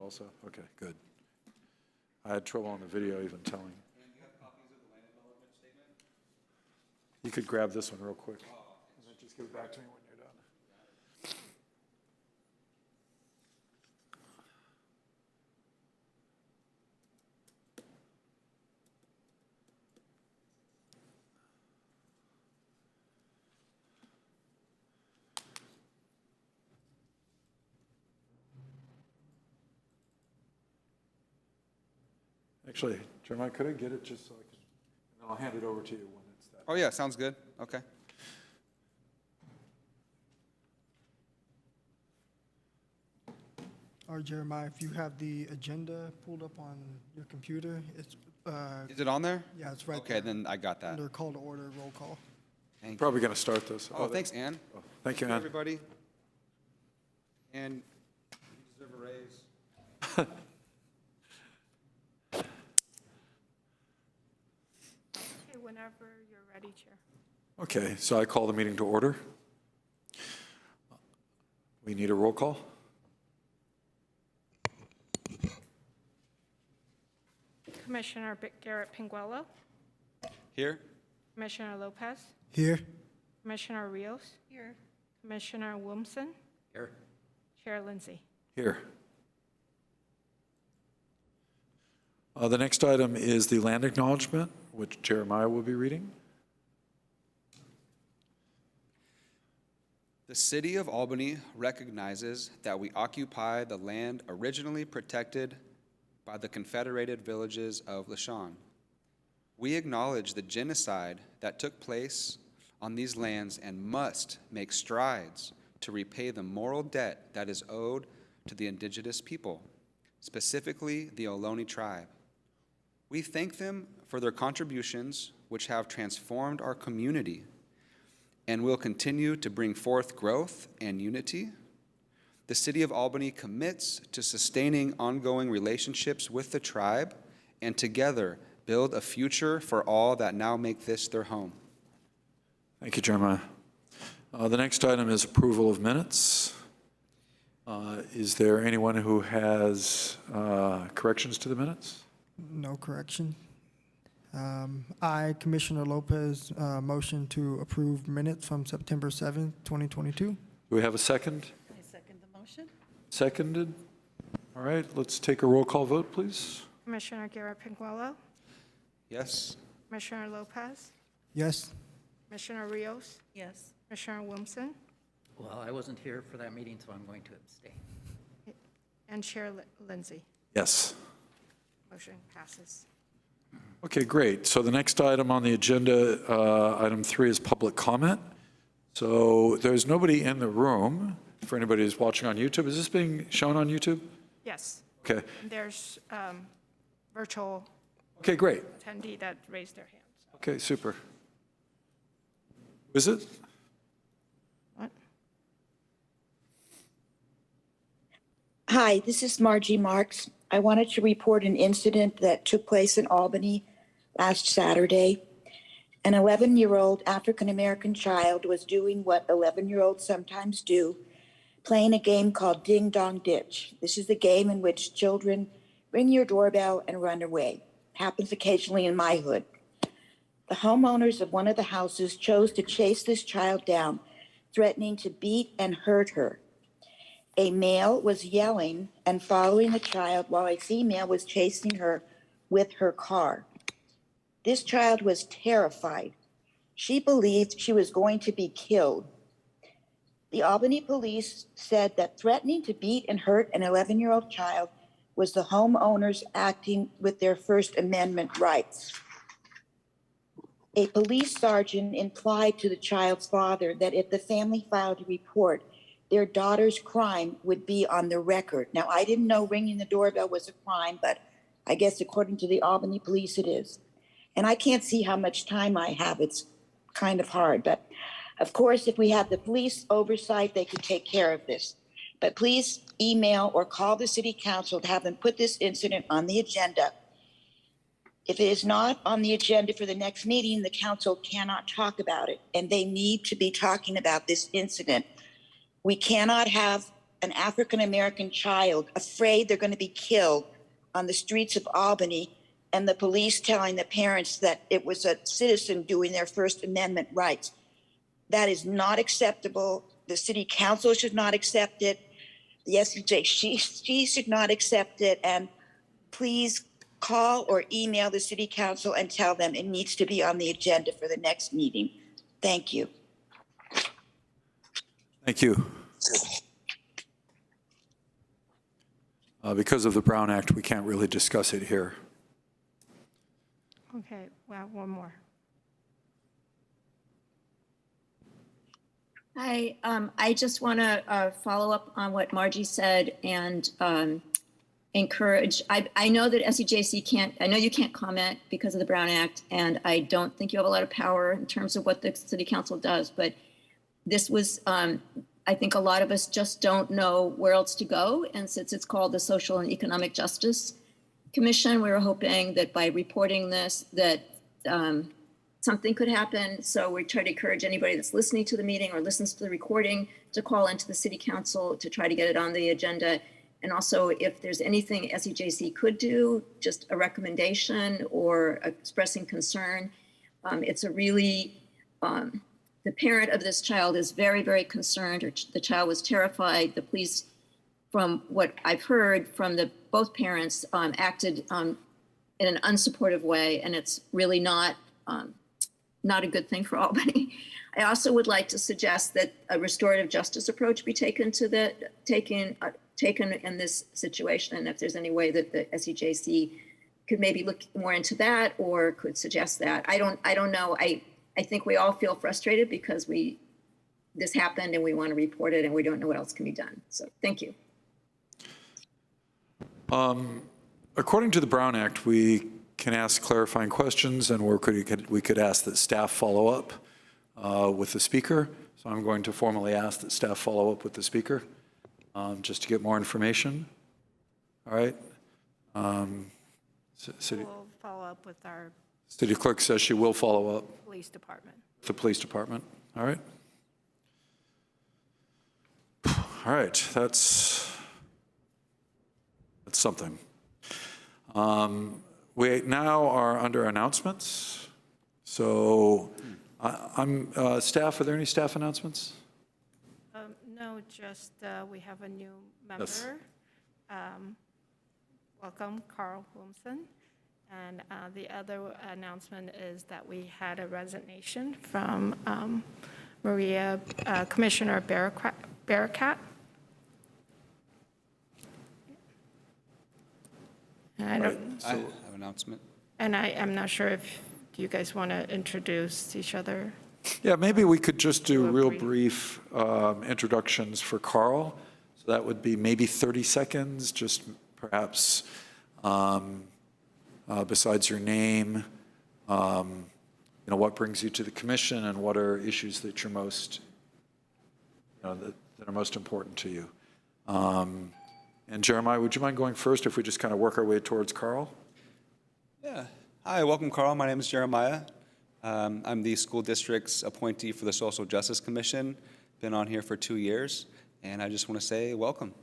Also? Okay, good. I had trouble on the video even telling. And you have copies of the land development statement? You could grab this one real quick. And then just give it back to me when you're done. Actually, Jeremiah, could I get it just so I can, and then I'll hand it over to you when it's that. Oh, yeah, sounds good. Okay. Or Jeremiah, if you have the agenda pulled up on your computer, it's, Is it on there? yeah, it's right Okay, there. then I got that. Under call to order, roll call. Thank you. Probably going to start this. Oh, thanks, Ann. Oh, thank you, Ann. Everybody. And you deserve a raise. Okay, whenever you're ready, Chair. Okay, so I call the meeting to order. We need a roll call. Commissioner Garrett Pinguello, Here? Commissioner Lopez, Here. Commissioner Rios. Here. Commissioner Wilmson, Here. Chair Lindsay. Here. The next item is the land acknowledgement, which Jeremiah will be reading. The City of Albany recognizes that we occupy the land originally protected by the Confederated Villages of Lashon. We acknowledge the genocide that took place on these lands and must make strides to repay the moral debt that is owed to the indigenous people, specifically the Ohlone tribe. We thank them for their contributions, which have transformed our community and will continue to bring forth growth and unity. The City of Albany commits to sustaining ongoing relationships with the tribe and together build a future for all that now make this their home. Thank you, Jeremiah. The next item is approval of minutes. Is there anyone who has corrections to the minutes? No correction. I, Commissioner Lopez, motion to approve minutes from September 7th, 2022. Do we have a second? I second the motion. Seconded. All right, let's take a roll call vote, please. Commissioner Garrett Pinguello, Yes? Commissioner Lopez, Yes. Commissioner Rios, Yes. Commissioner Wilmson, Well, I wasn't here for that meeting, so I'm going to abstain. and Chair Lindsay. Yes. Motion passes. Okay, great. So the next item on the agenda, item 3, is public comment. So there's nobody in the room for anybody who's watching on YouTube. Is this being shown on YouTube? Yes, Okay. there's virtual Okay, great. attendee that raised their hands. Okay, super. Is it? What? Hi, this is Margie Marks. I wanted to report an incident that took place in Albany last Saturday. An 11-year-old African-American child was doing what 11-year-olds sometimes do, playing a game called Ding Dong Ditch. This is the game in which children ring your doorbell and run away. Happens occasionally in my hood. The homeowners of one of the houses chose to chase this child down, threatening to beat and hurt her. A male was yelling and following the child while a female was chasing her with her car. This child was terrified. She believed she was going to be killed. The Albany police said that threatening to beat and hurt an 11-year-old child was the homeowners acting with their First Amendment rights. A police sergeant implied to the child's father that if the family filed a report, their daughter's crime would be on the record. Now, I didn't know ringing the doorbell was a crime, but I guess according to the Albany police, it is. And I can't see how much time I have. It's kind of hard. But of course, if we have the police oversight, they can take care of this. But please email or call the city council to have them put this incident on the agenda. If it is not on the agenda for the next meeting, the council cannot talk about it. And they need to be talking about this incident. We cannot have an African-American child afraid they're going to be killed on the streets of Albany, and the police telling the parents that it was a citizen doing their First Amendment rights. That is not acceptable. The city council should not accept it. The SEJC should not accept it. And please call or email the city council and tell them it needs to be on the agenda for the next meeting. Thank you. Thank you. Because of the Brown Act, we can't really discuss it here. Okay, well, one more. Hi, I just want to follow up on what Margie said and encourage. I know that SEJC can't, I know you can't comment because of the Brown Act, and I don't think you have a lot of power in terms of what the city council does, but this was, I think a lot of us just don't know where else to go. And since it's called the Social and Economic Justice Commission, we were hoping that by reporting this, that something could happen. So we try to encourage anybody that's listening to the meeting or listens to the recording to call into the city council to try to get it on the agenda. And also, if there's anything SEJC could do, just a recommendation or expressing concern. It's a really, the parent of this child is very, very concerned. The child was terrified. The police, from what I've heard from both parents, acted in an unsupportive way, and it's really not a good thing for Albany. I also would like to suggest that a restorative justice approach be taken in this situation, and if there's any way that the SEJC could maybe look more into that or could suggest that. I don't know. I think we all feel frustrated because this happened and we want to report it and we don't know what else can be done. So thank you. According to the Brown Act, we can ask clarifying questions, and we could ask that staff follow up with the speaker. So I'm going to formally ask that staff follow up with the speaker just to get more information. All right. We'll follow up with our City clerk says she will follow up. police department. The police department. All right. All right. That's something. We now are under announcements. So staff, are there any staff announcements? No, just we have a new member. Yes. Welcome, Carl Gomson. And the other announcement is that we had a resignation from Maria, Commissioner Barakat. And I don't. I have an announcement. And I am not sure if you guys want to introduce each other. Yeah, maybe we could just do Do a real brief- brief introductions for Carl. So that would be maybe 30 seconds, just perhaps besides your name, what brings you to the commission and what are issues that you're most, that are most important to you. And Jeremiah, would you mind going first if we just kind of work our way towards Carl? Yeah. Hi, welcome, Carl. My name is Jeremiah. I'm the school district's appointee for the Social Justice Commission. Been on here for 2 years, and I just want to say welcome.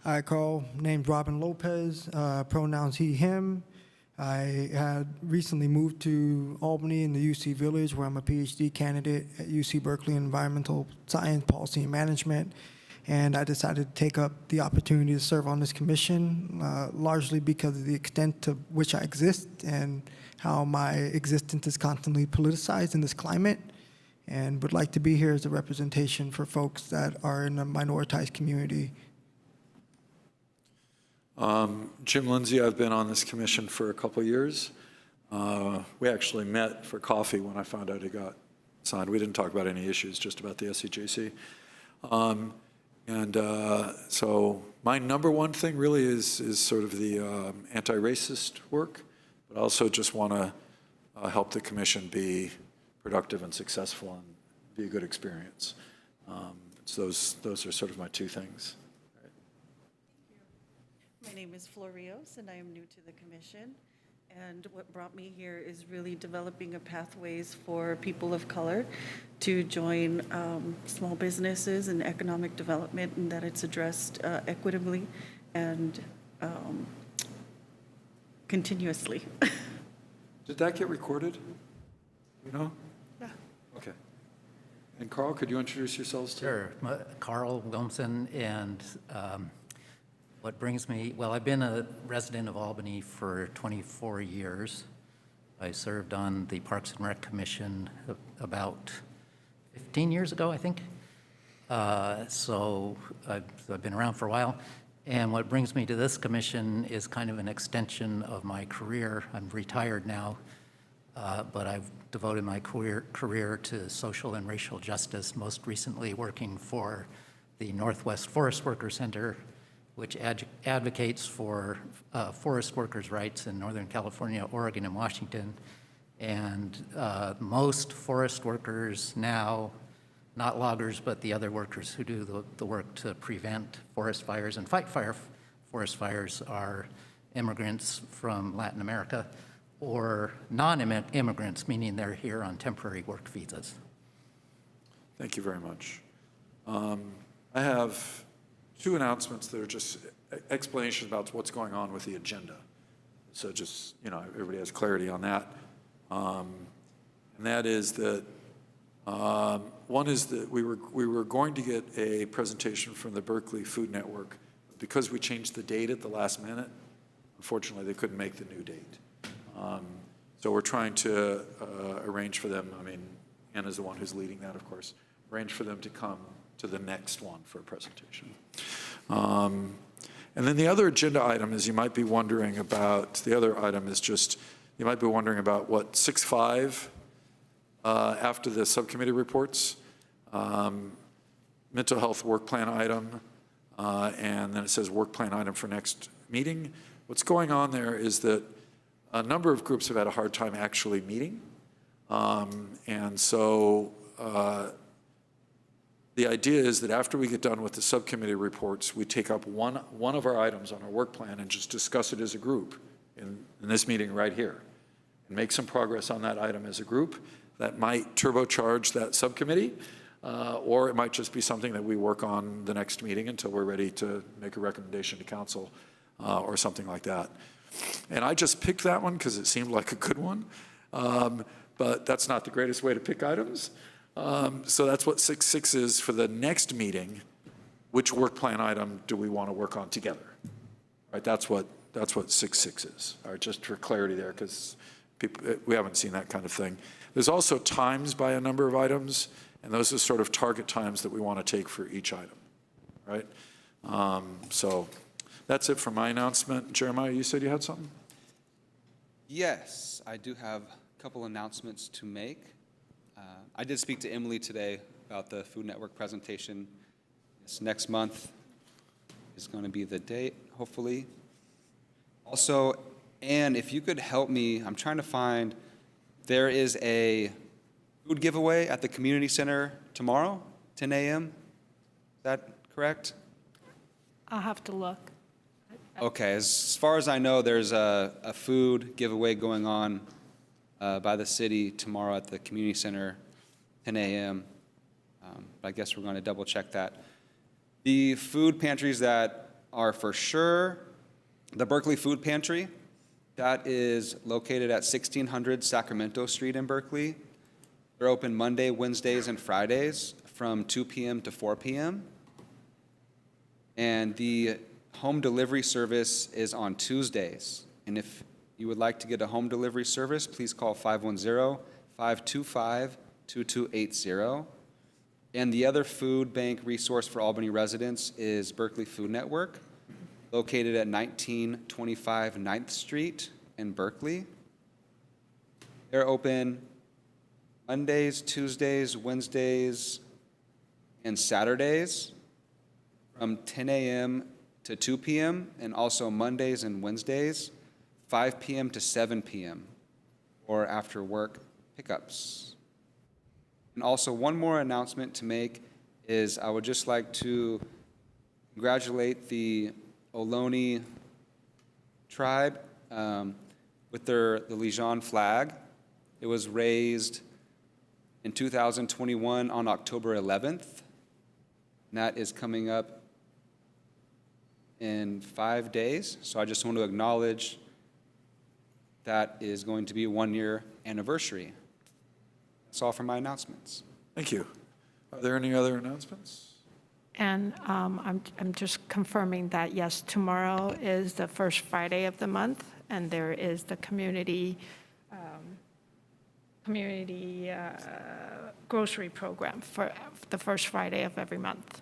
Hi, Carl. Name's Robin Lopez. Pronouns he, him. I had recently moved to Albany in the UC Village, where I'm a PhD candidate at UC Berkeley in Environmental Science, Policy, and Management. And I decided to take up the opportunity to serve on this commission, largely because of the extent to which I exist and how my existence is constantly politicized in this climate, and would like to be here as a representation for folks that are in a minoritized community. Jim Lindsay, I've been on this commission for a couple of years. We actually met for coffee when I found out he got signed. We didn't talk about any issues, just about the SEJC. So my number one thing really is sort of the anti-racist work, but also just want to help the commission be productive and successful and be a good experience. So those are sort of my two things. My name is Flor Rios, and I am new to the commission. And what brought me here is really developing a pathways for people of color to join small businesses and economic development, and that it's addressed equitably and continuously. Did that get recorded? You know? Yeah. Okay. And Carl, could you introduce yourselves too? Sure. Carl Gomson, and what brings me, well, I've been a resident of Albany for 24 years. I served on the Parks and Rec Commission about 15 years ago, I think. So I've been around for a while. And what brings me to this commission is kind of an extension of my career. I'm retired now, but I've devoted my career to social and racial justice, most recently working for the Northwest Forest Workers Center, which advocates for forest workers' rights in Northern California, Oregon, and Washington. And most forest workers now, not loggers, but the other workers who do the work to prevent forest fires and fight forest fires, are immigrants from Latin America or non-immigrants, meaning they're here on temporary work visas. Thank you very much. I have two announcements that are just explanations about what's going on with the agenda. So just, everybody has clarity on that. And that is that one is that we were going to get a presentation from the Berkeley Food Network. Because we changed the date at the last minute, unfortunately, they couldn't make the new date. So we're trying to arrange for them, Anna's the one who's leading that, of course, arrange for them to come to the next one for a presentation. And then the other agenda item is you might be wondering about what 6.5 after the subcommittee reports, mental health work plan item, and then it says work plan item for next meeting. What's going on there is that a number of groups have had a hard time actually meeting. And so the idea is that after we get done with the subcommittee reports, we take up one of our items on our work plan and just discuss it as a group in this meeting right here, and make some progress on that item as a group. That might turbocharge that subcommittee, or it might just be something that we work on the next meeting until we're ready to make a recommendation to council or something like that. And I just picked that one because it seemed like a good one, but that's not the greatest way to pick items. So that's what 6.6 is for the next meeting. Which work plan item do we want to work on together? Right, that's what 6.6 is. All right, just for clarity there, because we haven't seen that kind of thing. There's also times by a number of items, and those are sort of target times that we want to take for each item, right? So that's it for my announcement. Jeremiah, you said you had something? Yes, I do have a couple announcements to make. I did speak to Emily today about the Food Network presentation. This next month is going to be the date, hopefully. Also, Anne, if you could help me, I'm trying to find, there is a food giveaway at the community center tomorrow, 10 a.m. Is that correct? I'll have to look. Okay, as far as I know, there's a food giveaway going on by the city tomorrow at the community center, 10 a.m. But I guess we're going to double check that. The food pantries that are for sure, the Berkeley Food Pantry, that is located at 1600 Sacramento Street in Berkeley. They're open Monday, Wednesdays, and Fridays from 2 p.m. to 4 p.m. And the home delivery service is on Tuesdays. And if you would like to get a home delivery service, please call 510-525-2280. And the other food bank resource for Albany residents is Berkeley Food Network, located at 1925 9th Street in Berkeley. They're open Mondays, Tuesdays, Wednesdays, and Saturdays from 10 a.m. to 2 p.m., and also Mondays and Wednesdays, 5 p.m. to 7 p.m., or after work pickups. And also one more announcement to make is I would just like to congratulate the Ohlone tribe with with the Lejeune flag. It was raised in 2021 on October 11th. And that is coming up in 5 days. So I just want to acknowledge that is going to be a 1-year anniversary. That's all for my announcements. Thank you. Are there any other announcements? And I'm just confirming that, yes, tomorrow is the first Friday of the month, and there is the community grocery program for the first Friday of every month.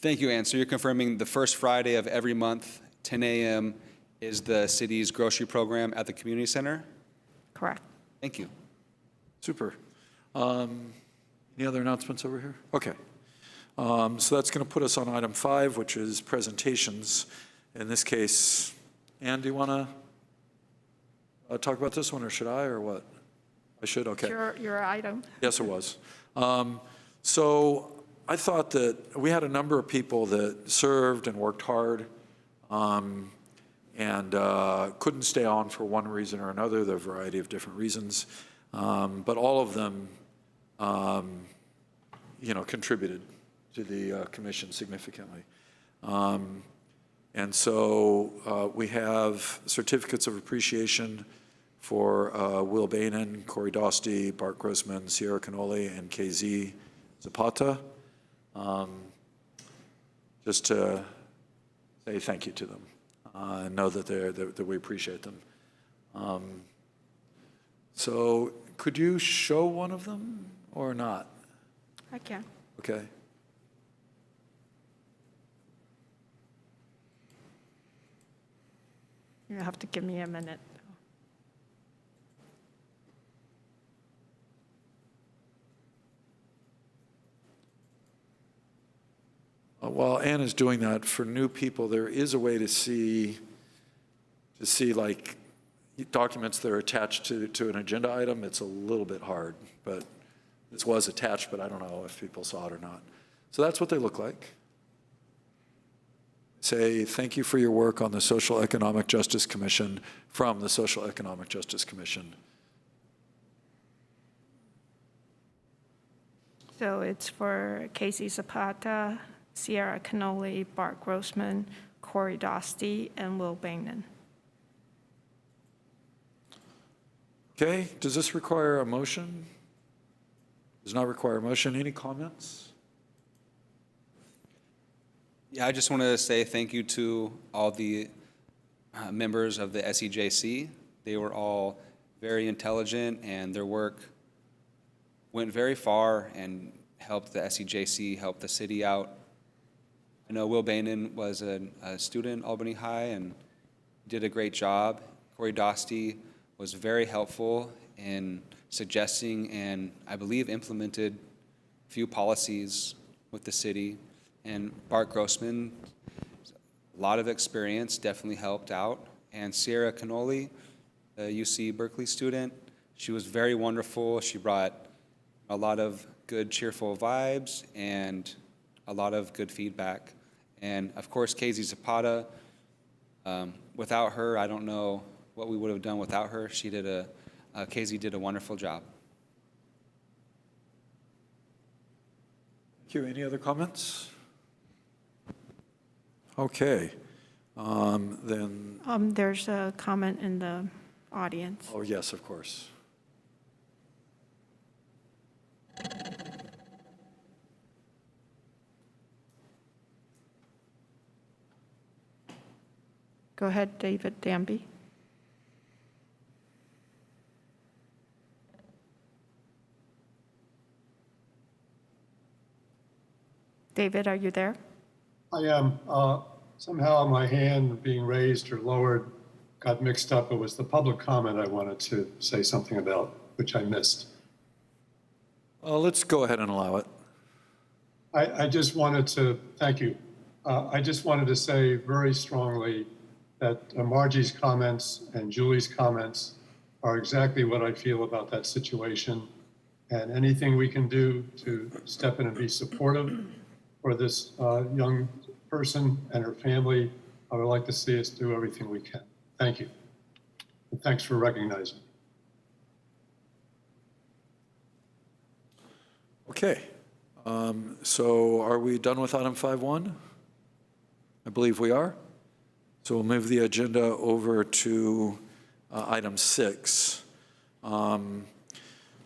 Thank you, Ann. So you're confirming the first Friday of every month, 10 a.m., is the city's grocery program at the community center? Correct. Thank you. Super. Any other announcements over here? Okay. So that's going to put us on item 5, which is presentations. In this case, Ann, do you want to talk about this one, or should I, or what? I should? Okay. Your item. Yes, it was. So I thought that we had a number of people that served and worked hard and couldn't stay on for one reason or another. There are a variety of different reasons. But all of them, contributed to the commission significantly. And so we have certificates of appreciation for Will Bainan, Corey Dosty, Bart Grossman, Sierra Canoli, and KZ Zapata. Just to say thank you to them and know that that we appreciate them. So could you show one of them or not? I can. Okay. You have to give me a minute. While Ann is doing that, for new people, there is a way to see like documents that are attached to an agenda item. It's a little bit hard, but this was attached, but I don't know if people saw it or not. So that's what they look like. Say, thank you for your work on the Social Economic Justice Commission from the Social Economic Justice Commission. So it's for Casey Zapata, Sierra Canoli, Bart Grossman, Corey Dosty, and Will Bainan. Okay, does this require a motion? Does not require a motion. Any comments? Yeah, I just want to say thank you to all the members of the SEJC. They were all very intelligent, and their work went very far and helped the SEJC, helped the city out. I know Will Bainan was a student at Albany High and did a great job. Corey Dosty was very helpful in suggesting and I believe implemented a few policies with the city. And Bart Grossman, a lot of experience, definitely helped out. And Sierra Canoli, a UC Berkeley student, she was very wonderful. She brought a lot of good, cheerful vibes and a lot of good feedback. And of course, KZ Zapata, without her, I don't know what we would have done without her. KZ did a wonderful job. Thank you. Any other comments? Okay. Then, There's a comment in the audience. oh yes, of course. Go ahead, David Danby. David, are you there? I am. Somehow my hand being raised or lowered got mixed up. It was the public comment I wanted to say something about, which I missed. Let's go ahead and allow it. I just wanted to, thank you. I just wanted to say very strongly that Margie's comments and Julie's comments are exactly what I feel about that situation. And anything we can do to step in and be supportive for this young person and her family, I would like to see us do everything we can. Thank you. And thanks for recognizing. Okay. So are we done with item 5.1? I believe we are. So we'll move the agenda over to item 6.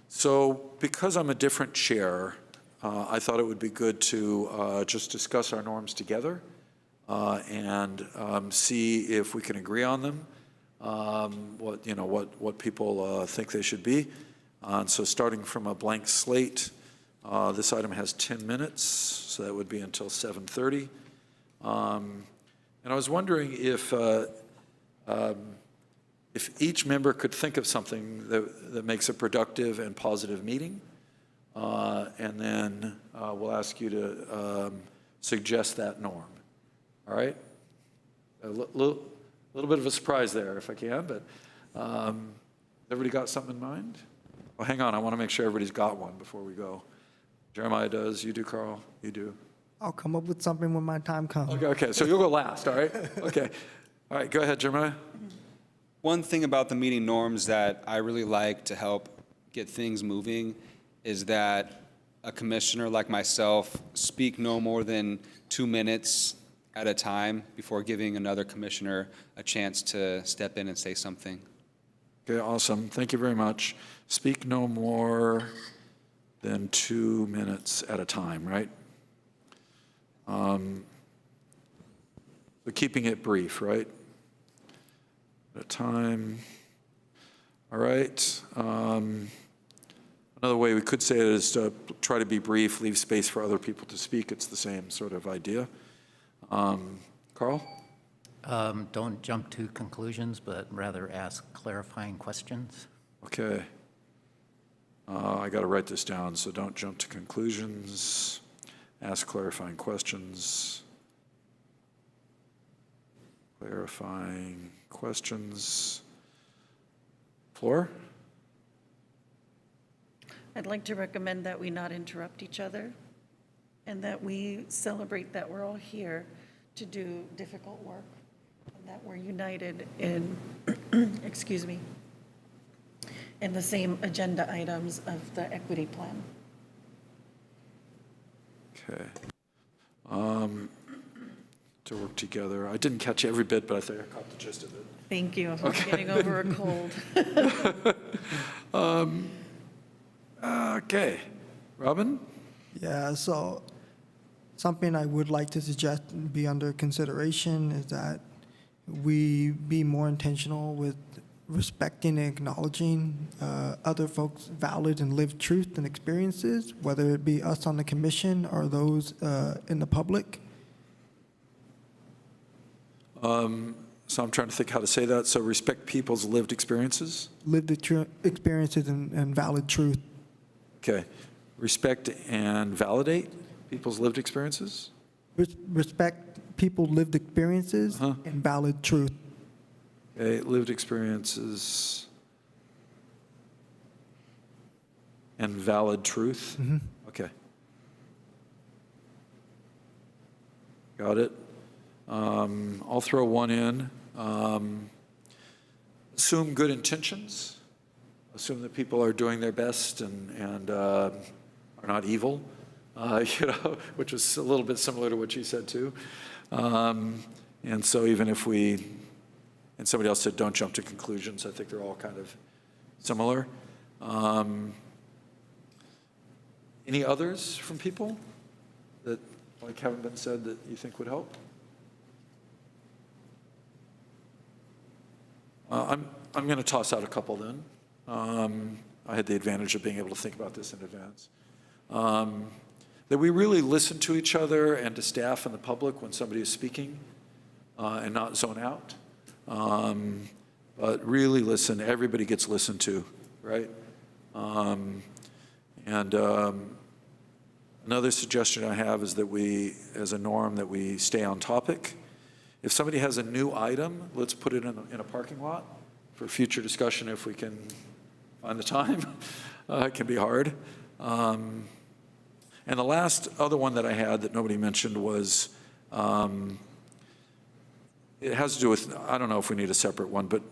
So because I'm a different chair, I thought it would be good to just discuss our norms together and see if we can agree on them, what people think they should be. So starting from a blank slate, this item has 10 minutes, so that would be until 7:30. And I was wondering if each member could think of something that makes a productive and positive meeting, and then we'll ask you to suggest that norm. All right? A little bit of a surprise there, if I can, but everybody got something in mind? Well, hang on, I want to make sure everybody's got one before we go. Jeremiah does, you do, Carl, you do. I'll come up with something when my time comes. Okay, so you'll go last, all right? Okay. All right, go ahead, Jeremiah. One thing about the meeting norms that I really like to help get things moving is that a commissioner like myself speak no more than 2 minutes at a time before giving another commissioner a chance to step in and say something. Okay, awesome. Thank you very much. Speak no more than 2 minutes at a time, right? So keeping it brief, right? At a time. All right. Another way we could say it is to try to be brief, leave space for other people to speak. It's the same sort of idea. Carl? Don't jump to conclusions, but rather ask clarifying questions. Okay. I got to write this down, so don't jump to conclusions. Ask clarifying questions. Clarifying questions. Floor? I'd like to recommend that we not interrupt each other and that we celebrate that we're all here to do difficult work and that we're united in, excuse me, in the same agenda items of the equity plan. Okay. To work together. I didn't catch every bit, but I think I caught the gist of it. Thank you. I'm getting over a cold. Okay. Robin? Yeah, so something I would like to suggest and be under consideration is that we be more intentional with respecting and acknowledging other folks' valid and lived truth and experiences, whether it be us on the commission or those in the public. So I'm trying to think how to say that. So respect people's lived experiences. Lived experiences and valid truth. Okay. Respect and validate people's lived experiences. Respect people's lived experiences and valid truth. Okay. Lived experiences and valid truth. Okay. Got it. I'll throw one in. Assume good intentions. Assume that people are doing their best and are not evil, which was a little bit similar to what you said too. And so even if and somebody else said don't jump to conclusions, I think they're all kind of similar. Any others from people that haven't been said that you think would help? I'm going to toss out a couple then. I had the advantage of being able to think about this in advance. That we really listen to each other and to staff and the public when somebody is speaking and not zone out. But really listen. Everybody gets listened to, right? Another suggestion I have is that we, as a norm, that we stay on topic. If somebody has a new item, let's put it in a parking lot for future discussion if we can find the time. It can be hard. And the last other one that I had that nobody mentioned was it has to do with, I don't know if we need a separate one, but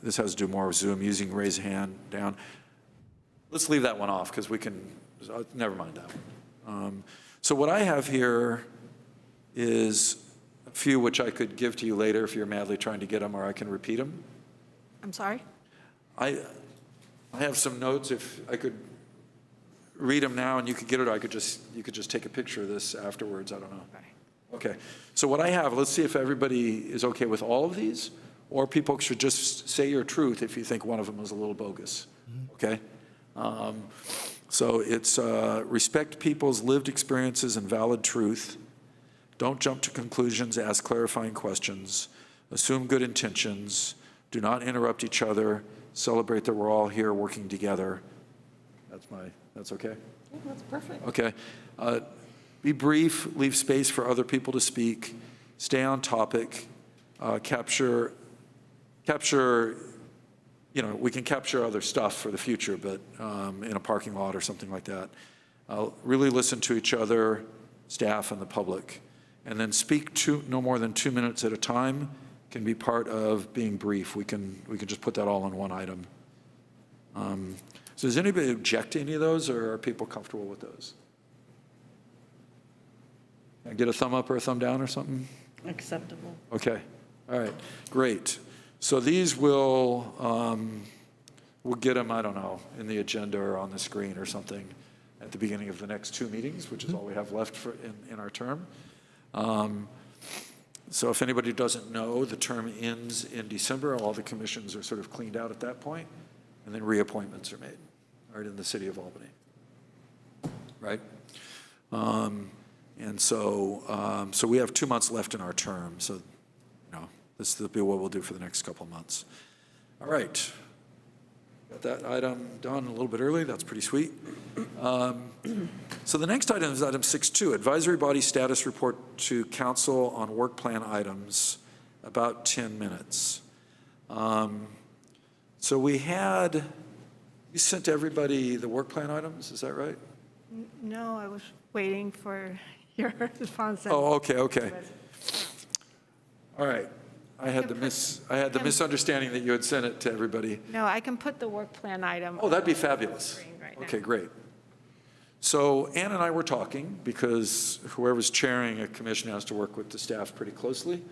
this has to do more with Zoom, using raise hand down. Let's leave that one off because we can, never mind that one. So what I have here is a few which I could give to you later if you're madly trying to get them, or I can repeat them. I'm sorry? I have some notes. If I could read them now and you could get it, or you could just take a picture of this afterwards. I don't know. Okay. So what I have, let's see if everybody is okay with all of these, or people should just say your truth if you think one of them is a little bogus. Okay? So it's respect people's lived experiences and valid truth. Don't jump to conclusions, ask clarifying questions. Assume good intentions. Do not interrupt each other. Celebrate that we're all here working together. That's okay? Yeah, that's perfect. Okay. Be brief, leave space for other people to speak, stay on topic, capture, we can capture other stuff for the future, but in a parking lot or something like that. Really listen to each other, staff and the public, and then speak no more than 2 minutes at a time. Can be part of being brief. We can just put that all in one item. So does anybody object to any of those, or are people comfortable with those? Can I get a thumb up or a thumb down or something? Acceptable. Okay, all right, great. So these we'll get them, I don't know, in the agenda or on the screen or something at the beginning of the next 2 meetings, which is all we have left in our term. So if anybody doesn't know, the term ends in December. All the commissions are sort of cleaned out at that point, and then reappointments are made, right, in the city of Albany, right? And so, so we have 2 months left in our term. So, this will be what we'll do for the next couple of months. All right. Got that item done a little bit early. That's pretty sweet. So the next item is item 6.2, Advisory Body Status Report to Council on Work Plan Items, about 10 minutes. So you sent everybody the work plan items, is that right? No, I was waiting for your response. Oh, okay. All right. I had the misunderstanding that you had sent it to everybody. No, I can put the work plan item. Oh, that'd be fabulous. Right Okay, now. great. So Ann and I were talking, because whoever's chairing a commission has to work with the staff pretty closely.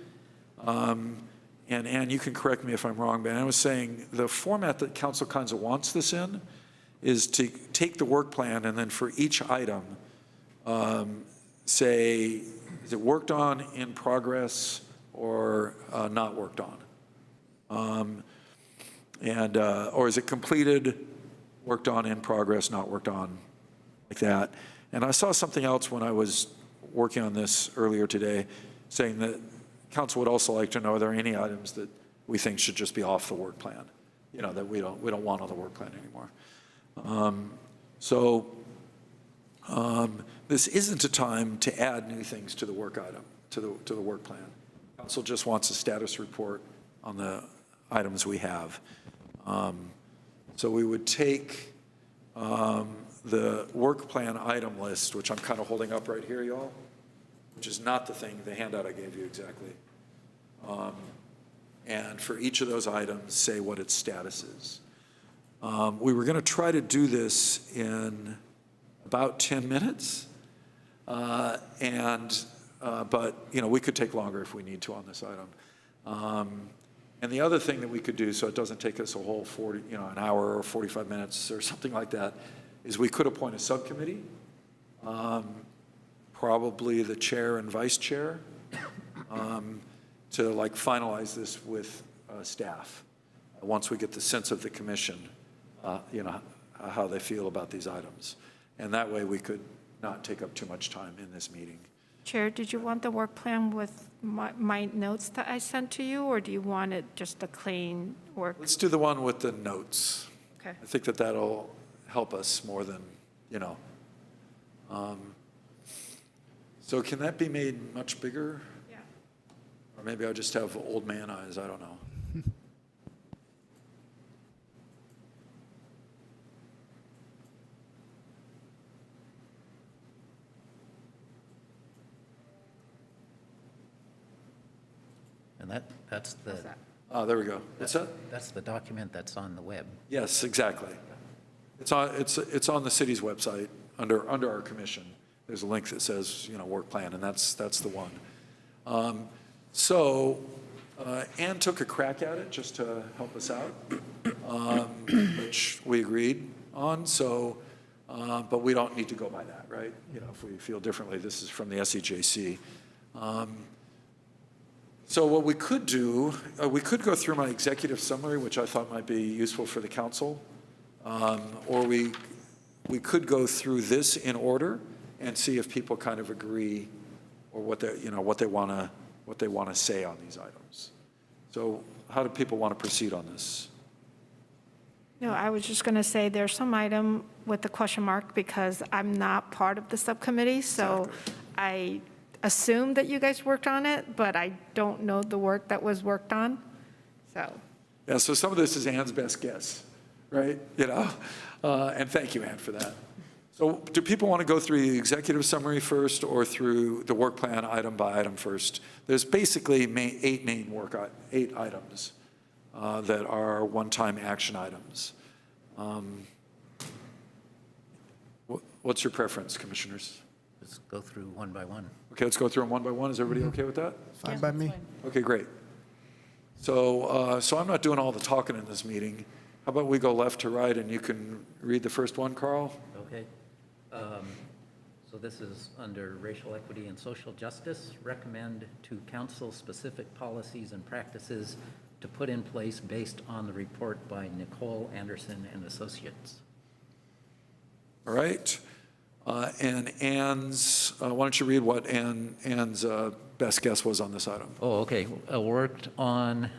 And Ann, you can correct me if I'm wrong, but I was saying the format that council kinds of wants this in is to take the work plan and then for each item, say, is it worked on, in progress, or not worked on? Or is it completed, worked on, in progress, not worked on, like that. And I saw something else when I was working on this earlier today, saying that council would also like to know, are there any items that we think should just be off the work plan? That we don't want on the work plan anymore. This isn't a time to add new things to the work item, to the work plan. Council just wants a status report on the items we have. So we would take the work plan item list, which I'm kind of holding up right here, y'all, which is not the handout I gave you exactly. And for each of those items, say what its status is. We were going to try to do this in about 10 minutes, but we could take longer if we need to on this item. And the other thing that we could do, so it doesn't take us a whole an hour or 45 minutes or something like that, is we could appoint a subcommittee, probably the chair and vice chair, to finalize this with staff once we get the sense of the commission, how they feel about these items. And that way we could not take up too much time in this meeting. Chair, did you want the work plan with my notes that I sent to you, or do you want it just a clean work? Let's do the one with the notes. Okay. I think that'll help us more than, So can that be made much bigger? Yeah. Or maybe I'll just have old man eyes, I don't know. And that's the, What's that? There we go. What's that? that's the document that's on the web. Yes, exactly. It's on the city's website under our commission. There's a link that says, work plan, and that's the one. So Ann took a crack at it just to help us out, which we agreed on. So, but we don't need to go by that, right? If we feel differently, this is from the SEJC. So what we could do, we could go through my executive summary, which I thought might be useful for the council, or we could go through this in order and see if people kind of agree, or what they want to say on these items. So how do people want to proceed on this? No, I was just going to say there's some item with the question mark because I'm not part of the subcommittee, so I assume that you guys worked on it, but I don't know the work that was worked on, so. Yeah, so some of this is Ann's best guess, right? And thank you, Ann, for that. So do people want to go through the executive summary first or through the work plan item by item first? There's basically eight items that are one-time action items. What's your preference, commissioners? Let's go through one by one. Okay, let's go through them one by one. Is everybody okay with that? Fine by me. Okay, great. So I'm not doing all the talking in this meeting. How about we go left to right and you can read the first one, Carl? Okay. So this is under racial equity and social justice. Recommend to council specific policies and practices to put in place based on the report by Nicole Anderson and Associates. All right. And Ann's, why don't you read what Ann's best guess was on this item? Oh, okay. Worked on,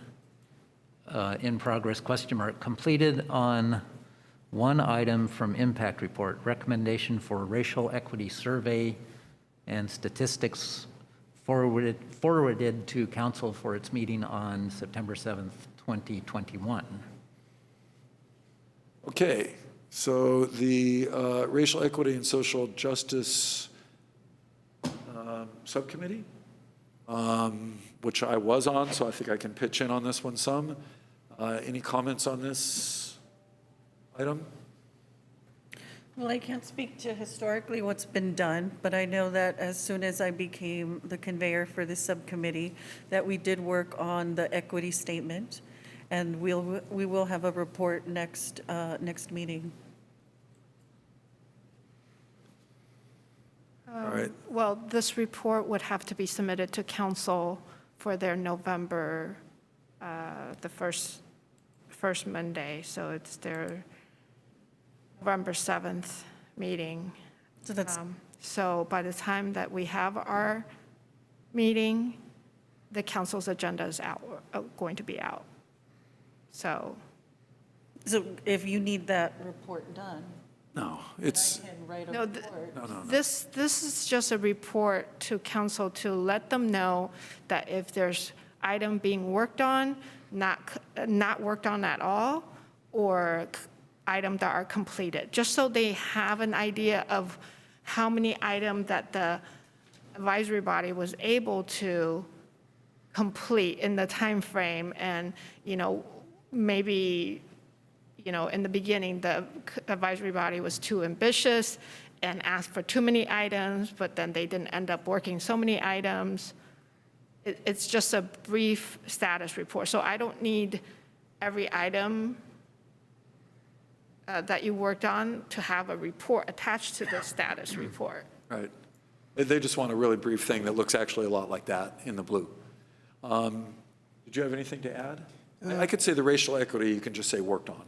in progress, question mark, completed on one item from impact report, recommendation for racial equity survey and statistics forwarded to council for its meeting on September 7th, 2021. Okay. So the Racial Equity and Social Justice Subcommittee, which I was on, so I think I can pitch in on this one some. Any comments on this item? Well, I can't speak to historically what's been done, but I know that as soon as I became the conveyor for this subcommittee, that we did work on the equity statement, and we will have a report next meeting. All right. Well, this report would have to be submitted to council for their November, the first Monday, so it's their November 7th meeting. So that's, So by the time that we have our meeting, the council's agenda is going to be out. So, so if you need that report done, No, I it's, can write a no, report. this is just a report to council to let them know that if there's item being worked on, not worked on at all, or items that are completed, just so they have an idea of how many items that the advisory body was able to complete in the time frame, and maybe in the beginning the advisory body was too ambitious and asked for too many items, but then they didn't end up working so many items. It's just a brief status report, so I don't need every item that you worked on to have a report attached to the status report. right. They just want a really brief thing that looks actually a lot like that in the blue. Did you have anything to add? I could say the racial equity, you can just say worked on,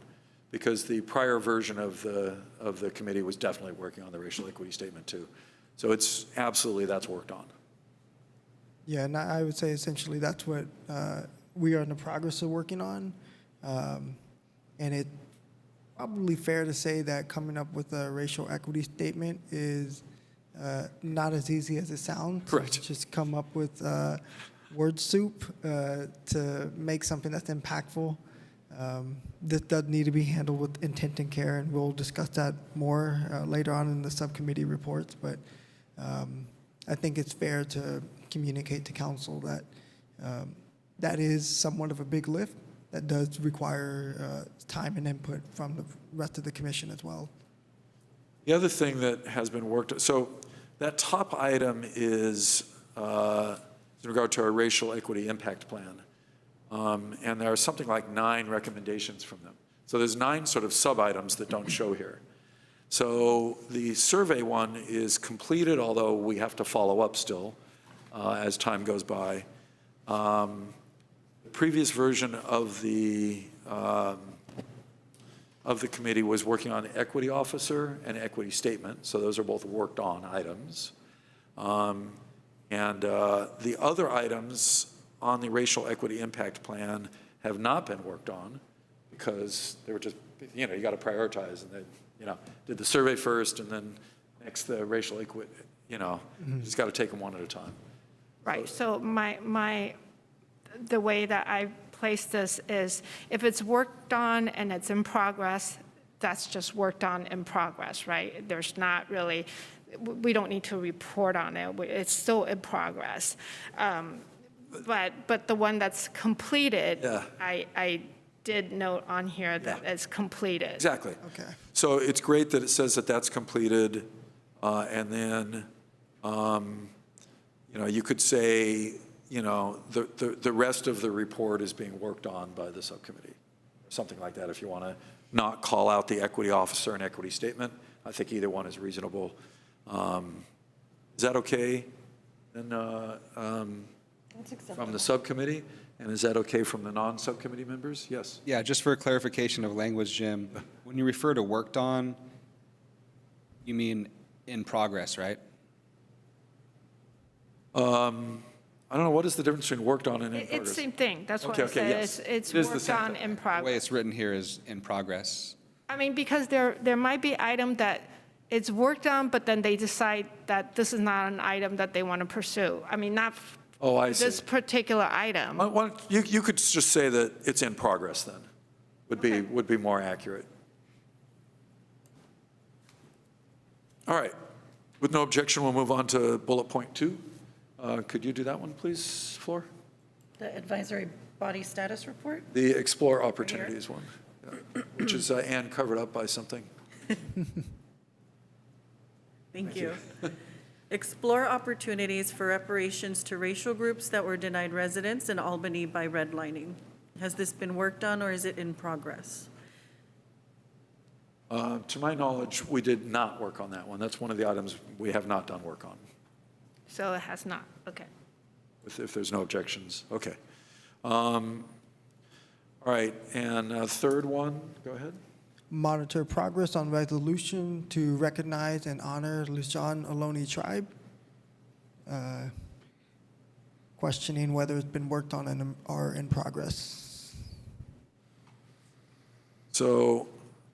because the prior version of the committee was definitely working on the racial equity statement too. So it's absolutely, that's worked on. Yeah, and I would say essentially that's what we are in the progress of working on. And it's probably fair to say that coming up with a racial equity statement is not as easy as it sounds. Correct. Just come up with word soup to make something that's impactful. This does need to be handled with intent and care, and we'll discuss that more later on in the subcommittee reports. But I think it's fair to communicate to council that that is somewhat of a big lift that does require time and input from the rest of the commission as well. The other thing that has been worked, so that top item is in regard to our racial equity impact plan. And there are something like 9 recommendations from them. So there's 9 sort of sub-items that don't show here. So the survey one is completed, although we have to follow up still as time goes by. The previous version of the committee was working on equity officer and equity statement. So those are both worked on items. And the other items on the racial equity impact plan have not been worked on because they were just, you got to prioritize, and they, did the survey first and then next the racial equity, you just got to take them one at a time. Right, so the way that I place this is if it's worked on and it's in progress, that's just worked on in progress, right? There's not really, we don't need to report on it. It's still in progress. But the one that's completed, Yeah. I did note on here that it's completed. Exactly. Okay. So it's great that it says that that's completed, and then, you could say, the rest of the report is being worked on by the subcommittee, something like that. If you want to not call out the equity officer and equity statement, I think either one is reasonable. Is that okay? And from the subcommittee, and is that okay from the non-subcommittee members? Yes. Yeah, just for clarification of language, Jim, when you refer to worked on, you mean in progress, right? I don't know, what is the difference between worked on and in progress? It's the same thing, that's what Okay, I okay, said. yes. It's It is the worked same on thing. in The way progress. it's written here is in progress. I mean, because there might be item that it's worked on, but then they decide that this is not an item that they want to pursue. I mean, not Oh, I see. this particular item. You could just say that it's in progress then, would be more accurate. All right. With no objection, we'll move on to bullet point 2. Could you do that one, please, Flor? The advisory body status report? The explore opportunities one, yeah, which is Ann covered up by something. Thank you. Explore opportunities for reparations to racial groups that were denied residence in Albany by redlining. Has this been worked on or is it in progress? To my knowledge, we did not work on that one. That's one of the items we have not done work on, So it has not, okay. if there's no objections. Okay. All right, and third one, go ahead. Monitor progress on resolution to recognize and honor Lisjan Ohlone tribe. Questioning whether it's been worked on or in progress. So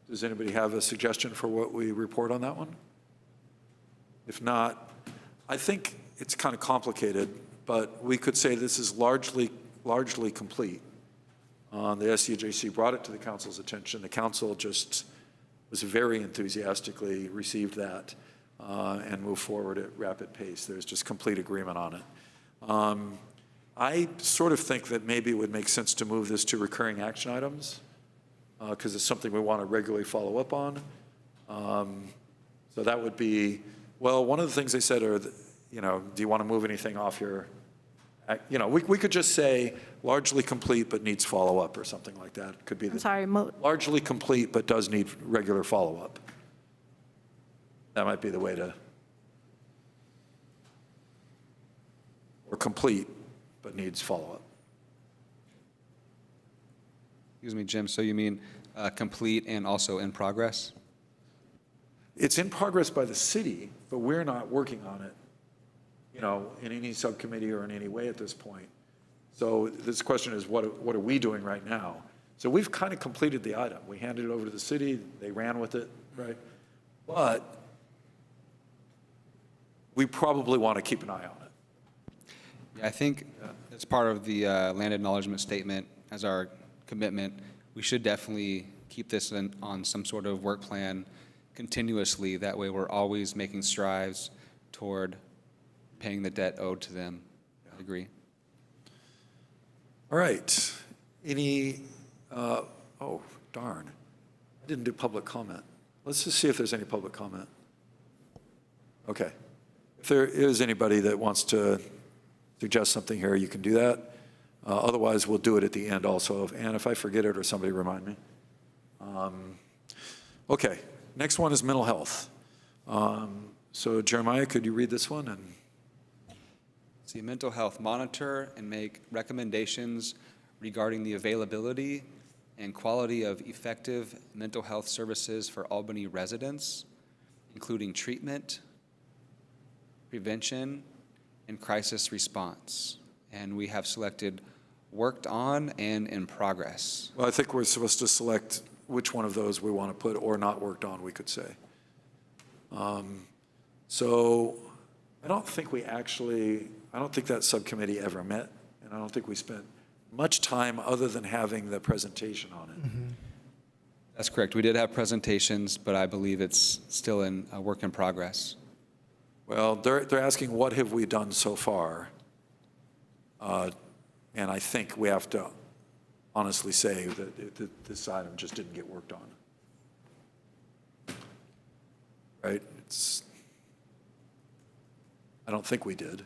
does anybody have a suggestion for what we report on that one? If not, I think it's kind of complicated, but we could say this is largely complete. The SEJC brought it to the council's attention. The council just was very enthusiastically received that and moved forward at rapid pace. There's just complete agreement on it. I sort of think that maybe it would make sense to move this to recurring action items because it's something we want to regularly follow up on. So that would be, well, one of the things they said are, do you want to move anything off your, we could just say largely complete but needs follow-up or something like that. Could be I'm sorry, largely complete but does need regular follow-up. That might be the way to, or complete but needs follow-up. Excuse me, Jim, so you mean complete and also in progress? It's in progress by the city, but we're not working on it, in any subcommittee or in any way at this point. So this question is, what are we doing right now? So we've kind of completed the item. We handed it over to the city. They ran with it, right? But we probably want to keep an eye on it. Yeah, I think as part of the land acknowledgement statement as our commitment, we should definitely keep this on some sort of work plan continuously. That way we're always making strides toward paying the debt owed to them. I agree. All right. Any, oh, darn. I didn't do public comment. Let's just see if there's any public comment. Okay. If there is anybody that wants to suggest something here, you can do that. Otherwise, we'll do it at the end also. And if I forget it or somebody remind me. Okay. Next one is mental health. So Jeremiah, could you read this one? And See, mental health, monitor and make recommendations regarding the availability and quality of effective mental health services for Albany residents, including treatment, prevention, and crisis response. And we have selected worked on and in progress. well, I think we're supposed to select which one of those we want to put, or not worked on, we could say. So I don't think that subcommittee ever met, and I don't think we spent much time other than having the presentation on it. That's correct. We did have presentations, but I believe it's still in a work in progress. Well, they're asking, what have we done so far? And I think we have to honestly say that this item just didn't get worked on. Right? I don't think we did.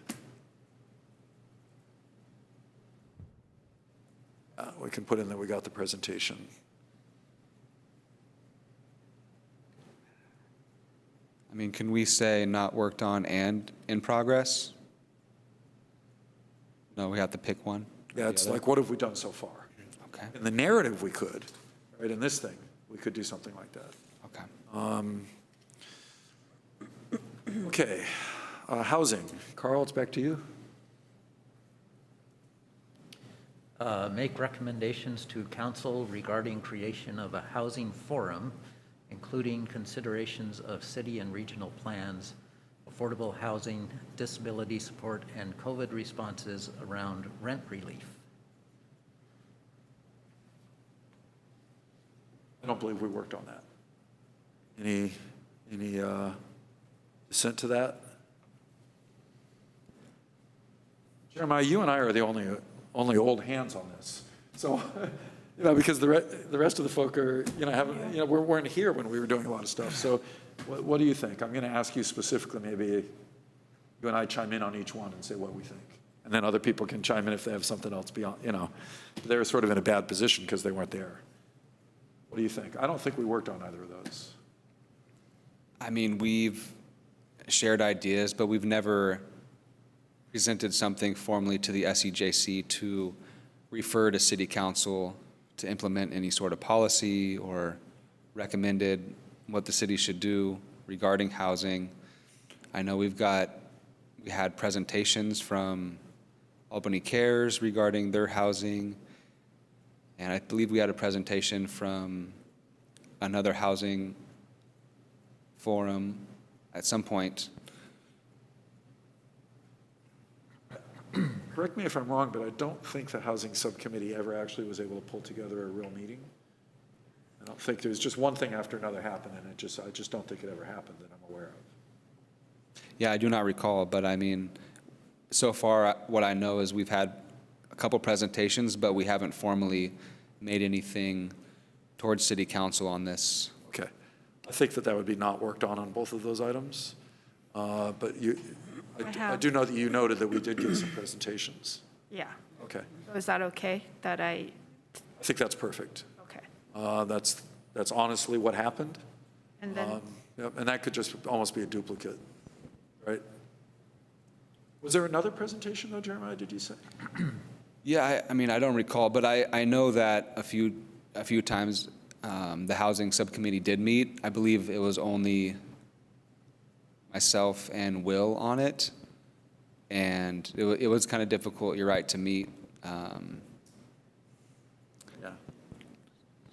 We can put in that we got the presentation. I mean, can we say not worked on and in progress? No, we have to pick one. or Yeah, the it's other? like, what have we done so far? Okay, In the narrative, we could, right? In this thing, we could do something like that. okay. Okay, housing. Carl, it's back to you. Make recommendations to council regarding creation of a housing forum, including considerations of city and regional plans, affordable housing, disability support, and COVID responses around rent relief. I don't believe we worked on that. Any dissent to that? Jeremiah, you and I are the only old hands on this. So, because the rest of the folk are, weren't here when we were doing a lot of stuff. So what do you think? I'm going to ask you specifically, maybe you and I chime in on each one and say what we think. And then other people can chime in if they have something else beyond, they're sort of in a bad position because they weren't there. What do you think? I don't think we worked on either of those. I mean, we've shared ideas, but we've never presented something formally to the SEJC to refer to City Council to implement any sort of policy or recommended what the city should do regarding housing. I know we had presentations from Albany Cares regarding their housing, and I believe we had a presentation from another housing forum at some point. Correct me if I'm wrong, but I don't think the Housing Subcommittee ever actually was able to pull together a real meeting. I don't think, there was just one thing after another happened, and I just don't think it ever happened that I'm aware of. Yeah, I do not recall, but I mean, so far, what I know is we've had a couple presentations, but we haven't formally made anything towards City Council on this. Okay. I think that would be not worked on both of those items. But I do know that you noted that we did get some presentations. Yeah. Okay. So is that okay that I think that's perfect. okay. That's honestly what happened. And then, Yep, and that could just almost be a duplicate, right? Was there another presentation though, Jeremiah, did you say? Yeah, I mean, I don't recall, but I know that a few times the Housing Subcommittee did meet. I believe it was only myself and Will on it, and it was kind of difficult, you're right, to meet. Yeah.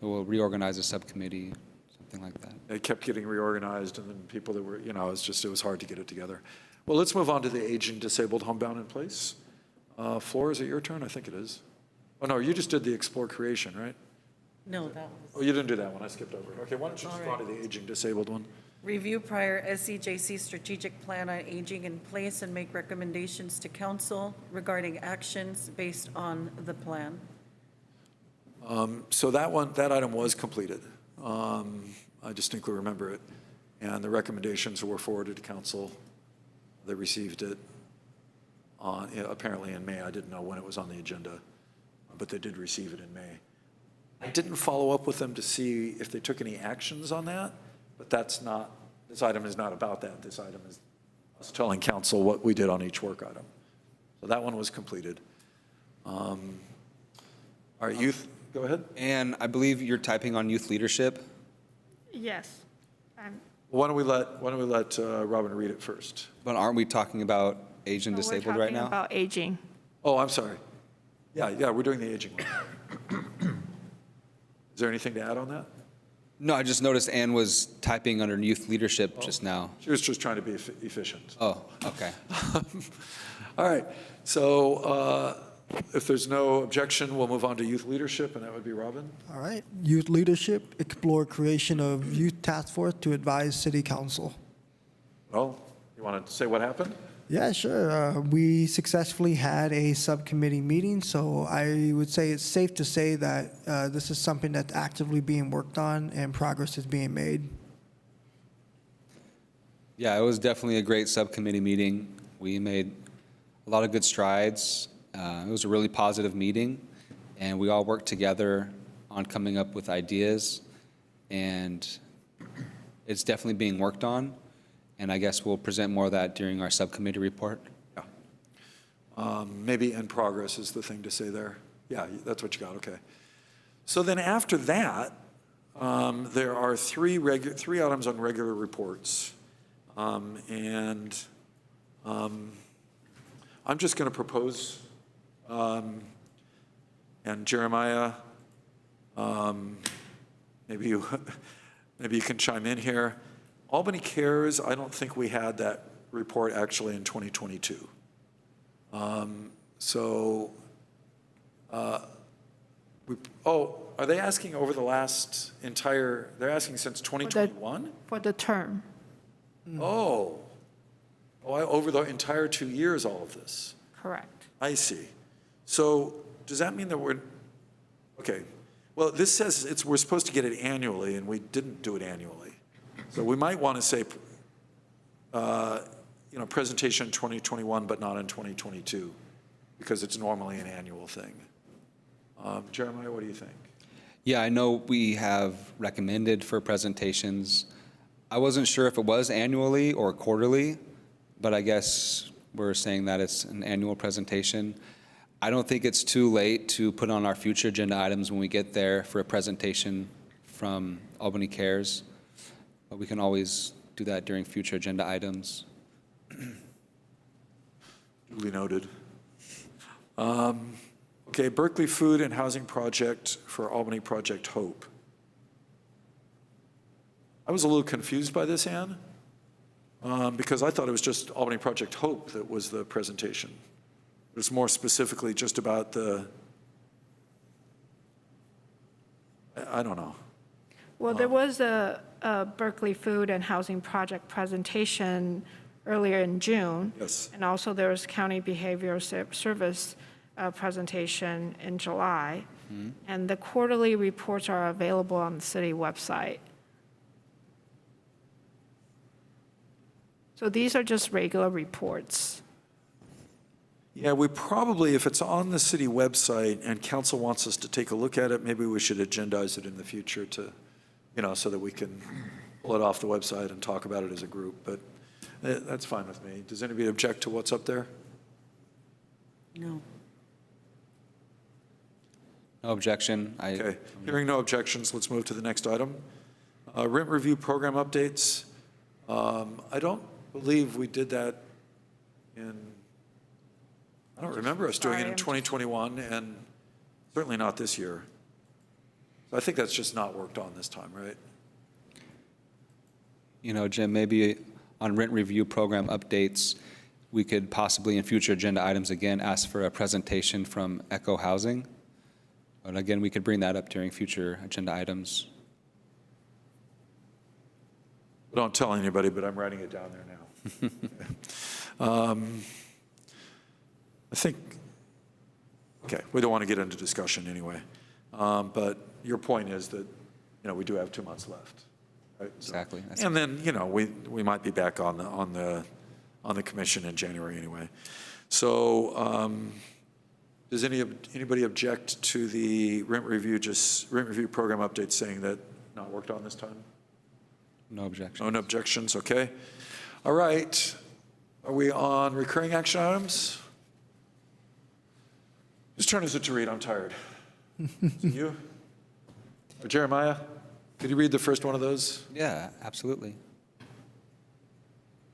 So we'll reorganize a subcommittee, something like that. It kept getting reorganized, and then people that were, it was hard to get it together. Well, let's move on to the aging, disabled, homebound in place. Flora, is it your turn? I think it is. Oh, no, you just did the explore creation, right? No, that Oh, was, you didn't do that one. I skipped over it. Okay, why don't you just go on to the aging, disabled one? review prior SEJC strategic plan on aging in place and make recommendations to council regarding actions based on the plan. So that item was completed. I distinctly remember it. And the recommendations were forwarded to council. They received it apparently in May. I didn't know when it was on the agenda, but they did receive it in May. I didn't follow up with them to see if they took any actions on that, but this item is not about that. This item is us telling council what we did on each work item. So that one was completed. All right, youth, go ahead. And I believe you're typing on youth leadership. Yes. Why don't we let Robin read it first? But aren't we talking about age and disabled right We're now? talking about aging. Oh, I'm sorry. Yeah, we're doing the aging one. Is there anything to add on that? No, I just noticed Ann was typing under youth leadership just now. She was just trying to be efficient. Oh, okay. All right, so if there's no objection, we'll move on to youth leadership, and that would be Robin. All right. Youth leadership, explore creation of youth task force to advise city council. Well, you want to say what happened? Yeah, sure. We successfully had a subcommittee meeting, so I would say it's safe to say that this is something that's actively being worked on and progress is being made. Yeah, it was definitely a great subcommittee meeting. We made a lot of good strides. It was a really positive meeting, and we all worked together on coming up with ideas, and it's definitely being worked on, and I guess we'll present more of that during our subcommittee report. Yeah. Maybe in progress is the thing to say there. Yeah, that's what you got, okay. So then after that, there are three items on regular reports. I'm just going to propose, and Jeremiah, maybe you can chime in here. Albany Cares, I don't think we had that report actually in 2022. Are they asking over the last they're asking since 2021? For the term. Over the entire 2 years, all of this. Correct. I see. So does that mean that okay. Well, this says we're supposed to get it annually, and we didn't do it annually. So we might want to say, presentation in 2021, but not in 2022, because it's normally an annual thing. Jeremiah, what do you think? Yeah, I know we have recommended for presentations. I wasn't sure if it was annually or quarterly, but I guess we're saying that it's an annual presentation. I don't think it's too late to put on our future agenda items when we get there for a presentation from Albany Cares, but we can always do that during future agenda items. Duly noted. Okay, Berkeley Food and Housing Project for Albany Project Hope. I was a little confused by this, Ann, because I thought it was just Albany Project Hope that was the presentation. It was more specifically just about I don't know. Well, there was a Berkeley Food and Housing Project presentation earlier in June. Yes. And also there was County Behavioral Service presentation in July. Mm-hmm. And the quarterly reports are available on the city website. So these are just regular reports. Yeah, we probably, if it's on the city website and council wants us to take a look at it, maybe we should agendize it in the future to, so that we can pull it off the website and talk about it as a group. But that's fine with me. Does anybody object to what's up there? No. No objection. Okay, hearing no objections, let's move to the next item. Rent review program updates. I don't believe we did that I don't remember us doing it in 2021, and certainly not this year. So I think that's just not worked on this time, right? Jim, maybe on rent review program updates, we could possibly in future agenda items again ask for a presentation from Echo Housing. But again, we could bring that up during future agenda items. Don't tell anybody, but I'm writing it down there now. I think, okay, we don't want to get into discussion anyway. But your point is that, we do have 2 months left. Right? So- Exactly. And then, we might be back on the commission in January anyway. So does anybody object to the rent review program update saying that not worked on this time? No objection. No objections, okay. All right, are we on recurring action items? Whose turn is it to read? I'm tired. Is it you? Or Jeremiah? Could you read the first one of those? Yeah, absolutely.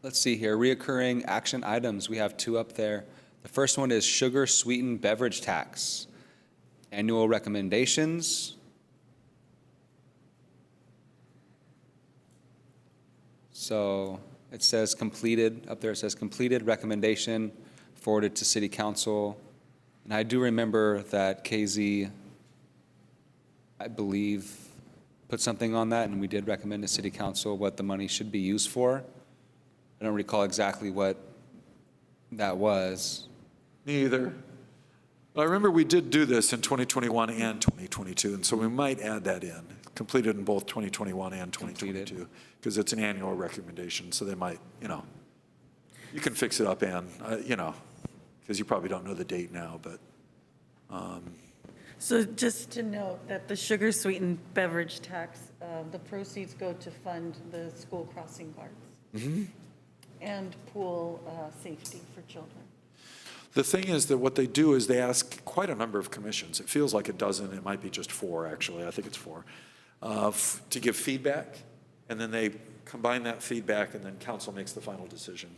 Let's see here, reoccurring action items, we have 2 up there. The first one is sugar sweetened beverage tax. Annual recommendations. So it says completed, up there it says completed recommendation forwarded to city council. And I do remember that KZ, I believe, put something on that, and we did recommend to city council what the money should be used for. I don't recall exactly what that was. Me either. But I remember we did do this in 2021 and 2022, and so we might add that in, completed in both 2021 and 2022, because it's an annual recommendation, so they might, you can fix it up, Ann, because you probably don't know the date now, but. So just to note that the sugar sweetened beverage tax, the proceeds go to fund the school crossing guards and pool safety for children. The thing is that what they do is they ask quite a number of commissions. It feels like a dozen, it might be just 4, actually, I think it's 4, to give feedback, and then they combine that feedback, and then council makes the final decision.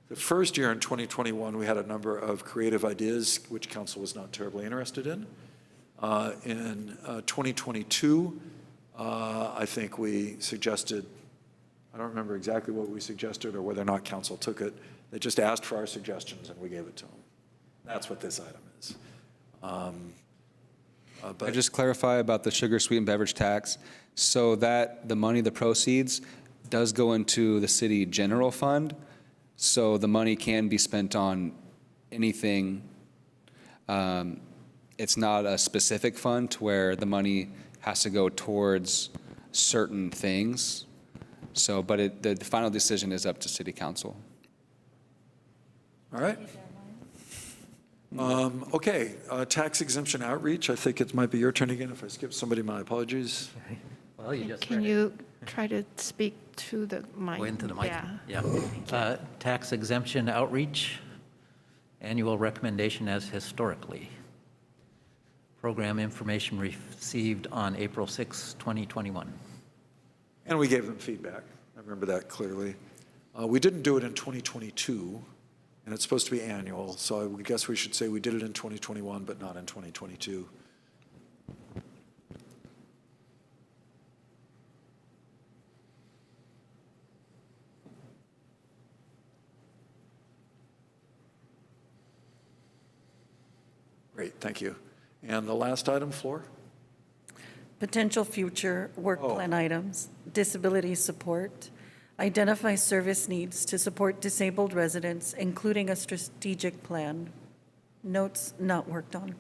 The first year in 2021, we had a number of creative ideas, which council was not terribly interested in. In 2022, I think we suggested, I don't remember exactly what we suggested or whether or not council took it. They just asked for our suggestions and we gave it to them. That's what this item is. I just clarify about the sugar sweetened beverage tax, so that the money, the proceeds, does go into the city general fund, so the money can be spent on anything. It's not a specific fund to where the money has to go towards certain things. So, but the final decision is up to city council. All right. Okay, tax exemption outreach. I think it might be your turn again. If I skip somebody, my apologies. Well, you just Can read it. you try to speak to the mic? Go into the mic. Yeah. Yeah. Tax exemption outreach, annual recommendation as historically. Program information received on April 6, 2021. And we gave them feedback. I remember that clearly. We didn't do it in 2022, and it's supposed to be annual, so I guess we should say we did it in 2021, but not in 2022. Great, thank you. And the last item, Floor? Potential future work Oh. plan items, disability support, identify service needs to support disabled residents, including a strategic plan. Notes not worked on.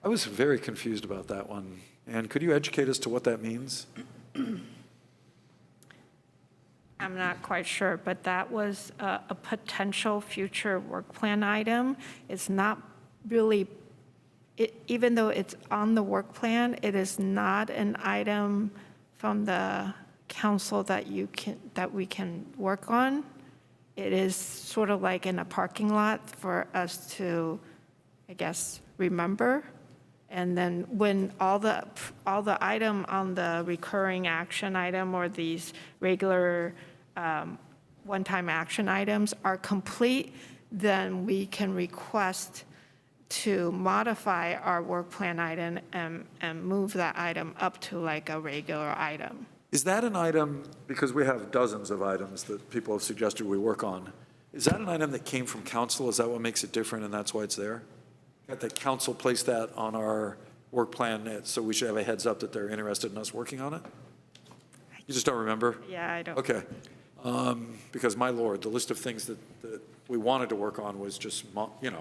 I was very confused about that one. And could you educate us to what that means? I'm not quite sure, but that was a potential future work plan item. It's not really, even though it's on the work plan, it is not an item from the council that we can work on. It is sort of like in a parking lot for us to, I guess, remember. And then when all the item on the recurring action item or these regular one-time action items are complete, then we can request to modify our work plan item and move that item up to like a regular item. Is that an item, because we have dozens of items that people have suggested we work on, is that an item that came from council? Is that what makes it different and that's why it's there? That the council placed that on our work plan, so we should have a heads up that they're interested in us working on it? You just don't remember? Yeah, I don't. Okay. Because my lord, the list of things that we wanted to work on was just, it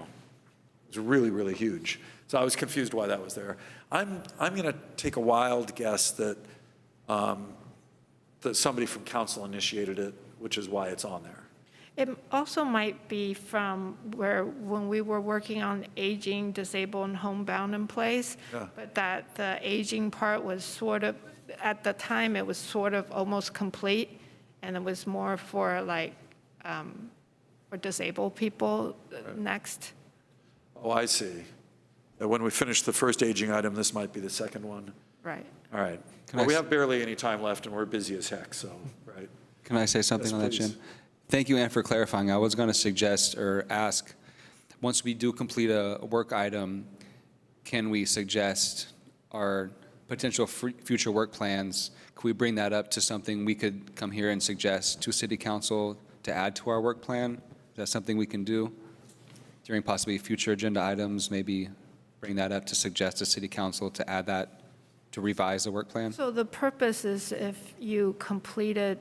was really, really huge. So I was confused why that was there. I'm going to take a wild guess that that somebody from council initiated it, which is why it's on there. It also might be from when we were working on aging, disabled, and homebound in place, Yeah. but that the aging part was sort of, at the time, it was sort of almost complete, and it was more for like, for disabled people next. Oh, I see. When we finish the first aging item, this might be the second one. Right. All right. Can Well, I we s- have barely any time left, and we're busy as heck, so, right. Can I say something Yes, on that, please. Jim? Thank you, Ann, for clarifying. I was going to suggest or ask, once we do complete a work item, can we suggest our potential future work plans? Could we bring that up to something we could come here and suggest to City Council to add to our work plan? Is that something we can do during possibly future agenda items? Maybe bring that up to suggest to City Council to add that, to revise the work plan? So the purpose is if you completed,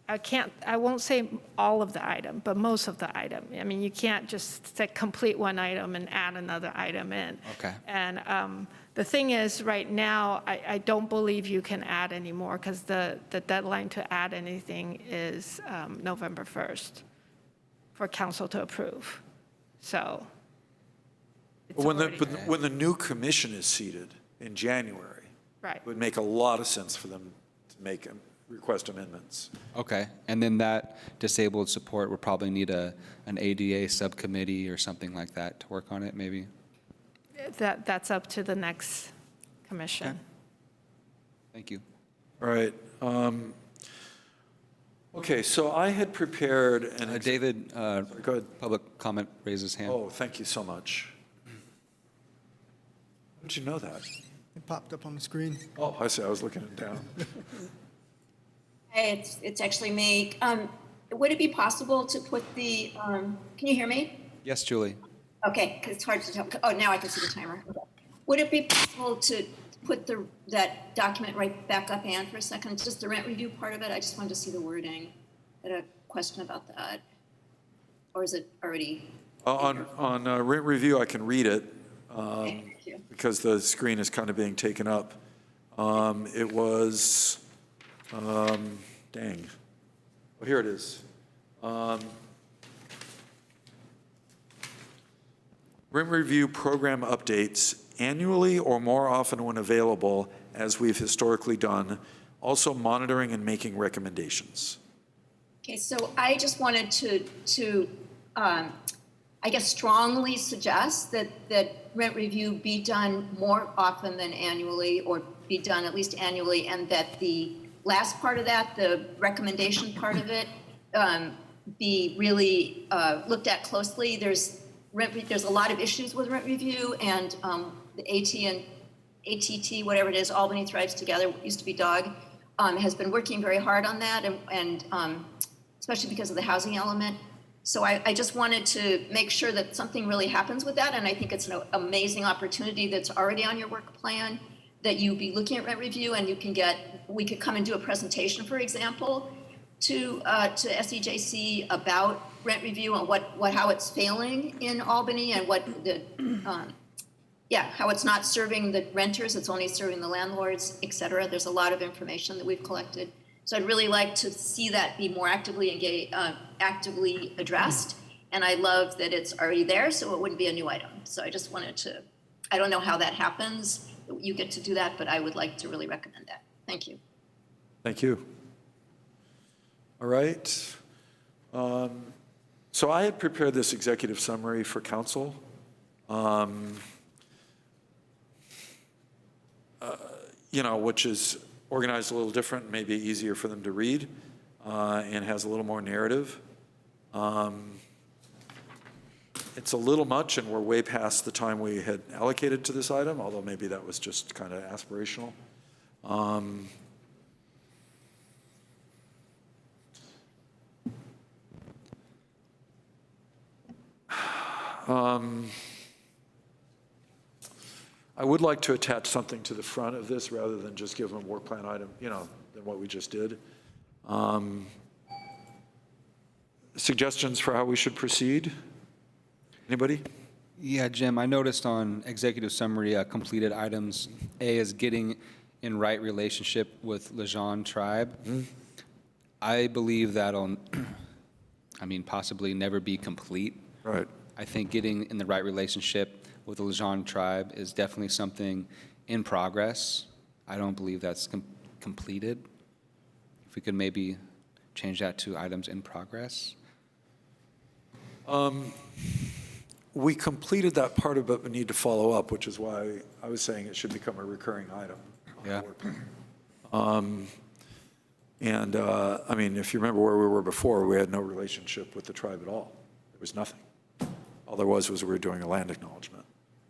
I won't say all of the item, but most of the item. I mean, you can't just say complete one item and add another item in. Okay. And the thing is, right now, I don't believe you can add any more because the deadline to add anything is November 1st for council to approve. So it's When already, when the new commission is seated in January, right. it would make a lot of sense for them to request amendments. Okay, and then that disabled support would probably need an ADA subcommittee or something like that to work on it, maybe? That's up to the next commission. Okay. Thank you. All right. Okay, so I had prepared an. David, Go ahead. public comment raised his hand. Oh, thank you so much. How did you know that? It popped up on the screen. Oh, I see, I was looking it down. Hey, it's actually me. Would it be possible to put the, can you hear me? Yes, Julie? Okay, because it's hard to tell. Oh, now I can see the timer. Okay. Would it be possible to put that document right back up, Ann, for a second? It's just the rent review part of it. I just wanted to see the wording. I had a question about that. Or is it already? On rent review, I can read it Okay, thank you. because the screen is kind of being taken up. It was, dang. Oh, here it is. Rent review program updates annually or more often when available, as we've historically done, also monitoring and making recommendations. Okay, so I just wanted to I guess, strongly suggest that rent review be done more often than annually, or be done at least annually, and that the last part of that, the recommendation part of it, be really looked at closely. There's a lot of issues with rent review, and the ATT, whatever it is, Albany Thrives Together, used to be DOG, has been working very hard on that, and especially because of the housing element. So I just wanted to make sure that something really happens with that, and I think it's an amazing opportunity that's already on your work plan, that you be looking at rent review, and we could come and do a presentation, for example, to SEJC about rent review and how it's failing in Albany, and how it's not serving the renters, it's only serving the landlords, et cetera. There's a lot of information that we've collected. So I'd really like to see that be more actively addressed. And I love that it's already there, so it wouldn't be a new item. So I just wanted to, I don't know how that happens. You get to do that, but I would like to really recommend that. Thank you. Thank you. All right. So I had prepared this executive summary for council. Which is organized a little different, maybe easier for them to read, and has a little more narrative. It's a little much, and we're way past the time we had allocated to this item, although maybe that was just kind of aspirational. I would like to attach something to the front of this rather than just give them a work plan item, than what we just did. Suggestions for how we should proceed? Anybody? Yeah, Jim, I noticed on executive summary, completed items, A is getting in right relationship with Lejeune tribe. I believe that'll, possibly never be complete. Right. I think getting in the right relationship with the Lejeune tribe is definitely something in progress. I don't believe that's completed. If we could maybe change that to items in progress. We completed that part of it, but need to follow up, which is why I was saying it should become a recurring item. Yeah. If you remember where we were before, we had no relationship with the tribe at all. There was nothing. All there was we were doing a land acknowledgement.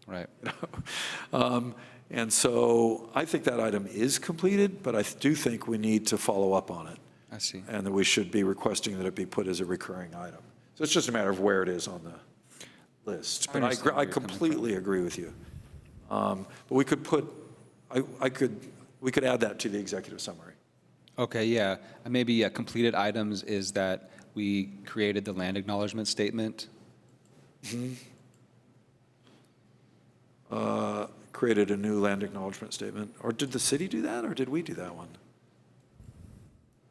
Right. And so I think that item is completed, but I do think we need to follow up on it. I see. And that we should be requesting that it be put as a recurring item. So it's just a matter of where it is on the list. But understand where I you're coming completely agree with you. But we could put, we could add that to the executive summary. Okay, yeah. Maybe completed items is that we created the land acknowledgement statement. Created a new land acknowledgement statement. Or did the city do that, or did we do that one?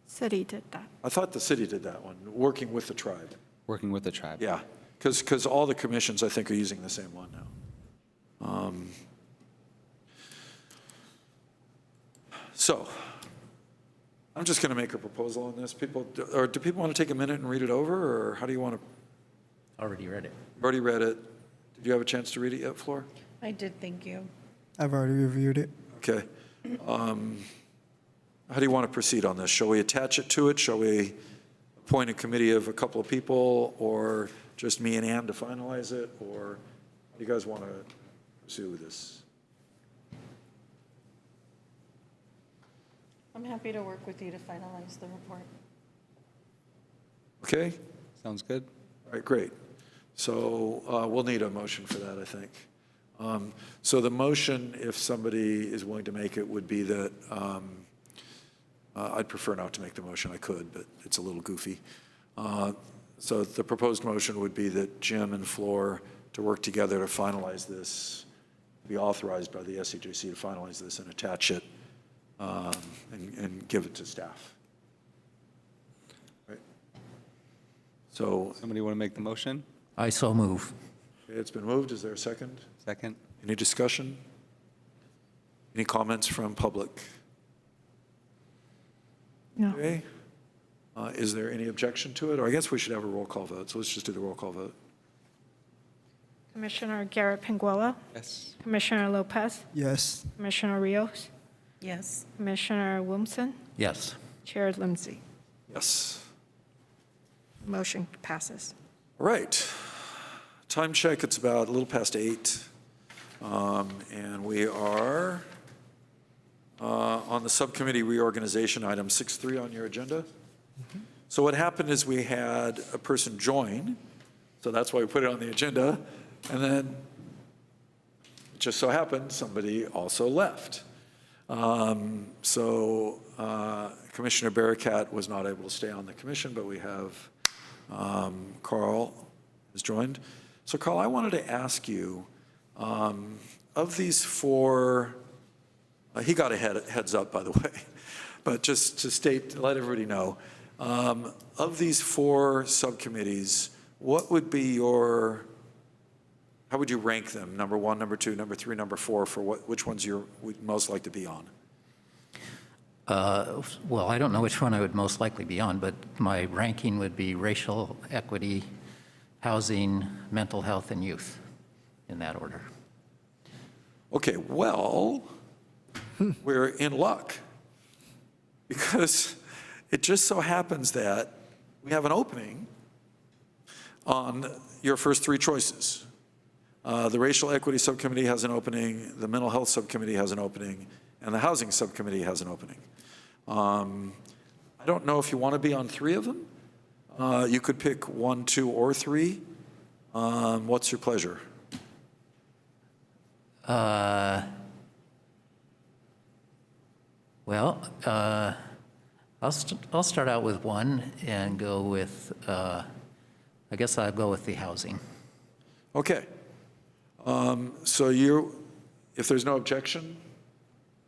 City did that. I thought the city did that one, working with the tribe. Working with the tribe. Yeah, because all the commissions, I think, are using the same one now. So I'm just going to make a proposal on this. Do people want to take a minute and read it over, or how do you want to? Already read it. Already read it. Did you have a chance to read it yet, Flor? I did, thank you. I've already reviewed it. Okay. How do you want to proceed on this? Shall we attach it to it? Shall we appoint a committee of a couple of people, or just me and Ann to finalize it? Or how do you guys want to pursue this? I'm happy to work with you to finalize the report. Okay? Sounds good. All right, great. So we'll need a motion for that, I think. So the motion, if somebody is willing to make it, would be that, I'd prefer not to make the motion. I could, but it's a little goofy. So the proposed motion would be that Jim and Flor to work together to finalize this, be authorized by the SEJC to finalize this and attach it and give it to staff. Right? So Somebody want to make the motion? I so move. okay, it's been moved. Is there a second? Second? Any discussion? Any comments from public? No. Okay. Is there any objection to it? Or I guess we should have a roll call vote. So let's just do the roll call vote. Commissioner Garrett Penguella, Yes. Commissioner Lopez, Yes. Commissioner Rios, Yes. Commissioner Wilmson, Yes. Chair Lindsay. Yes. Motion passes. All right. Time check, it's about a little past 8. And we are on the subcommittee reorganization, item 6.3 on your agenda. So what happened is we had a person join, so that's why we put it on the agenda, and then it just so happened somebody also left. Commissioner Bearcat was not able to stay on the commission, but we have Carl has joined. So Carl, I wanted to ask you, of these 4, he got a heads up, by the way, but just to let everybody know, of these 4 subcommittees, what would be how would you rank them? Number 1, number 2, number 3, number 4, for which ones would most like to be on? Well, I don't know which one I would most likely be on, but my ranking would be racial equity, housing, mental health, and youth, in that order. Okay, well, we're in luck, because it just so happens that we have an opening on your first 3 choices. The Racial Equity Subcommittee has an opening, the Mental Health Subcommittee has an opening, and the Housing Subcommittee has an opening. I don't know if you want to be on 3 of them. You could pick 1, 2, or 3. What's your pleasure? I'll start out with one and go with, I guess I'll go with the housing. Okay. So if there's no objection,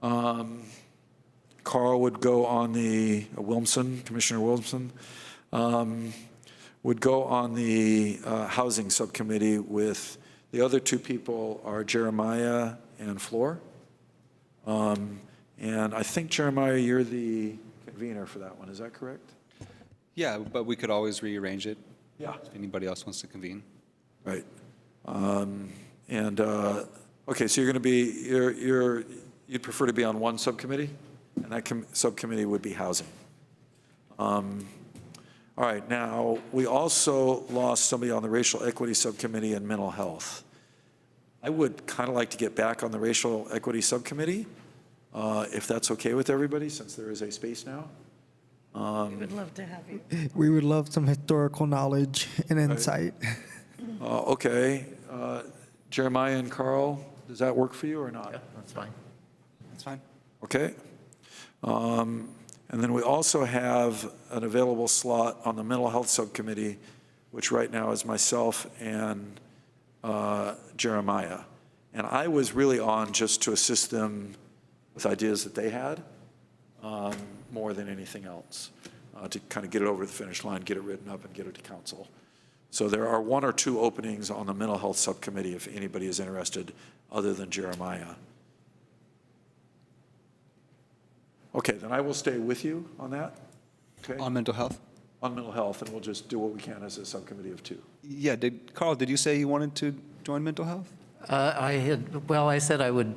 Carl would go on the, Commissioner Wilmson, would go on the Housing Subcommittee with, the other two people are Jeremiah and Flor. And I think, Jeremiah, you're the convener for that one, is that correct? Yeah, but we could always rearrange it Yeah. if anybody else wants to convene. Right. Okay, so you're going to be, you'd prefer to be on one subcommittee? And that subcommittee would be housing. All right, now, we also lost somebody on the Racial Equity Subcommittee and Mental Health. I would kind of like to get back on the Racial Equity Subcommittee, if that's okay with everybody, since there is a space now. We would love to have you. We would love some historical knowledge and insight. Okay, Jeremiah and Carl, does that work for you or not? Yeah, that's fine. That's fine. Okay. And then we also have an available slot on the Mental Health Subcommittee, which right now is myself and Jeremiah. And I was really on just to assist them with ideas that they had, more than anything else, to kind of get it over the finish line, get it written up, and get it to council. So there are one or two openings on the Mental Health Subcommittee if anybody is interested, other than Jeremiah. Okay, then I will stay with you on that, okay? On mental health? On mental health, and we'll just do what we can as a subcommittee of two. Yeah, Carl, did you say you wanted to join mental health? I said I would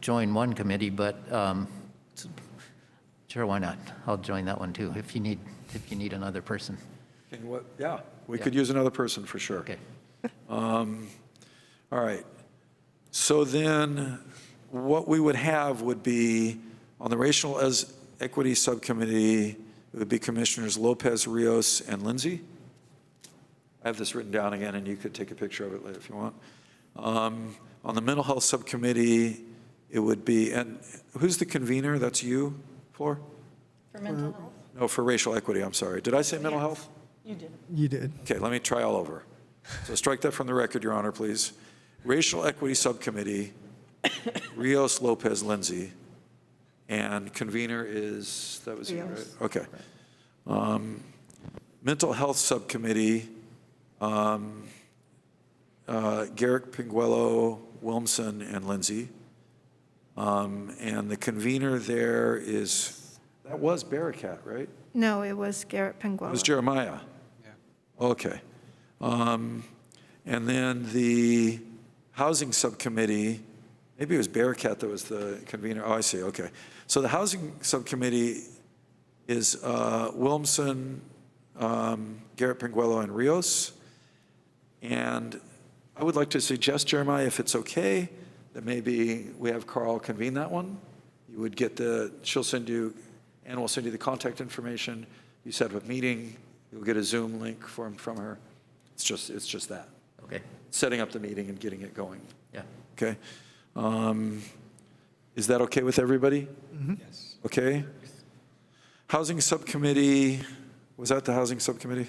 join one committee, but sure, why not? I'll join that one too, if you need another person. Yeah, we could use another person for sure. Okay. All right. So then what we would have would be on the Racial Equity Subcommittee, it would be Commissioners Lopez, Rios, and Lindsay. I have this written down again, and you could take a picture of it later if you want. On the Mental Health Subcommittee, it would be, and who's the convener? That's you, Flor? For mental health? No, for racial equity, I'm sorry. Did I say mental health? You did. You did. Okay, let me try all over. So strike that from the record, Your Honor, please. Racial Equity Subcommittee, Rios, Lopez, Lindsay, and convener is, that was you, right? Rios. Okay. Mental Health Subcommittee, Garrick, Pinguello, Wilmson, and Lindsay. And the convener there is, that was Bearcat, right? No, it was Garrett It was Penguella. Jeremiah. Yeah. Okay. And then the Housing Subcommittee, maybe it was Bearcat that was the convener. Oh, I see, okay. So the Housing Subcommittee is Wilmson, Garrett Pinguello, and Rios. And I would like to suggest, Jeremiah, if it's okay, that maybe we have Carl convene that one. You would get she'll send you, Ann will send you the contact information. You set up a meeting, you'll get a Zoom link from her. It's just that. Okay. Setting up the meeting and getting it going. Yeah. Okay? Is that okay with everybody? Yes. Okay? Housing Subcommittee, was that the Housing Subcommittee?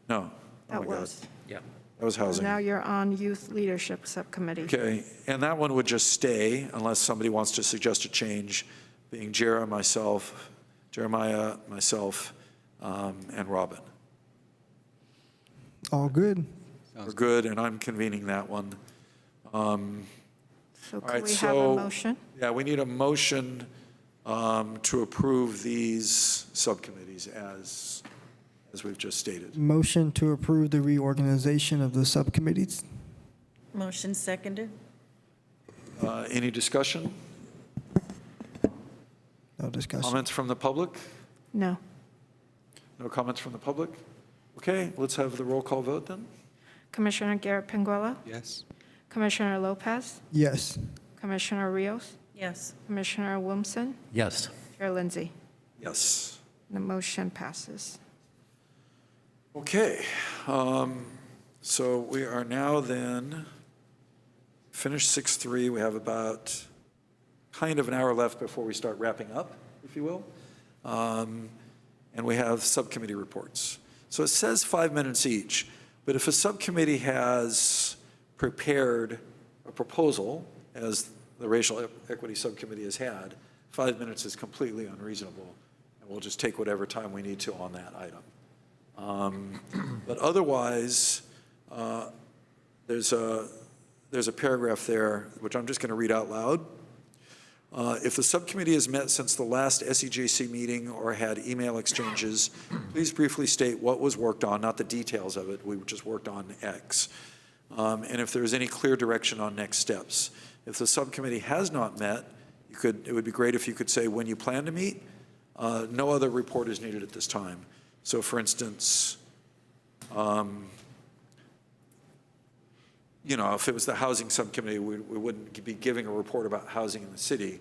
No. Oh my That God. was. Yeah. That was Housing. Now you're on Youth Leadership Subcommittee. Okay, and that one would just stay unless somebody wants to suggest a change, being Jeremiah, myself, and Robin. All good. We're good, and I'm convening that one. So All could right, we have so- a motion? Yeah, we need a motion to approve these subcommittees as we've just stated. Motion to approve the reorganization of the subcommittees. Motion seconded? Any discussion? No discussion. Comments from the public? No. No comments from the public? Okay, let's have the roll call vote then. Commissioner Garrett Penguella, Yes. Commissioner Lopez, Yes. Commissioner Rios, Yes. Commissioner Wilmson, Yes. Chair Lindsay. Yes. The motion passes. Okay, so we are now then finished 6:3. We have about kind of an hour left before we start wrapping up, if you will. and we have subcommittee reports. So it says 5 minutes each, but if a subcommittee has prepared a proposal, as the Racial Equity Subcommittee has had, 5 minutes is completely unreasonable, and we'll just take whatever time we need to on that item. But otherwise, there's a paragraph there, which I'm just going to read out loud. If the subcommittee has met since the last SEJC meeting or had email exchanges, please briefly state what was worked on, not the details of it. We just worked on X. And if there's any clear direction on next steps. If the subcommittee has not met, it would be great if you could say when you plan to meet. No other report is needed at this time. So for instance, you know, if it was the housing subcommittee, we wouldn't be giving a report about housing in the city.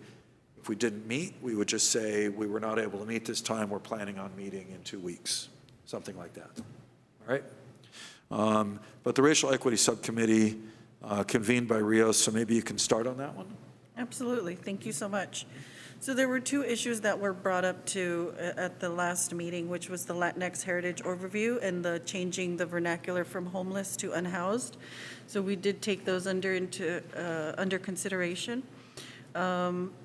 If we didn't meet, we would just say we were not able to meet this time, we're planning on meeting in 2 weeks, something like that, all right? But the Racial Equity Subcommittee convened by Rios, so maybe you can start on that one? Absolutely. Thank you so much. So there were 2 issues that were brought up at the last meeting, which was the Latinx Heritage Overview and the changing the vernacular from homeless to unhoused. So we did take those under consideration.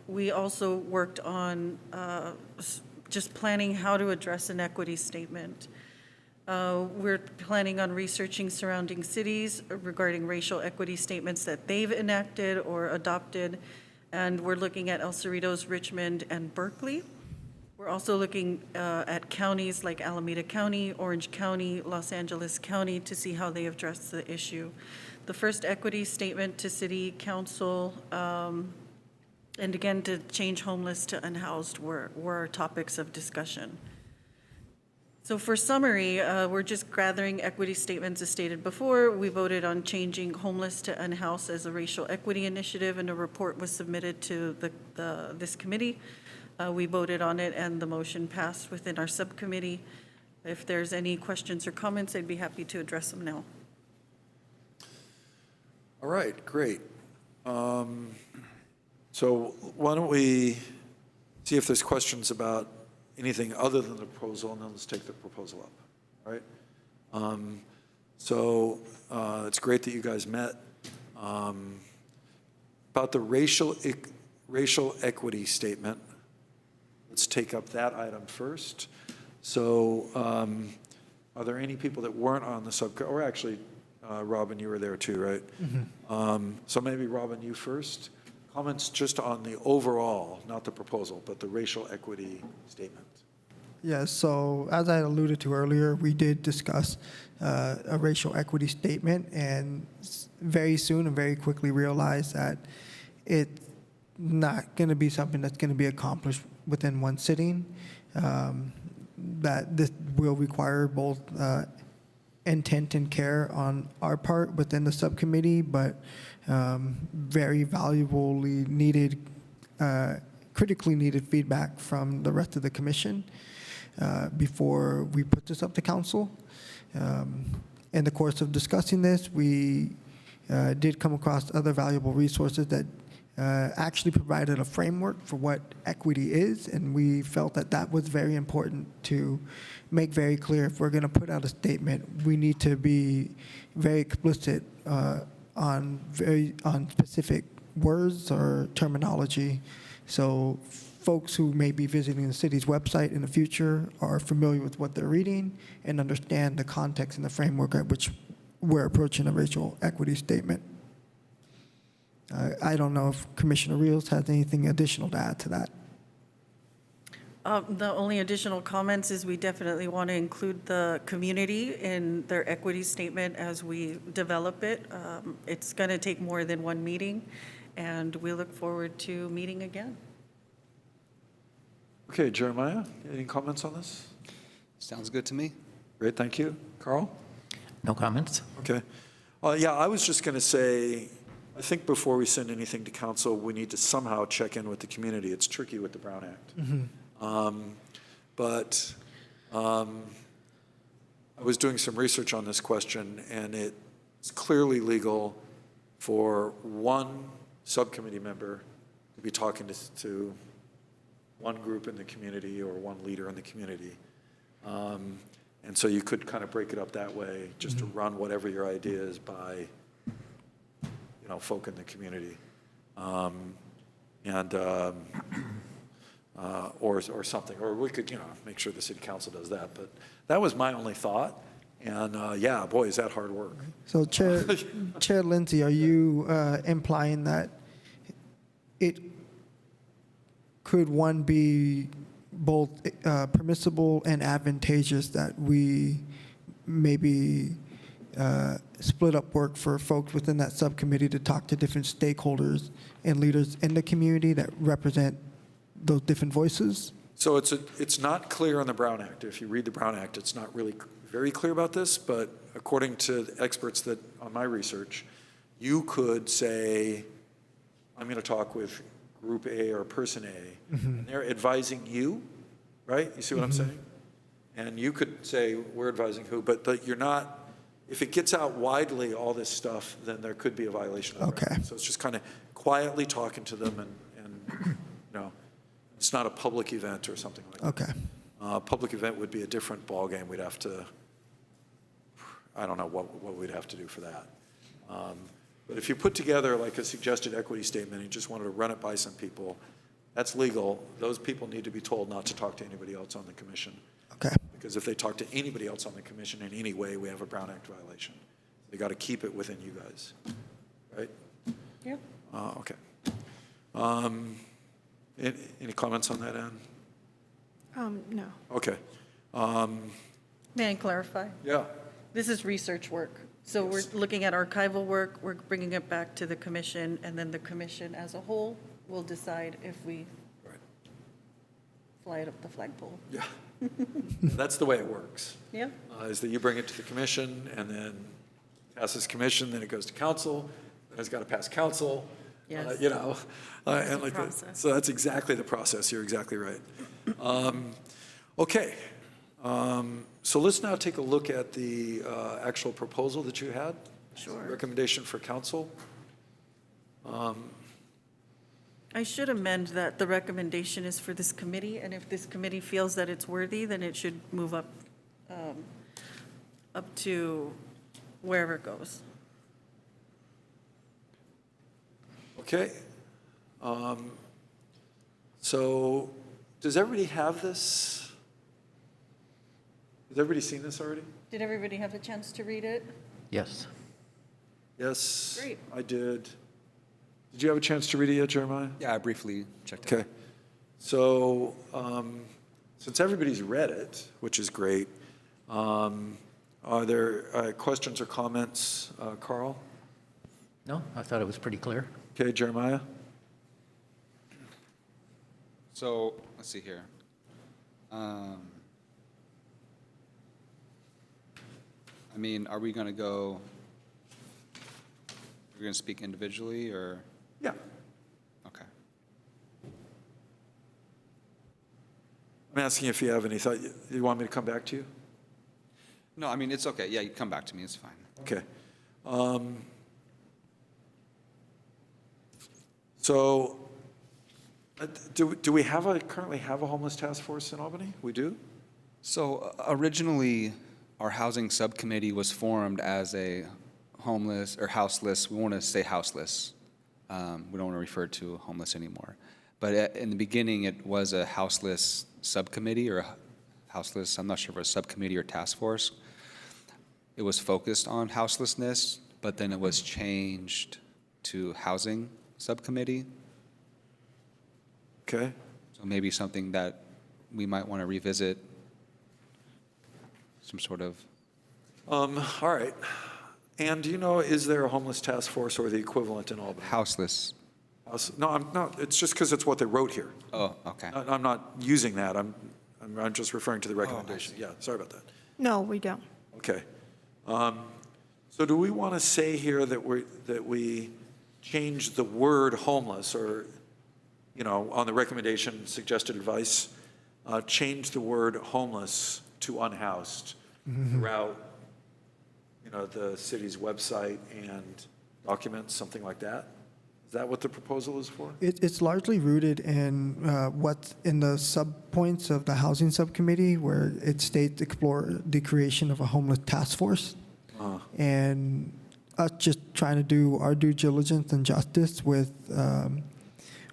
We also worked on just planning how to address an equity statement. We're planning on researching surrounding cities regarding racial equity statements that they've enacted or adopted. And we're looking at El Cerritos, Richmond, and Berkeley. We're also looking at counties like Alameda County, Orange County, Los Angeles County to see how they address the issue. The first equity statement to City Council, and again, to change homeless to unhoused were topics of discussion. So for summary, we're just gathering equity statements as stated before. We voted on changing homeless to unhoused as a racial equity initiative, and a report was submitted to this committee. We voted on it, and the motion passed within our subcommittee. If there's any questions or comments, I'd be happy to address them now. All right, great. So why don't we see if there's questions about anything other than the proposal, and then let's take the proposal up, all right? So it's great that you guys met. About the racial equity statement, let's take up that item first. So are there any people that weren't on the subcommittee, or actually, Robin, you were there too, right? Mm-hmm. So maybe Robin, you first. Comments just on the overall, not the proposal, but the racial equity statement. Yes, so as I alluded to earlier, we did discuss a racial equity statement, and very soon and very quickly realized that it's not going to be something that's going to be accomplished within one sitting, that this will require both intent and care on our part within the subcommittee, but very valuably needed, critically needed feedback from the rest of the commission before we put this up to council. In the course of discussing this, we did come across other valuable resources that actually provided a framework for what equity is, and we felt that that was very important to make very clear. If we're going to put out a statement, we need to be very explicit on specific words or terminology, so folks who may be visiting the city's website in the future are familiar with what they're reading and understand the context and the framework at which we're approaching a racial equity statement. I don't know if Commissioner Rios has anything additional to add to that. The only additional comments is we definitely want to include the community in their equity statement as we develop it. It's going to take more than one meeting, and we look forward to meeting again. Okay, Jeremiah, any comments on this? Sounds good to me. Great, thank you. Carl? No comments? Okay. Yeah, I was just going to say, I think before we send anything to council, we need to somehow check in with the community. It's tricky with the Brown Act. Mm-hmm. But I was doing some research on this question, and it's clearly legal for one subcommittee member to be talking to one group in the community or one leader in the community. And so you could kind of break it up that way, just to run whatever your idea is by, folk in the community. Or something, or we could, make sure the city council does that. But that was my only thought. And yeah, boy, is that hard work. So Chair Lindsay, are you implying that it could, one, be both permissible and advantageous that we maybe split up work for folks within that subcommittee to talk to different stakeholders and leaders in the community that represent those different voices? So it's not clear on the Brown Act. If you read the Brown Act, it's not really very clear about this, but according to experts that on my research, you could say, I'm going to talk with Group A or Person A, and they're advising you, right? You see what I'm saying? And you could say, we're advising who, but you're not, if it gets out widely, all this stuff, then there could be a violation of the Okay. Brown Act. So it's just kind of quietly talking to them and it's not a public event or something like that. Okay. Public event would be a different ballgame. We'd have to, I don't know what we'd have to do for that. But if you put together like a suggested equity statement and you just wanted to run it by some people, that's legal. Those people need to be told not to talk to anybody else on the commission. Okay. Because if they talk to anybody else on the commission in any way, we have a Brown Act violation. They got to keep it within you guys, right? Yeah. Okay. Any comments on that, Ann? No. Okay. May I clarify? Yeah. This is research work. So we're looking at archival work, we're bringing it back to the commission, and then the commission as a whole will decide if we Right. fly it up the flagpole. Yeah. That's the way it works. Yeah? Is that you bring it to the commission and then passes commission, then it goes to council, then it's got to pass council. Yes. And like that. process. So that's exactly the process. You're exactly right. Okay. So let's now take a look at the actual proposal that you had. Sure. Recommendation for council. I should amend that the recommendation is for this committee, and if this committee feels that it's worthy, then it should move up to wherever it goes. Okay. So does everybody have this? Has everybody seen this already? Did everybody have a chance to read it? Yes. Yes. Great. I did. Did you have a chance to read it yet, Jeremiah? Yeah, I briefly checked it Okay. So since everybody's read it, which is great, are there questions or comments, Carl? No, I thought it was pretty clear. Okay, Jeremiah? So, let's see here. I mean, are we going to go, we're going to speak individually or? Yeah. Okay. I'm asking if you have any thought. You want me to come back to you? No, I mean, it's okay. Yeah, you come back to me. It's fine. Okay. So do we currently have a homeless task force in Albany? We do? So originally, our housing subcommittee was formed as a homeless or houseless. We want to say houseless. We don't want to refer to homeless anymore. But in the beginning, it was a houseless subcommittee or a houseless, I'm not sure if it was a subcommittee or task force. It was focused on houselessness, but then it was changed to housing subcommittee. Okay. So maybe something that we might want to revisit, some sort of. All right. And do you know, is there a homeless task force or the equivalent in Albany? Houseless. No, it's just because it's what they wrote here. Oh, okay. I'm not using that. I'm just referring to the recommendation. Yeah, sorry about that. No, we don't. Okay. So do we want to say here that we change the word homeless or, on the recommendation, suggested advice, change the word homeless to unhoused throughout, the city's website and documents, something like that? Is that what the proposal is for? It's largely rooted in what's in the subpoints of the Housing Subcommittee, where it states explore the creation of a homeless task force. And us just trying to do our due diligence and justice with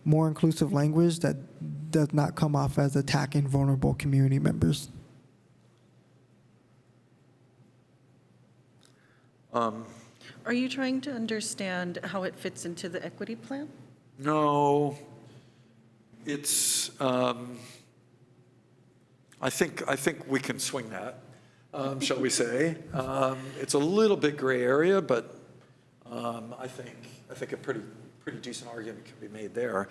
more inclusive language that does not come off as attacking vulnerable community members. Are you trying to understand how it fits into the equity plan? No, it's, I think we can swing that, shall we say. It's a little bit gray area, but I think a pretty decent argument can be made there.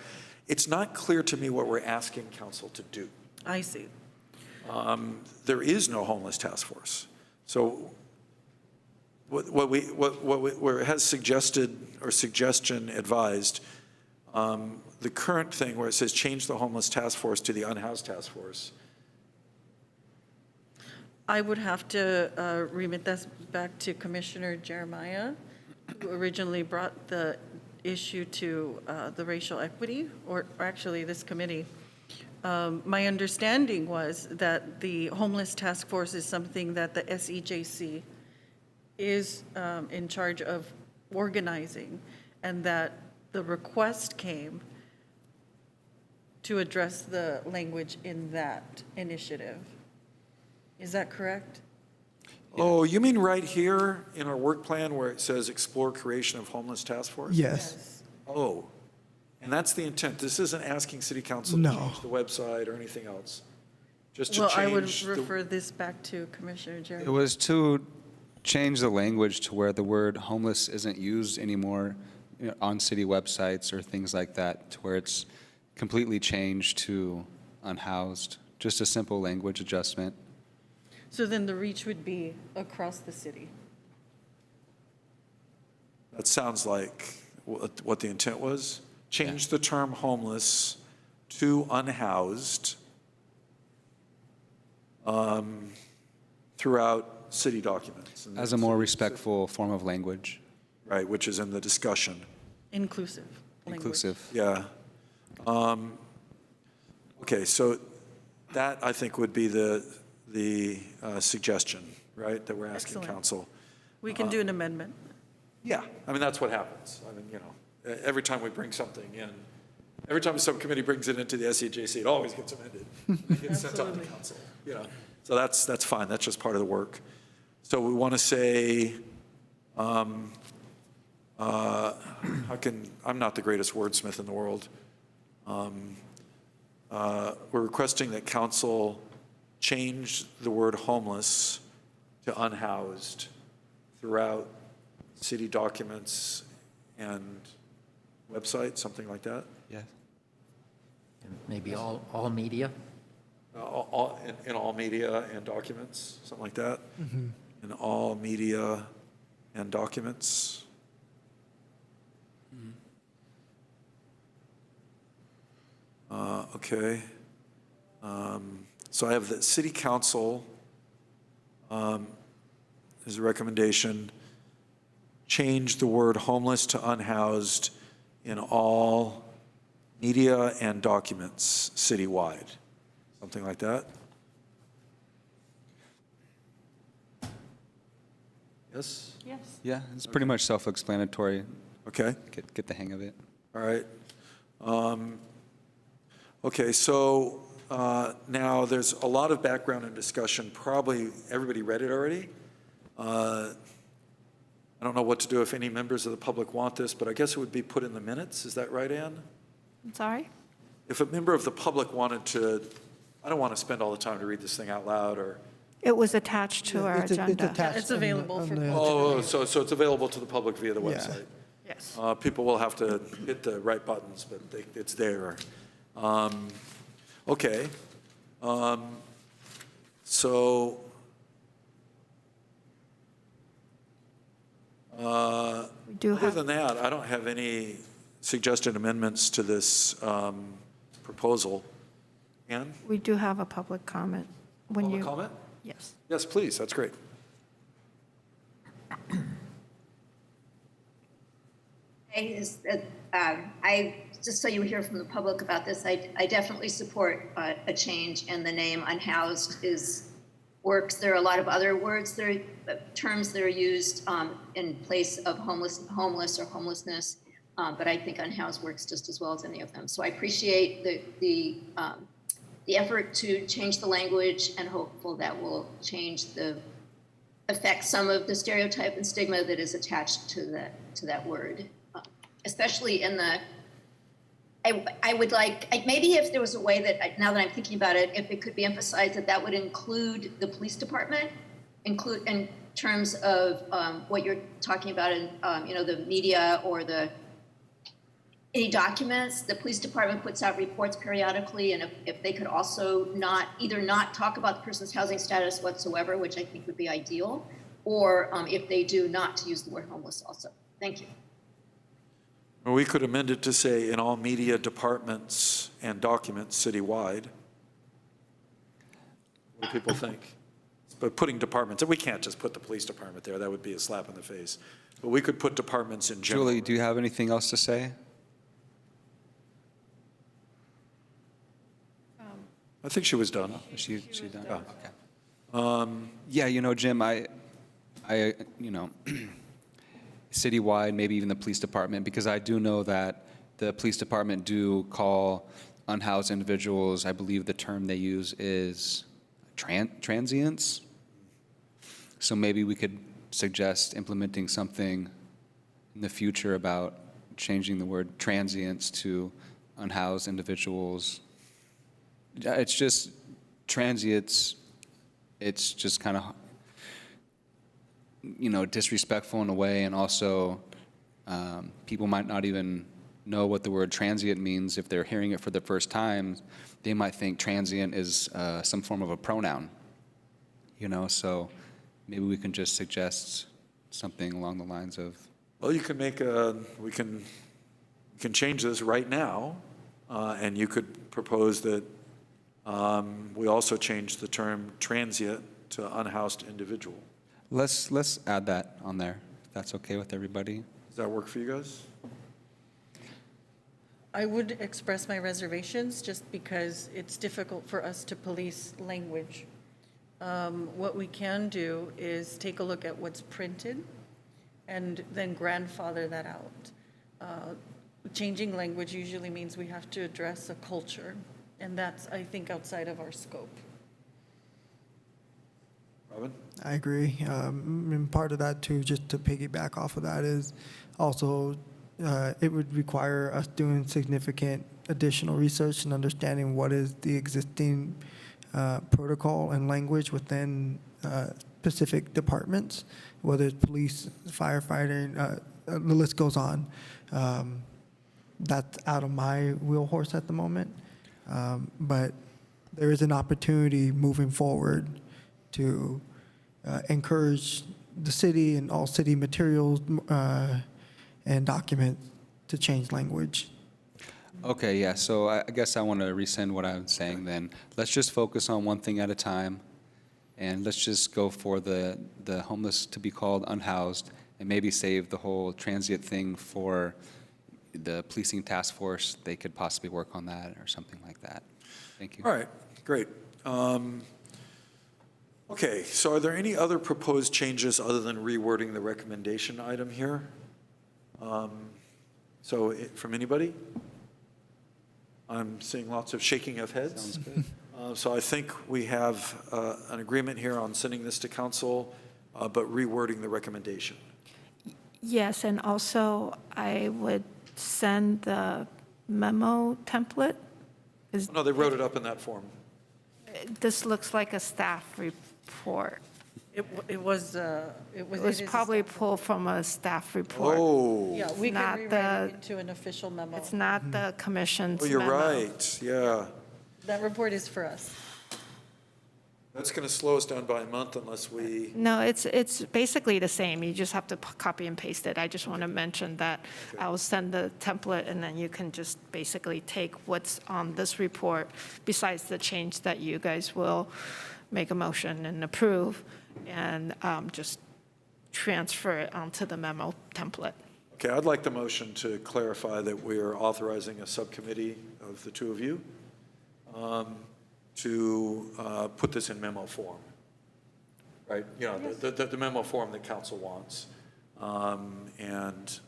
It's not clear to me what we're asking council to do. I see. There is no homeless task force. So where it has suggested or suggestion advised, the current thing where it says change the homeless task force to the unhoused task force. I would have to remit this back to Commissioner Jeremiah, who originally brought the issue to the racial equity, or actually this committee. My understanding was that the homeless task force is something that the SEJC is in charge of organizing, and that the request came to address the language in that initiative. Is that correct? Oh, you mean right here in our work plan where it says explore creation of homeless task force? Yes. Oh, and that's the intent. This isn't asking city council to No. change the website or anything else. Just to Well, I would change refer this back to Commissioner It Jeremiah. was to change the language to where the word homeless isn't used anymore, on city websites or things like that, to where it's completely changed to unhoused. Just a simple language adjustment. So then the reach would be across the city. That sounds like what the intent was. Change the term homeless to unhoused throughout city documents. And As a more respectful form of language. right, which is in the discussion. Inclusive language. Inclusive. Yeah. Okay, so that, I think, would be the suggestion, right, that we're asking Excellent. council. We can do an amendment. Yeah, I mean, that's what happens. I mean, every time we bring something in, every time a subcommittee brings it into the SEJC, it always gets amended. It gets sent out to council, So that's fine, that's just part of the work. So we want to say, I'm not the greatest wordsmith in the world. We're requesting that council change the word homeless to unhoused throughout city documents and websites, something like that? Yes. And maybe all media? In all media and documents, something like that? In all media and documents? Okay. So I have the city council, is a recommendation, change the word homeless to unhoused in all media and documents citywide, something like that? Yes? Yes. Yeah, it's pretty much self-explanatory. Okay, Get the hang of it. all right. Okay, so now there's a lot of background and discussion. Probably everybody read it already. I don't know what to do if any members of the public want this, but I guess it would be put in the minutes. Is that right, Ann? I'm sorry? If a member of the public wanted to, I don't want to spend all the time to read this thing out loud or, It was attached to our agenda. attached It's on the- available on for the- oh, so it's available to the public via the Yeah. website. Yes. People will have to hit the right buttons, but it's there. Okay. So, We do other have, than that, I don't have any suggested amendments to this proposal. Ann, we do have a public comment. When public you comment? Yes. Yes, please, that's great. Just so you hear from the public about this, I definitely support a change, and the name unhoused works. There are a lot of other words, terms that are used in place of homeless or homelessness, but I think unhoused works just as well as any of them. So I appreciate the effort to change the language, and hopeful that will affect some of the stereotype and stigma that is attached to that word, especially in the. I would like, maybe if there was a way that, now that I'm thinking about it, if it could be emphasized that would include the police department, include in terms of what you're talking about in, the media or any documents. The police department puts out reports periodically, and if they could also either not talk about the person's housing status whatsoever, which I think would be ideal, or if they do, not to use the word homeless also. Thank you. Or we could amend it to say in all media departments and documents citywide. What do people think? But putting departments, we can't just put the police department there. That would be a slap in the face. But we could put departments in general. Julie, do you have anything else to say? I think she was done. She done? Yeah. Okay. Yeah, Jim, I citywide, maybe even the police department, because I do know that the police department do call unhoused individuals, I believe the term they use is transients. So maybe we could suggest implementing something in the future about changing the word transients to unhoused individuals. It's just transients, it's just kind of, disrespectful in a way, and also people might not even know what the word transient means. If they're hearing it for the first time, they might think transient is some form of a pronoun, so maybe we can just suggest something along the lines of. Well, you can we can change this right now, and you could propose that we also change the term transient to unhoused individual. Let's add that on there, if that's okay with everybody. Does that work for you guys? I would express my reservations just because it's difficult for us to police language. What we can do is take a look at what's printed and then grandfather that out. Changing language usually means we have to address a culture, and that's, I think, outside of our scope. Robin? I agree. And part of that too, just to piggyback off of that, is also it would require us doing significant additional research and understanding what is the existing protocol and language within specific departments, whether it's police, firefighting, the list goes on. That's out of my wheelhouse at the moment. But there is an opportunity moving forward to encourage the city and all city materials and documents to change language. Okay, yeah, so I guess I want to rescind what I'm saying then. Let's just focus on one thing at a time, and let's just go for the homeless to be called unhoused, and maybe save the whole transient thing for the policing task force. They could possibly work on that or something like that. Thank you. All right, great. Okay, so are there any other proposed changes other than rewording the recommendation item here? From anybody? I'm seeing lots of shaking of heads. Sounds good. So I think we have an agreement here on sending this to council, but rewording the recommendation. Yes, and also I would send the memo template. No, they wrote it up in that form. This looks like a staff report. It was Probably pulled from a staff report. Oh. Yeah, we not can the- rewrite it into an official memo. It's not the commission's Oh, memo. you're right, yeah. That report is for us. That's going to slow us down by a month unless we, No, it's basically the same. You just have to copy and paste it. I just want to mention that I'll send the template, and then you can just basically take what's on this report, besides the change that you guys will make a motion and approve, and just transfer it onto the memo template. Okay, I'd like the motion to clarify that we are authorizing a subcommittee of the two of you to put this in memo form, right? You know, the memo form that council wants. And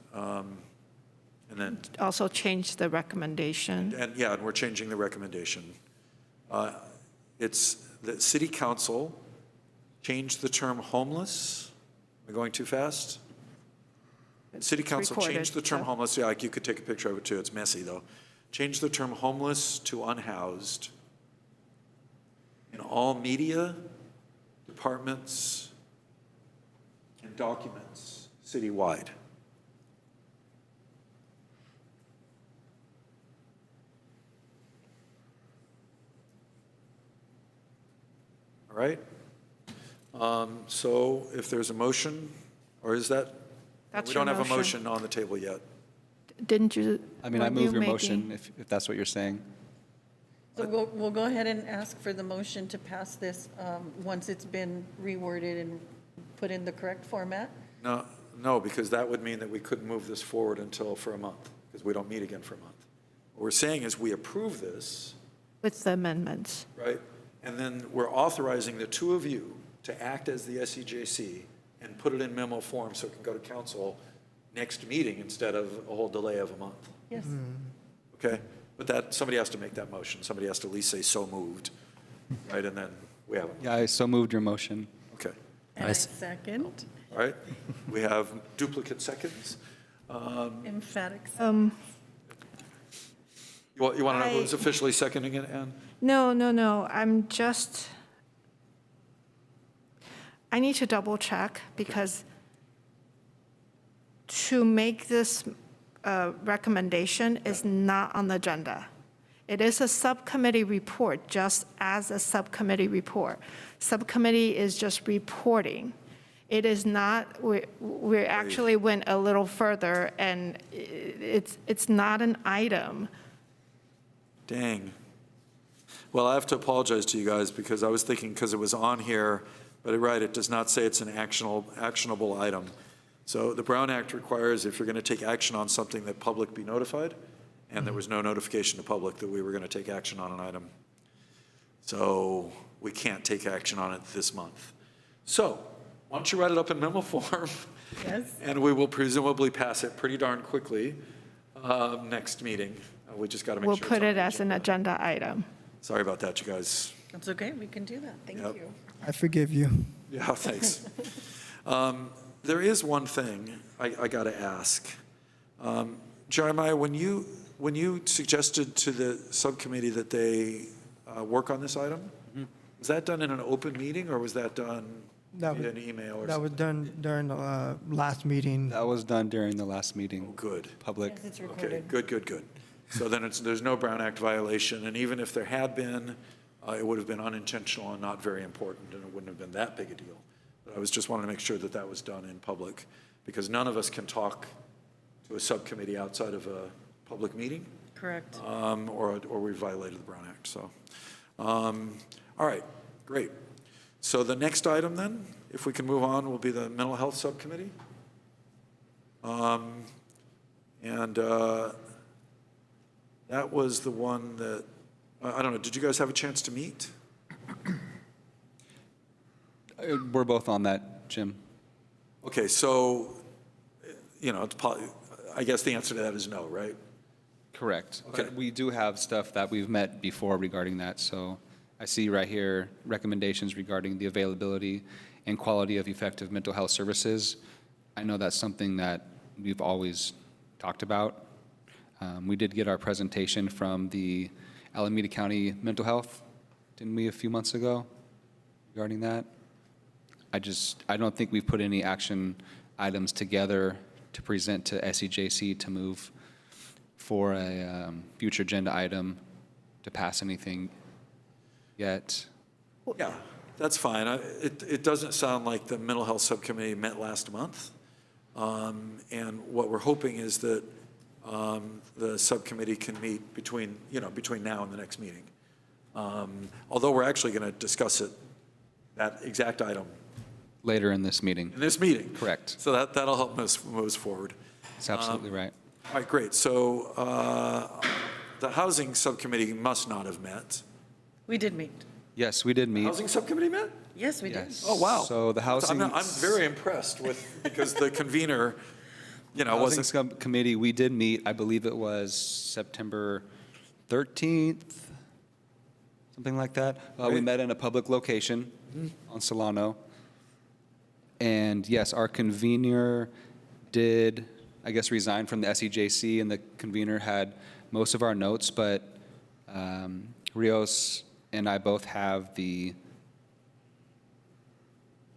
then, Also change the recommendation. and yeah, and we're changing the recommendation. It's that city council changed the term homeless. Am I going too fast? City council recorded, changed the term so- homeless, yeah, like you could take a picture of it too, it's messy though. Changed the term homeless to unhoused in all media, departments, and documents citywide. All right? So if there's a motion, or is that? That's We don't your have a motion. motion on the table yet. Didn't you? I mean, I weren't you move your making- motion, if that's what you're saying. So we'll go ahead and ask for the motion to pass this once it's been reworded and put in the correct format. No, because that would mean that we couldn't move this forward until for a month, because we don't meet again for a month. What we're saying is we approve this, With the amendments. right? And then we're authorizing the two of you to act as the SEJC and put it in memo form so it can go to council next meeting instead of a whole delay of a month, Yes. okay? But that, somebody has to make that motion. Somebody has to at least say so moved, right? And then we have, Yeah, I so moved your motion. okay. And I second, All right, we have duplicate seconds. emphatic. You want to know I- who's officially seconding it, Ann? No, I need to double check because to make this recommendation is not on the agenda. It is a subcommittee report, just as a subcommittee report. Subcommittee is just reporting. It is not, we actually went a little further and it's not an item. Dang. Well, I have to apologize to you guys because I was thinking, because it was on here, but you're right, it does not say it's an actionable item. So the Brown Act requires if you're going to take action on something that public be notified, and there was no notification to public that we were going to take action on an item. So we can't take action on it this month. So why don't you write it up in memo form? Yes. And we will presumably pass it pretty darn quickly next meeting. We just got to make We'll sure. put it's on it the as an agenda item. Sorry about that, you guys. That's okay, we can do that. Thank Yep. you. I forgive you. Yeah, thanks. There is one thing I got to ask. Jeremiah, when you suggested to the subcommittee that they work on this item, was that done in an open meeting or was that done That via was- an email or That was something? done during the last meeting. That was done during the last meeting, Good. public. Yes, it's Okay, recorded. good. So then there's no Brown Act violation, and even if there had been, it would have been unintentional and not very important, and it wouldn't have been that big a deal. But I was just wanting to make sure that that was done in public, because none of us can talk to a subcommittee outside of a public meeting, Correct. or we violated the Brown Act, so. All right, great. So the next item then, if we can move on, will be the Mental Health Subcommittee. And that was the one that, I don't know, did you guys have a chance to meet? We're both on that, Jim. Okay, so, I guess the answer to that is no, right? Correct. Okay. But we do have stuff that we've met before regarding that, so I see right here recommendations regarding the availability and quality of effective mental health services. I know that's something that we've always talked about. We did get our presentation from the Alameda County Mental Health, didn't we, a few months ago regarding that? I don't think we've put any action items together to present to SEJC to move for a future agenda item to pass anything yet. Yeah, that's fine. It doesn't sound like the Mental Health Subcommittee met last month. And what we're hoping is that the subcommittee can meet between now and the next meeting. Although we're actually going to discuss it, that exact item, Later in this meeting. in this meeting. Correct. So that'll help us move us forward. That's absolutely right. All right, great. So the Housing Subcommittee must not have met. We did meet. Yes, we did meet. Housing Subcommittee met? Yes, we did. Yes. Oh, wow. So the housing. I'm very impressed with, because the convener, you know, Housing wasn't, Subcommittee, we did meet, I believe it was September 13th, something like that. We Right. met in a public location on Solano. And yes, our convener did, I guess, resign from the SEJC, and the convener had most of our notes, but Rios and I both have the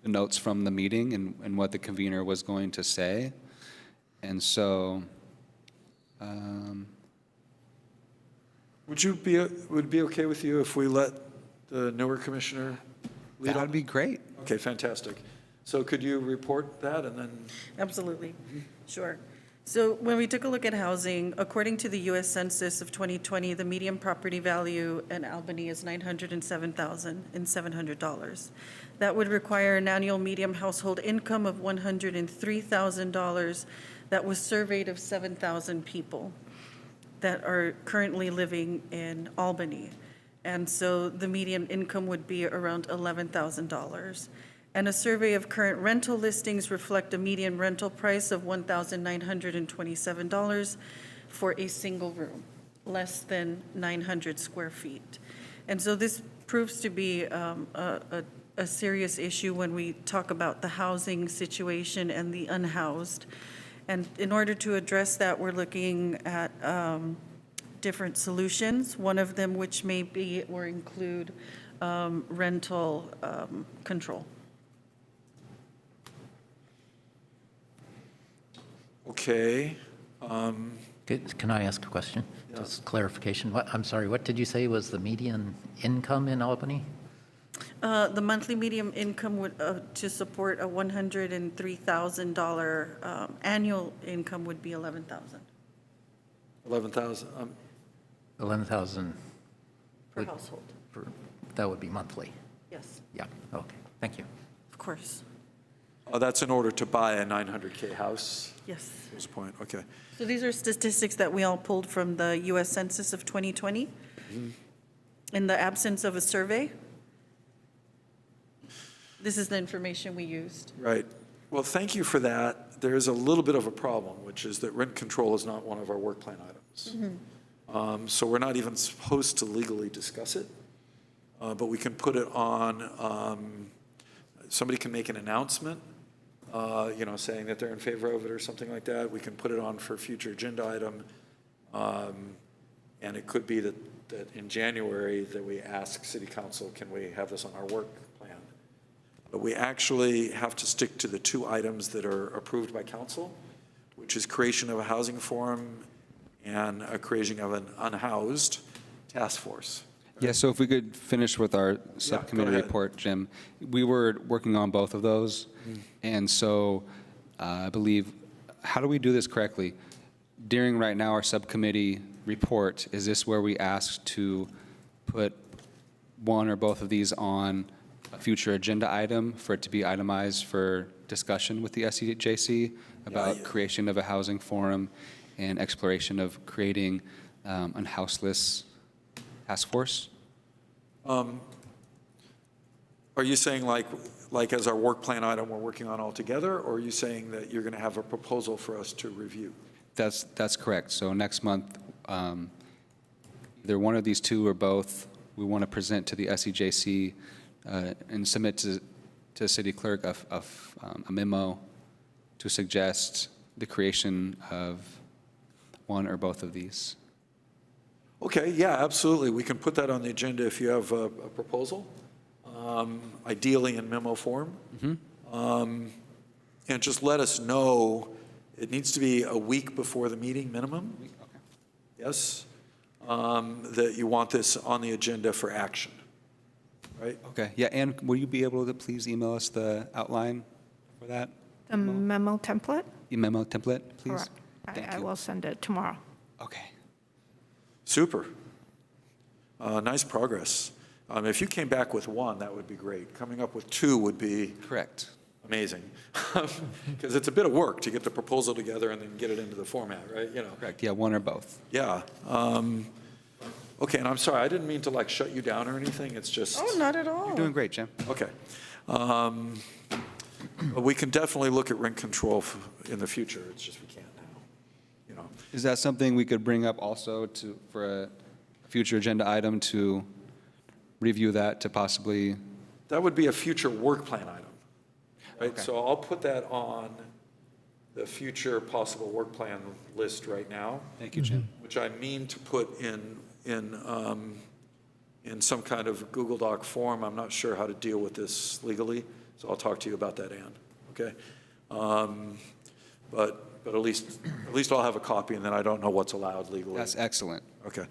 notes from the meeting and what the convener was going to say. And so, would it be okay with you if we let the newer commissioner lead that on? would be great. Okay, fantastic. So could you report that and then? Absolutely, sure. So when we took a look at housing, according to the U.S. Census of 2020, the median property value in Albany is $907,700. That would require an annual median household income of $103,000 that was surveyed of 7,000 people that are currently living in Albany. And so the median income would be around $11,000. And a survey of current rental listings reflect a median rental price of $1,927 for a single room, less than 900 square feet. And so this proves to be a serious issue when we talk about the housing situation and the unhoused. And in order to address that, we're looking at different solutions. One of them which may be or include rental control. Okay. Can I ask a question? Just clarification. I'm sorry, what did you say was the median income in Albany? The monthly median income would, to support a $103,000 annual income would be $11,000 11,000. 11,000 per household. that would be monthly. Yes, Yeah, okay, thank you. of course. Oh, that's in order to buy a 900K house? Yes. Was the point, okay. So these are statistics that we all pulled from the U.S. Census of 2020. In the absence of a survey, this is the information we used. Right. Well, thank you for that. There is a little bit of a problem, which is that rent control is not one of our work plan items. So we're not even supposed to legally discuss it, but we can put it on, somebody can make an announcement, saying that they're in favor of it or something like that. We can put it on for a future agenda item. And it could be that in January that we ask City Council, can we have this on our work plan? But we actually have to stick to the two items that are approved by council, which is creation of a housing forum and a creation of an unhoused task force. Yeah, so if we could finish with our subcommittee ahead. report, Jim. We were working on both of those, and so I believe, how do we do this correctly? During right now our subcommittee report, is this where we ask to put one or both of these on a future agenda item for it to be itemized for discussion with the SEJC about creation of a housing forum and exploration of creating a houseless task force? Are you saying like as our work plan item we're working on all together, or are you saying that you're going to have a proposal for us to review? That's correct. So next month, either one of these two or both, we want to present to the SEJC and submit to City Clerk a memo to suggest the creation of one or both of these. Okay, yeah, absolutely. We can put that on the agenda if you have a proposal, ideally in memo form. And just let us know, it needs to be a week before the meeting minimum. Yes, that you want this on the agenda for action, right? Okay, yeah, and will you be able to please email us the outline for that? The memo template? The memo template, please? Correct. Thank I you. will send it tomorrow. Okay. Super. Nice progress. If you came back with one, that would be great. Coming up with two would be Correct. amazing. Because it's a bit of work to get the proposal together and then get it into the format, right? You know. Correct, yeah, one or both. Yeah. Okay, and I'm sorry, I didn't mean to like shut you down or anything. It's just. Oh, not at all. You're doing great, Jim. Okay. But we can definitely look at rent control in the future. It's just we can't now, you know. Is that something we could bring up also for a future agenda item to review that to possibly? That would be a future work plan item, right? Okay. So I'll put that on the future possible work plan list right now, Thank you, Jim. which I mean to put in some kind of Google Doc form. I'm not sure how to deal with this legally, so I'll talk to you about that, Ann, okay? But at least I'll have a copy, and then I don't know what's allowed legally. That's excellent. Okay.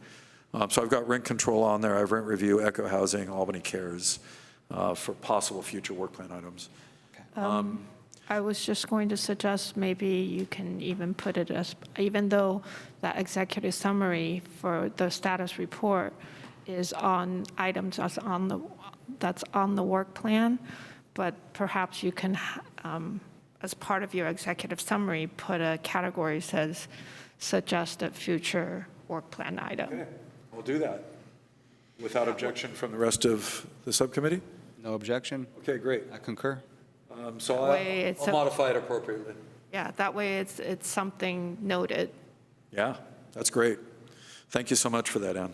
So I've got rent control on there. I have rent review, Echo Housing, Albany Cares for possible future work plan items. I was just going to suggest maybe you can even put it as, even though that executive summary for the status report is on items that's on the work plan, but perhaps you can, as part of your executive summary, put a category that says suggested future work plan item. Okay, we'll do that. Without objection from the rest of the subcommittee? No objection? Okay, great. I concur. So That way it's I'll modify it appropriately. Yeah, that way it's something noted. Yeah, that's great. Thank you so much for that, Ann.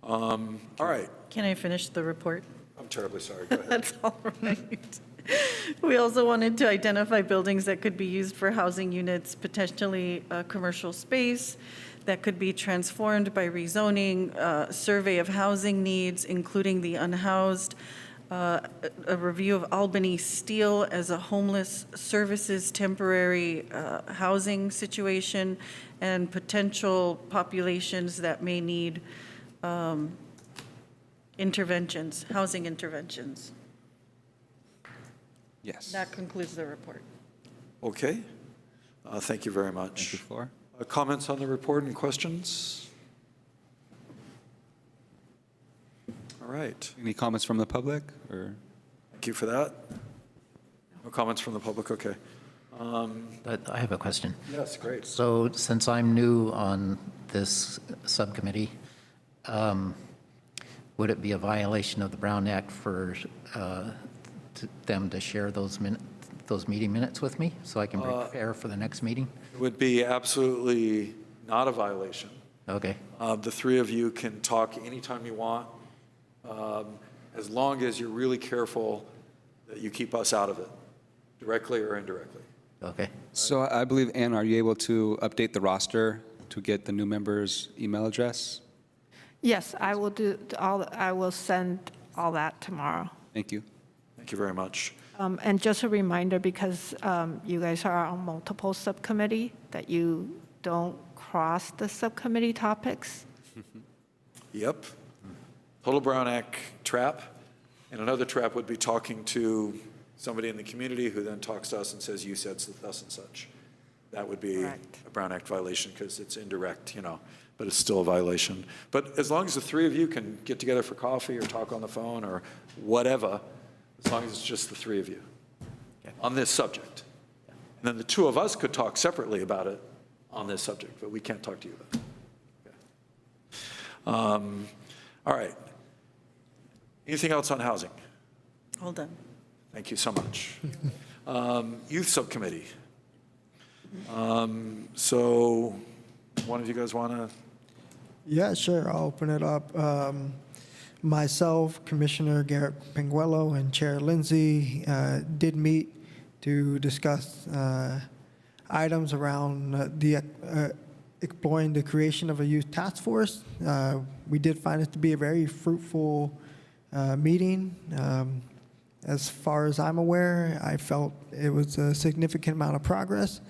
All right, Can I finish the report? I'm terribly sorry. Go ahead. That's all right. We also wanted to identify buildings that could be used for housing units, potentially a commercial space that could be transformed by rezoning, survey of housing needs, including the unhoused, a review of Albany Steel as a homeless services temporary housing situation, and potential populations that may need interventions, housing interventions. Yes. That concludes the report. Okay, thank you very Thank much. you, Floor. Comments on the report and questions? All right, Any comments from the public, or? thank you for that. No comments from the public, okay. But I have a question. Yes, great. So since I'm new on this subcommittee, would it be a violation of the Brown Act for them to share those meeting minutes with me so I can prepare for the next meeting? It would be absolutely not a violation. Okay, The three of you can talk anytime you want, as long as you're really careful that you keep us out of it, directly or indirectly. okay. So I believe, Ann, are you able to update the roster to get the new member's email address? Yes, I will do I will send all that tomorrow. Thank you. Thank you very much. And just a reminder, because you guys are on multiple subcommittee, that you don't cross the subcommittee topics. Yep. Total Brown Act trap. And another trap would be talking to somebody in the community who then talks to us and says, you said thus and such. That would be Correct. a Brown Act violation because it's indirect, you know, but it's still a violation. But as long as the three of you can get together for coffee or talk on the phone or whatever, as long as it's just the three of you on this subject. And then the two of us could talk separately about it on this subject, but we can't talk to you about it. Okay. All right. Anything else on housing? All done. Thank you so much. Youth Subcommittee. So one of you guys want to? Yeah, sure. I'll open it up. Myself, Commissioner Garrett Penguello, and Chair Lindsay did meet to discuss items around exploring the creation of a youth task force. We did find it to be a very fruitful meeting. As far as I'm aware, I felt it was a significant amount of progress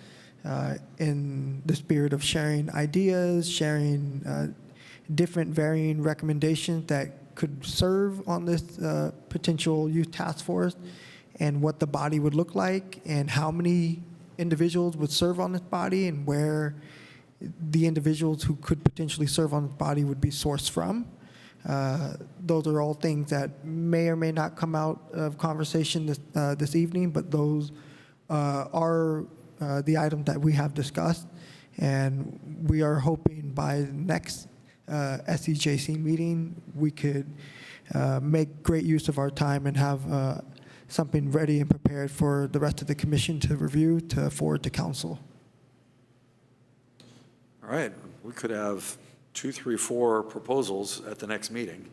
in the spirit of sharing ideas, sharing different varying recommendations that could serve on this potential youth task force, and what the body would look like, and how many individuals would serve on this body, and where the individuals who could potentially serve on this body would be sourced from. Those are all things that may or may not come out of conversation this evening, but those are the items that we have discussed. And we are hoping by the next SEJC meeting, we could make great use of our time and have something ready and prepared for the rest of the commission to review, to forward to council. All right, we could have 2, 3, 4 proposals at the next meeting.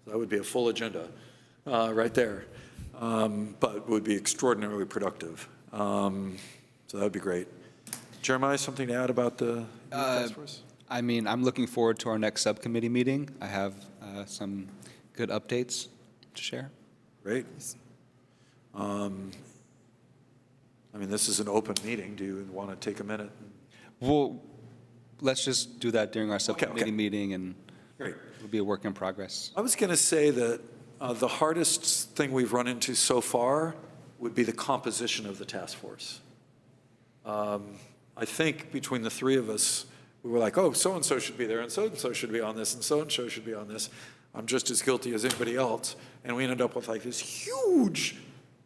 That would be a full agenda right there, but would be extraordinarily productive. So that would be great. Jeremiah, something to add about the task force? I mean, I'm looking forward to our next subcommittee meeting. I have some good updates to share. Great. I mean, this is an open meeting. Do you want to take a minute? Well, let's just do that during our subcommittee okay. meeting, and Great. it'll be a work in progress. I was going to say that the hardest thing we've run into so far would be the composition of the task force. I think between the three of us, we were like, oh, so-and-so should be there, and so-and-so should be on this, and so-and-so should be on this. I'm just as guilty as anybody else. And we ended up with like this huge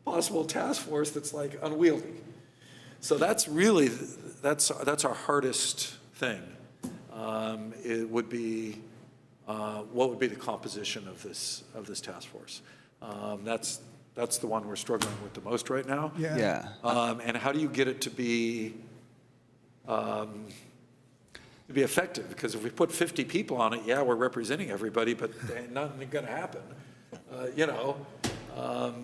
possible task force that's like unwieldy. So that's really, that's our hardest thing. It would be, what would be the composition of this task force? That's the one we're struggling with the most right now. Yeah. And how do you get it to be effective? Because if we put 50 people on it, yeah, we're representing everybody, but nothing going to happen, you know.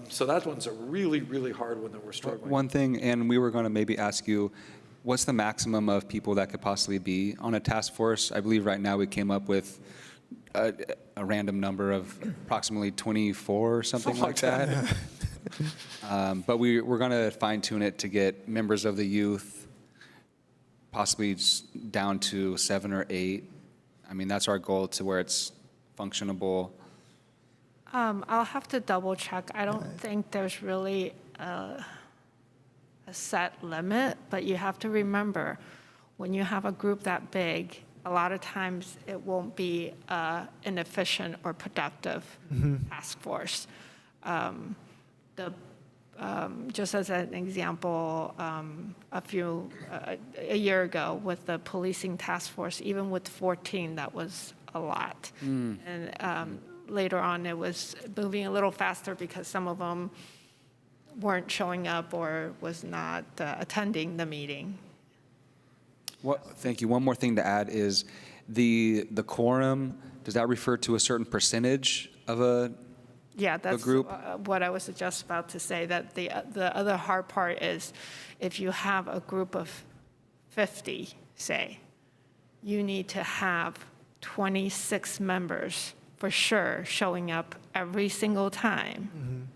So that one's a really, really hard one that we're struggling with. One thing, and we were going to maybe ask you, what's the maximum of people that could possibly be on a task force? I believe right now we came up with a random number of approximately 24 or something like that. But we're going to fine tune it to get members of the youth possibly down to 7 or 8. I mean, that's our goal, to where it's functionable. I'll have to double check. I don't think there's really a set limit, but you have to remember, when you have a group that big, a lot of times it won't be an efficient or productive task force. Just as an example, a year ago with the policing task force, even with 14, that was a lot. And later on, it was moving a little faster because some of them weren't showing up or was not attending the meeting. Thank you. One more thing to add is the quorum, does that refer to a certain percentage of a Yeah, that's group? what I was just about to say, that the other hard part is if you have a group of 50, say, you need to have 26 members for sure showing up every single time.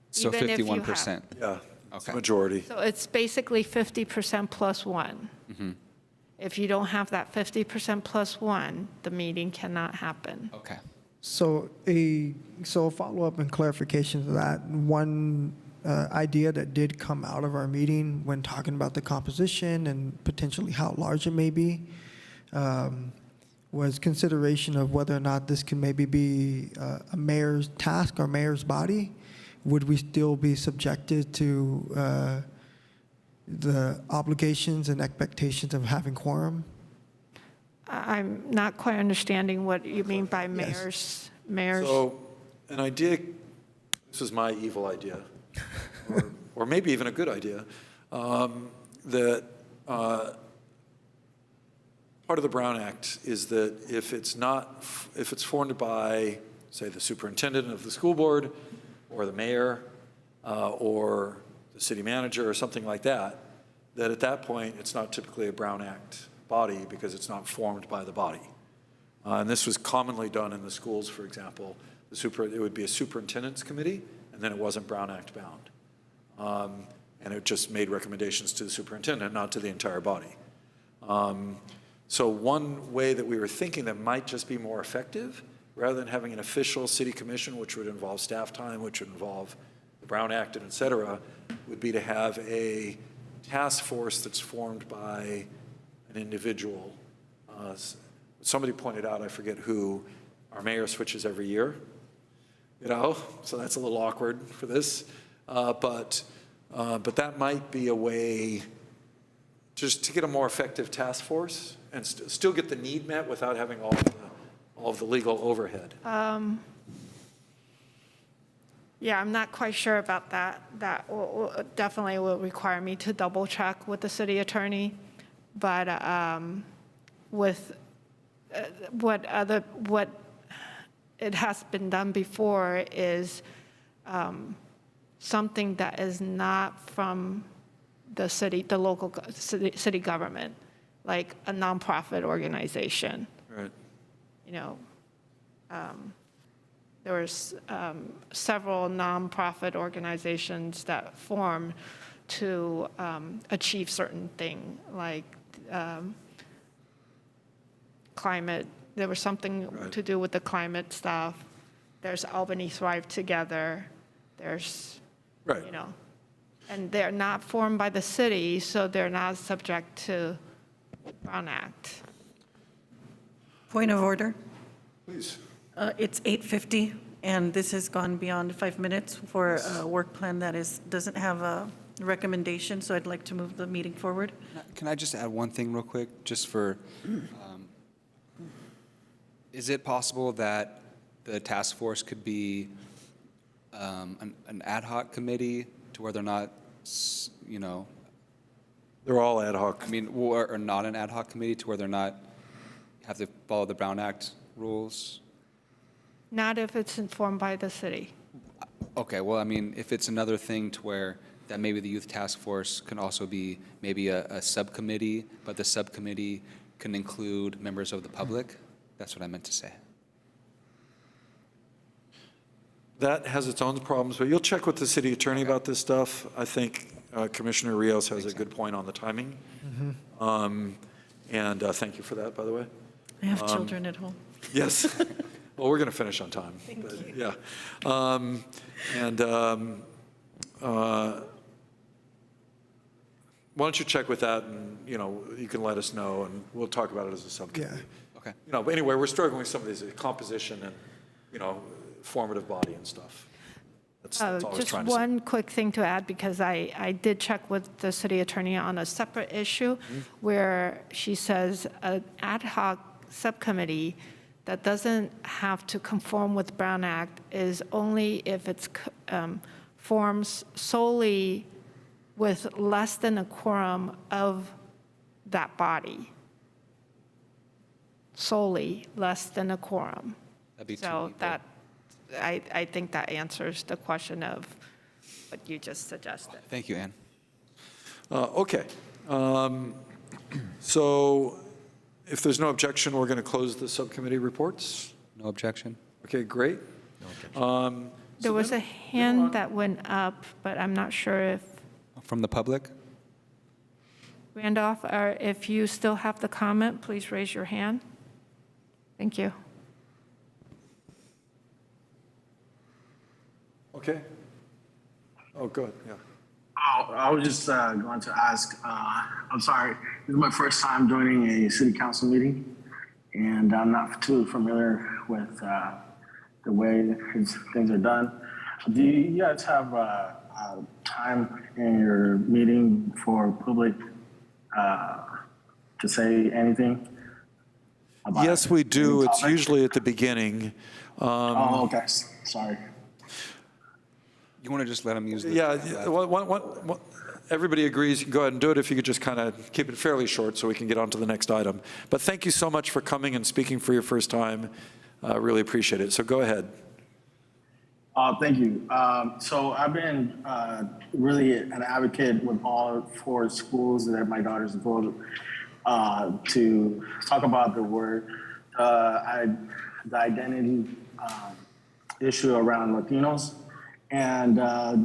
So Even if you 51%. Yeah, it's a Okay. majority. So it's basically 50% plus one. If you don't have that 50% plus one, the meeting cannot happen. Okay. So a follow-up and clarification to that, one idea that did come out of our meeting when talking about the composition and potentially how large it may be, was consideration of whether or not this can maybe be a mayor's task or mayor's body. Would we still be subjected to the obligations and expectations of having quorum? I'm not quite understanding what you mean by mayors. So an idea, this is my evil idea, or maybe even a good idea, that part of the Brown Act is that if it's formed by, say, the superintendent of the school board, or the mayor, or the city manager, or something like that, that at that point, it's not typically a Brown Act body because it's not formed by the body. And this was commonly done in the schools, for example. It would be a superintendent's committee, and then it wasn't Brown Act bound. And it just made recommendations to the superintendent, not to the entire body. So one way that we were thinking that might just be more effective, rather than having an official city commission, which would involve staff time, which would involve the Brown Act, and et cetera, would be to have a task force that's formed by an individual. Somebody pointed out, I forget who, Our mayor switches every year, so that's a little awkward for this. But that might be a way just to get a more effective task force and still get the need met without having all of the legal overhead. Yeah, I'm not quite sure about that. That definitely will require me to double check with the city attorney. But with what it has been done before is something that is not from the city, the local city government, like a nonprofit organization. Right. There was several nonprofit organizations that formed to achieve certain things, like climate. There was something to do with the climate stuff. There's Albany Thrive Together. There's, Right. and they're not formed by the city, so they're not subject to Brown Act. Point of order. Please. It's 8:50, and this has gone beyond 5 minutes for a work plan that doesn't have a recommendation, so I'd like to move the meeting forward. Can I just add one thing real quick, just for, is it possible that the task force could be an ad hoc committee to where they're not, They're all ad hoc. I mean, or not an ad hoc committee to where they're not, have to follow the Brown Act rules? Not if it's informed by the city. Okay, well, I mean, if it's another thing to where that maybe the youth task force can also be maybe a subcommittee, but the subcommittee can include members of the public, that's what I meant to say. That has its own problems, but you'll check with the city attorney about this stuff. I think Commissioner Rios has a good point on the timing. And thank you for that, by the way. I have children at home. Yes. Well, we're going to finish on time. Thank you. Yeah. Why don't you check with that, and you can let us know, and we'll talk about it as a subcommittee. Yeah. Okay. But anyway, we're struggling with some of these composition and formative body and stuff. That's all I was Just trying to say. one quick thing to add, because I did check with the city attorney on a separate issue where she says an ad hoc subcommittee that doesn't have to conform with Brown Act is only if it's forms solely with less than a quorum of that body. Solely less than a quorum. That'd be two So people. that, I think that answers the question of what you just suggested. Thank you, Ann. Okay. So if there's no objection, we're going to close the subcommittee reports. No objection? Okay, great. There was a hand that went up, but I'm not sure if, From the public? Randolph, or if you still have the comment, please raise your hand. Thank you. Okay. Oh, good, yeah. Oh, I was just going to ask, I'm sorry, this is my first time joining a city council meeting, and I'm not too familiar with the way things are done. Do you guys have time in your meeting for public to say anything? about Yes, we do. any It's topic? usually at the beginning. Oh, okay, sorry. You want to just let them use the... Yeah, everybody agrees, you can go ahead and do it if you could just kind of keep it fairly short so we can get on to the next item. But thank you so much for coming and speaking for your first time. Really appreciate it. So go ahead. Thank you. So I've been really an advocate with all 4 schools that my daughters go to talk about the word, the identity issue around Latinos. And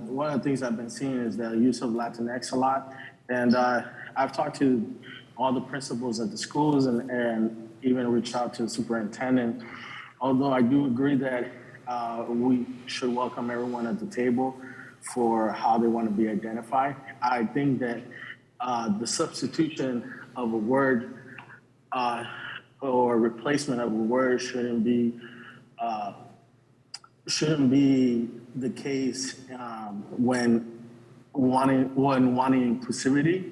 one of the things I've been seeing is the use of Latinx a lot. And I've talked to all the principals at the schools and even reached out to the superintendent. Although I do agree that we should welcome everyone at the table for how they want to be identified. I think that the substitution of a word or replacement of a word shouldn't be shouldn't be the case when wanting inclusivity,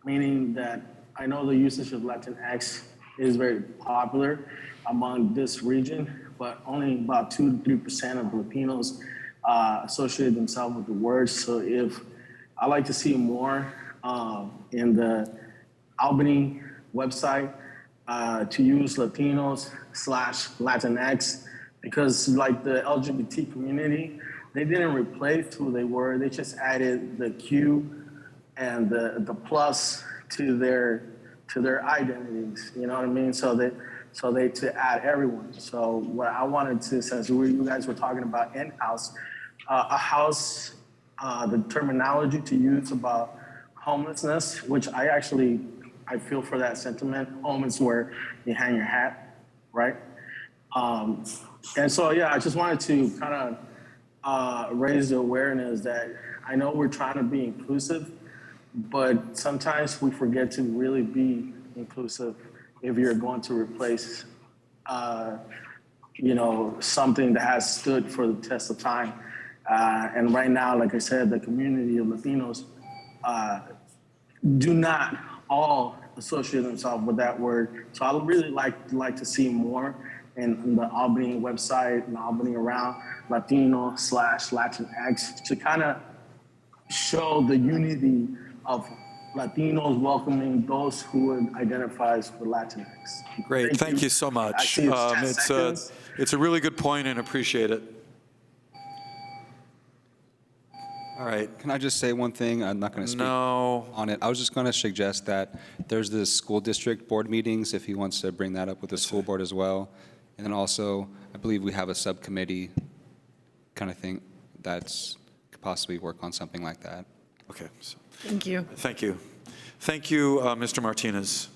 meaning that I know the usage of Latinx is very popular among this region, but only about 2 to 3% of Latinos associate themselves with the word. So if I like to see more in the Albany website to use Latinos/Latinx, because like the LGBT community, they didn't replace who they were. They just added the Q and the plus to their identities. You know what I mean? So they to add everyone. So what I wanted to, since you guys were talking about in-house, a house, the terminology to use about homelessness, which I feel for that sentiment. Home is where you hang your hat, right? And so, yeah, I just wanted to kind of raise the awareness that I know we're trying to be inclusive, but sometimes we forget to really be inclusive if you're going to replace, something that has stood for the test of time. And right now, like I said, the community of Latinos do not all associate themselves with that word. So I would really like to see more in the Albany website and Albany around Latino/Latinx to kind of show the unity of Latinos welcoming those who identifies with Latinx. Great, thank you so I much. see it's 10 seconds. It's a really good point and appreciate it. All right. Can I just say one thing? I'm not going to speak on it. I was just going to suggest that there's the school district board meetings, if he wants to bring that up with the school board as well. And then also, I believe we have a subcommittee kind of thing that's could possibly work on something like that. Okay. So, Thank you. thank you. Thank you, Mr. Martinez.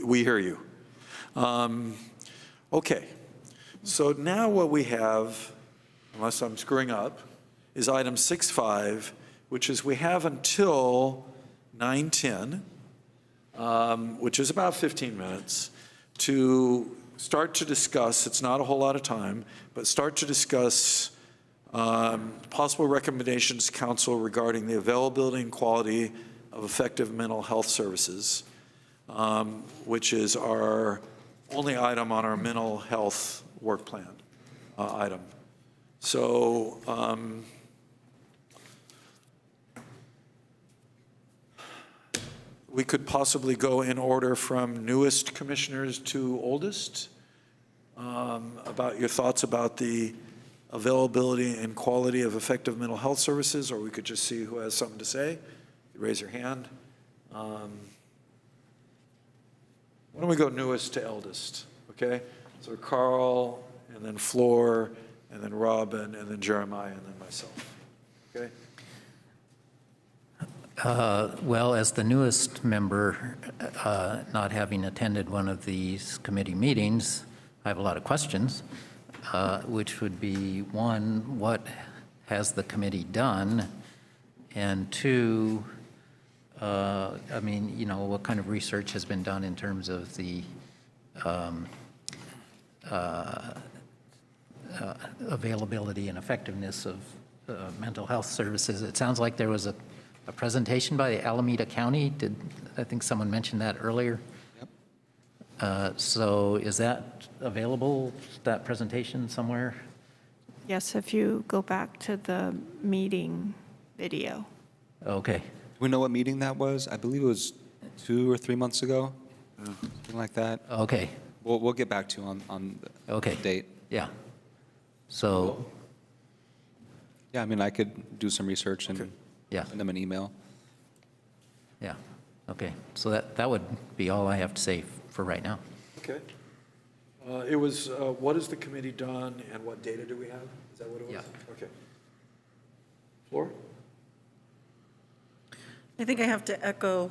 We hear you. Okay. So now what we have, unless I'm screwing up, is item 6.5, which is we have until 9:10, which is about 15 minutes, to start to discuss, it's not a whole lot of time, but start to discuss possible recommendations to council regarding the availability and quality of effective mental health services, which is our only item on our mental health work plan item. So we could possibly go in order from newest commissioners to oldest, about your thoughts about the availability and quality of effective mental health services, or we could just see who has something to say. You raise your hand. Why don't we go newest to eldest, okay? So Carl, and then Floor, and then Robin, and then Jeremiah, and then myself, okay? Well, as the newest member, not having attended one of these committee meetings, I have a lot of questions, which would be, one, what has the committee done? And two, what kind of research has been done in terms of the availability and effectiveness of mental health services? It sounds like there was a presentation by Alameda County. I think someone mentioned that earlier? Yep. So is that available, that presentation somewhere? Yes, if you go back to the meeting video. Okay. Do we know what meeting that was? I believe it was 2 or 3 months ago, something like that. Okay. We'll get back to you on the date. Yeah. So, Yeah, I mean, I could do some research and yeah, send them an email. yeah. Okay. So that would be all I have to say for right now. Okay. It was, what has the committee done and what data do we have? Is that what it was? Yeah. Okay. Floor? I think I have to echo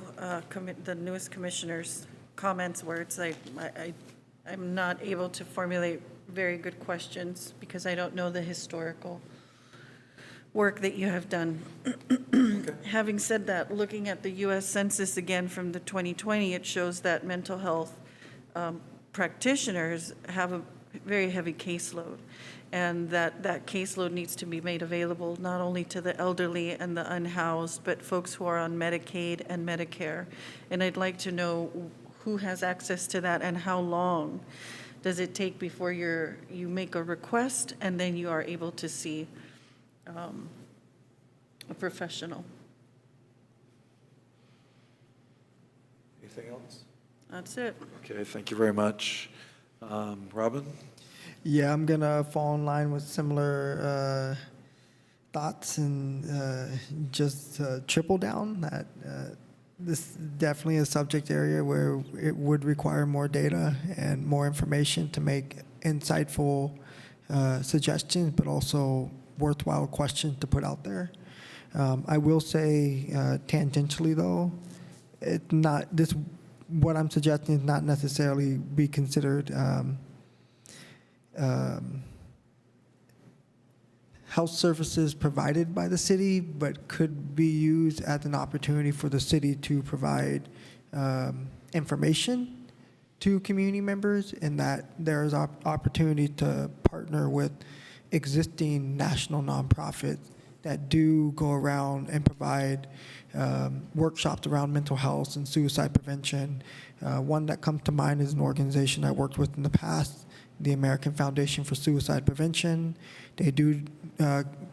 the newest commissioner's comments where it's like, I'm not able to formulate very good questions because I don't know the historical work that you have done. Having said that, looking at the U.S. Census again from the 2020, it shows that mental health practitioners have a very heavy caseload, and that caseload needs to be made available not only to the elderly and the unhoused, but folks who are on Medicaid and Medicare. And I'd like to know who has access to that and how long does it take before you make a request and then you are able to see a professional. Anything else? That's it. Okay, thank you very much. Robin? Yeah, I'm gonna fall in line with similar thoughts and just triple down that this is definitely a subject area where it would require more data and more information to make insightful suggestions, but also worthwhile questions to put out there. I will say tangentially though, it's not this. What I'm suggesting is not necessarily be considered health services provided by the city, but could be used as an opportunity for the city to provide information to community members, and that there is opportunity to partner with existing national nonprofits that do go around and provide workshops around mental health and suicide prevention. One that comes to mind is an organization I worked with in the past, the American Foundation for Suicide Prevention. They do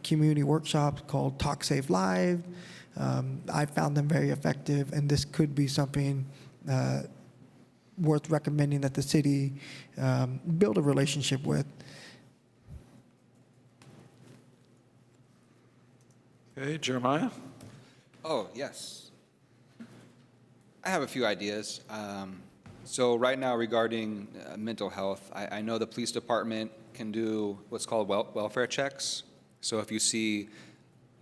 community workshops called Talk Save Live. I found them very effective, and this could be something worth recommending that the city build a relationship with. Okay, Jeremiah? Oh, yes. I have a few ideas. So right now regarding mental health, I know the police department can do what's called welfare checks. So if you see,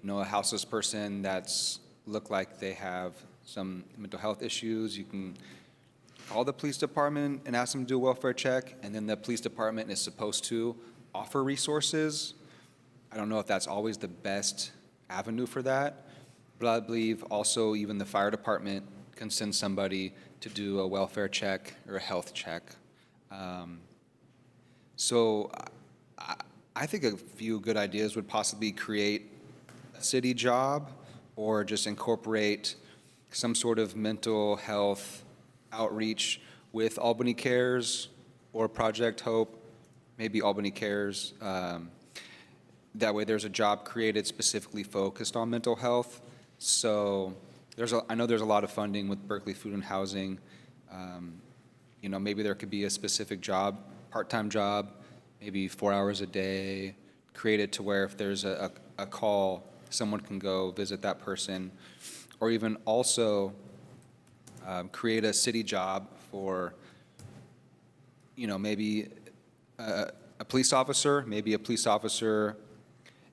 a houseless person that's look like they have some mental health issues, you can call the police department and ask them to do a welfare check, and then the police department is supposed to offer resources. I don't know if that's always the best avenue for that, but I believe also even the fire department can send somebody to do a welfare check or a health check. So I think a few good ideas would possibly create a city job or just incorporate some sort of mental health outreach with Albany Cares or Project Hope, maybe Albany Cares. That way there's a job created specifically focused on mental health. So I know there's a lot of funding with Berkeley Food and Housing. Maybe there could be a specific job, part-time job, maybe 4 hours a day, created to where if there's a call, someone can go visit that person. Or even also create a city job for, maybe a police officer. Maybe a police officer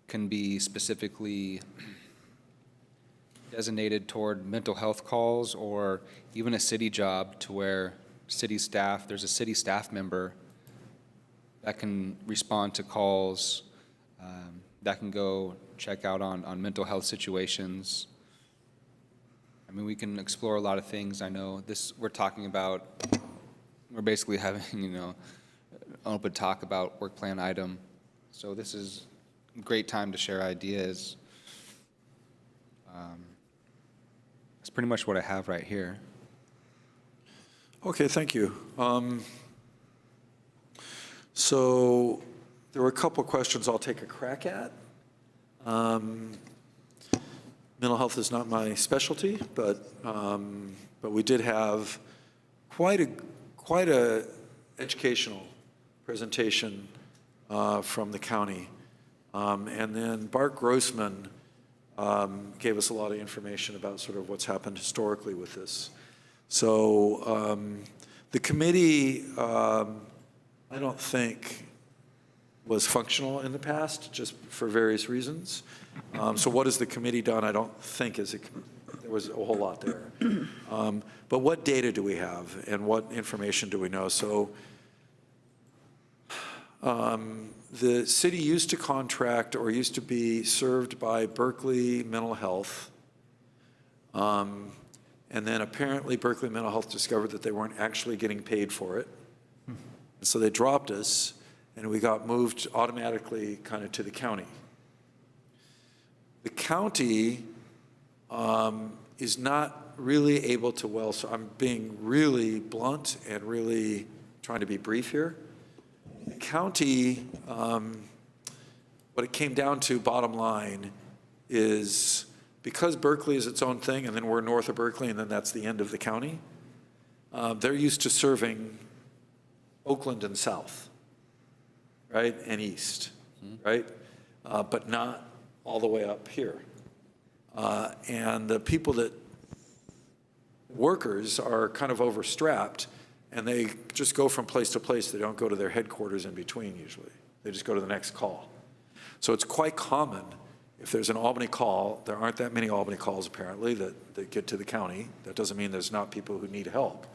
can be specifically designated toward mental health calls, or even a city job to where there's a city staff member that can respond to calls, that can go check out on mental health situations. I mean, we can explore a lot of things. I know we're basically having, an open talk about work plan item. So this is a great time to share ideas. That's pretty much what I have right here. Okay, thank you. So there were a couple of questions I'll take a crack at. Mental health is not my specialty, but we did have quite a educational presentation from the county. And then Bart Grossman gave us a lot of information about sort of what's happened historically with this. So the committee, I don't think was functional in the past, just for various reasons. So what has the committee done? I don't think there was a whole lot there. But what data do we have, and what information do we know? So the city used to contract or used to be served by Berkeley Mental Health. And then apparently Berkeley Mental Health discovered that they weren't actually getting paid for it. So they dropped us, and we got moved automatically kind of to the county. The county is not really able to, so I'm being really blunt and really trying to be brief here. The county, what it came down to, bottom line, is because Berkeley is its own thing, and then we're north of Berkeley, and then that's the end of the county, they're used to serving Oakland and south, right, and east, right, but not all the way up here. And the people that, workers are kind of overstrapped, and they just go from place to place. They don't go to their headquarters in between usually. They just go to the next call. So it's quite common, if there's an Albany call, there aren't that many Albany calls apparently that get to the county. That doesn't mean there's not people who need help,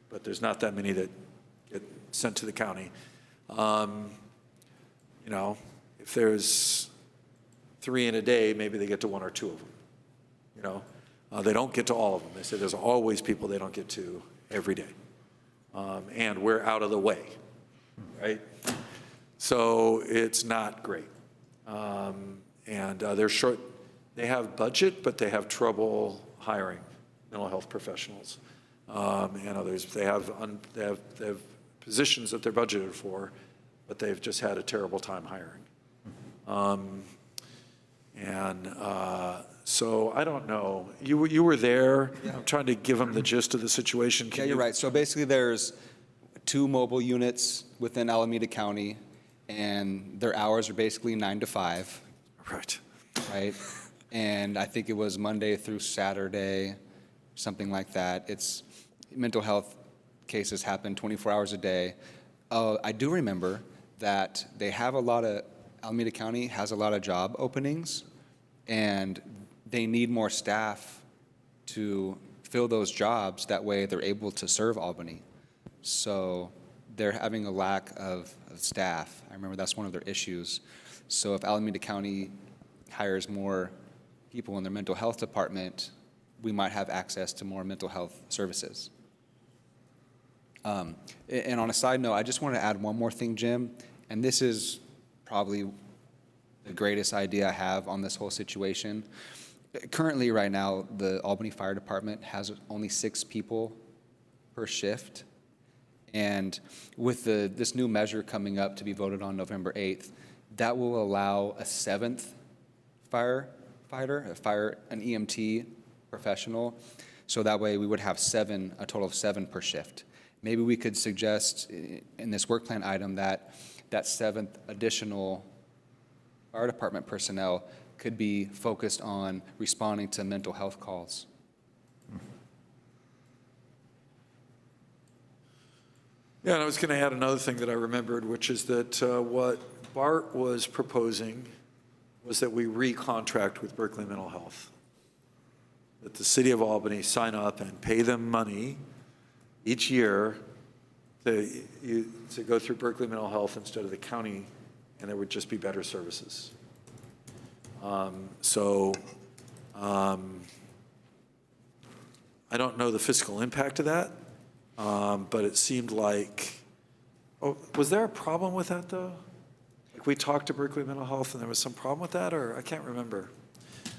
but there's not that many that get sent to the county. You know, if there's 3 in a day, maybe they get to 1 or 2 of them, you know. They don't get to all of them. They say there's always people they don't get to every day. And we're out of the way, right? So it's not great. And they're short, they have budget, but they have trouble hiring mental health professionals and others. They have positions that they're budgeted for, but they've just had a terrible time hiring. So I don't know. You were there. Yeah. I'm trying to give them the gist of the situation. Yeah, you're right. So basically there's 2 mobile units within Alameda County, and their hours are basically 9 to 5. Right. Right. And I think it was Monday through Saturday, something like that. It's mental health cases happen 24 hours a day. I do remember that they have Alameda County has a lot of job openings, and they need more staff to fill those jobs. That way they're able to serve Albany. So they're having a lack of staff. I remember that's one of their issues. So if Alameda County hires more people in their mental health department, we might have access to more mental health services. And on a side note, I just want to add one more thing, Jim, and this is probably the greatest idea I have on this whole situation. Currently, right now, the Albany Fire Department has only 6 people per shift. And with this new measure coming up to be voted on November 8th, that will allow a 7th firefighter, an EMT professional. So that way we would have a total of 7 per shift. Maybe we could suggest in this work plan item that 7th additional fire department personnel could be focused on responding to mental health calls. Yeah, and I was going to add another thing that I remembered, which is that what Bart was proposing was that we re-contract with Berkeley Mental Health. That the city of Albany sign up and pay them money each year to go through Berkeley Mental Health instead of the county, and there would just be better services. I don't know the fiscal impact of that, but it seemed like, was there a problem with that though? Like we talked to Berkeley Mental Health and there was some problem with that, or I can't remember.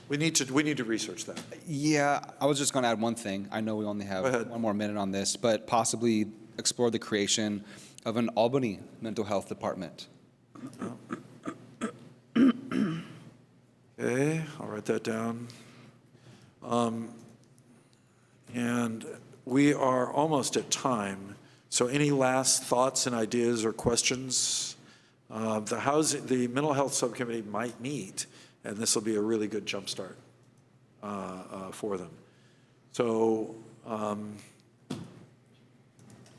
We need to research that. Yeah, I was just going to add one thing. I know we only have 1 more minute on this, but possibly explore the creation of an Albany mental health department. Okay, I'll write that down. And we are almost at time. So any last thoughts and ideas or questions? The mental health subcommittee might meet, and this will be a really good jumpstart for them. So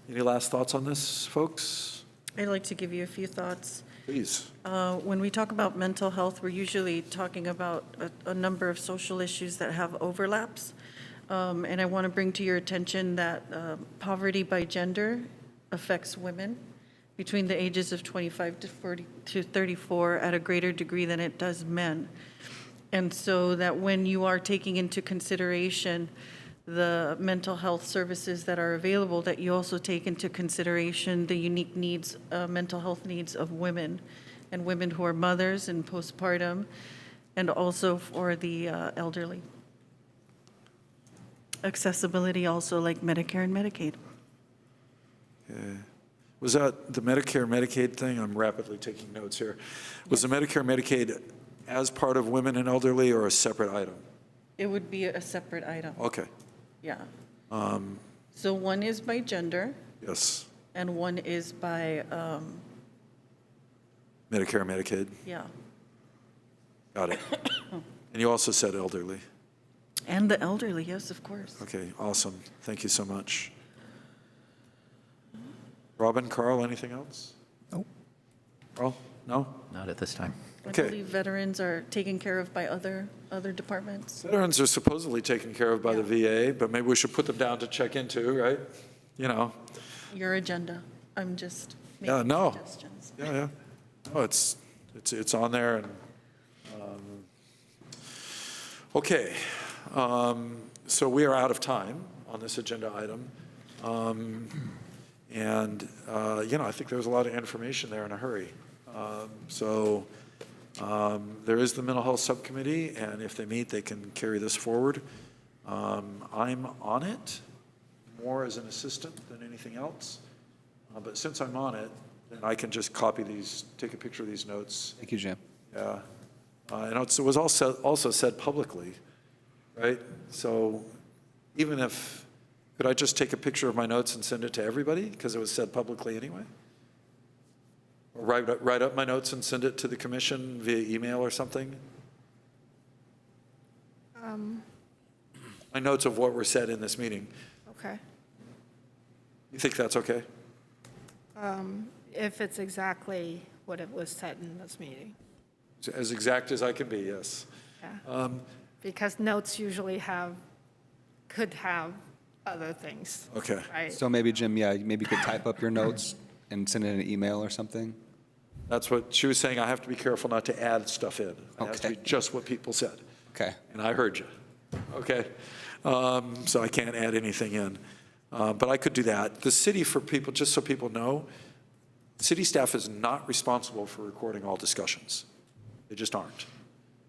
any last thoughts on this, folks? I'd like to give you a few thoughts. Please. When we talk about mental health, we're usually talking about a number of social issues that have overlaps. And I want to bring to your attention that poverty by gender affects women between the ages of 25 to 34 at a greater degree than it does men. And so that when you are taking into consideration the mental health services that are available, that you also take into consideration the unique needs, mental health needs of women and women who are mothers and postpartum, and also for the elderly. Accessibility also like Medicare and Medicaid. Was that the Medicare, Medicaid thing? I'm rapidly taking notes here. Was the Medicare, Medicaid as part of women and elderly or a separate item? It would be a separate item, Okay, yeah. So one is by gender yes. and one is by, Medicare, Medicaid, yeah. got it. And you also said elderly. And the elderly, yes, of course. Okay, awesome. Thank you so much. Robin, Carl, anything else? Nope. Carl? No? Not at this time. I Okay. believe veterans are taken care of by other departments. Veterans are supposedly taken care of by the VA, but maybe we should put them down to check into, right? You know, Your agenda, I'm just Yeah, making no. suggestions. yeah. Oh, it's on there and, okay. So we are out of time on this agenda item. And, I think there was a lot of information there in a hurry. There is the Mental Health Subcommittee, and if they meet, they can carry this forward. I'm on it more as an assistant than anything else. But since I'm on it, then I can just copy these, take a picture of these notes. Thank you, Jim. Yeah. And it was also said publicly, right? So even if, could I just take a picture of my notes and send it to everybody because it was said publicly anyway? Or write up my notes and send it to the commission via email or something? My notes of what were said in this meeting. Okay. You think that's okay? If it's exactly what it was said in this meeting. As exact as I can be, yes. Yeah. Because notes usually could have other things, Okay. right? So maybe, Jim, maybe you could type up your notes and send it in an email or something? That's what she was saying. I have to be careful not to add stuff in. It has to be Okay. just what people said. Okay. And I heard you. Okay. So I can't add anything in. But I could do that. The city, for people, just so people know, city staff is not responsible for recording all discussions. They just aren't.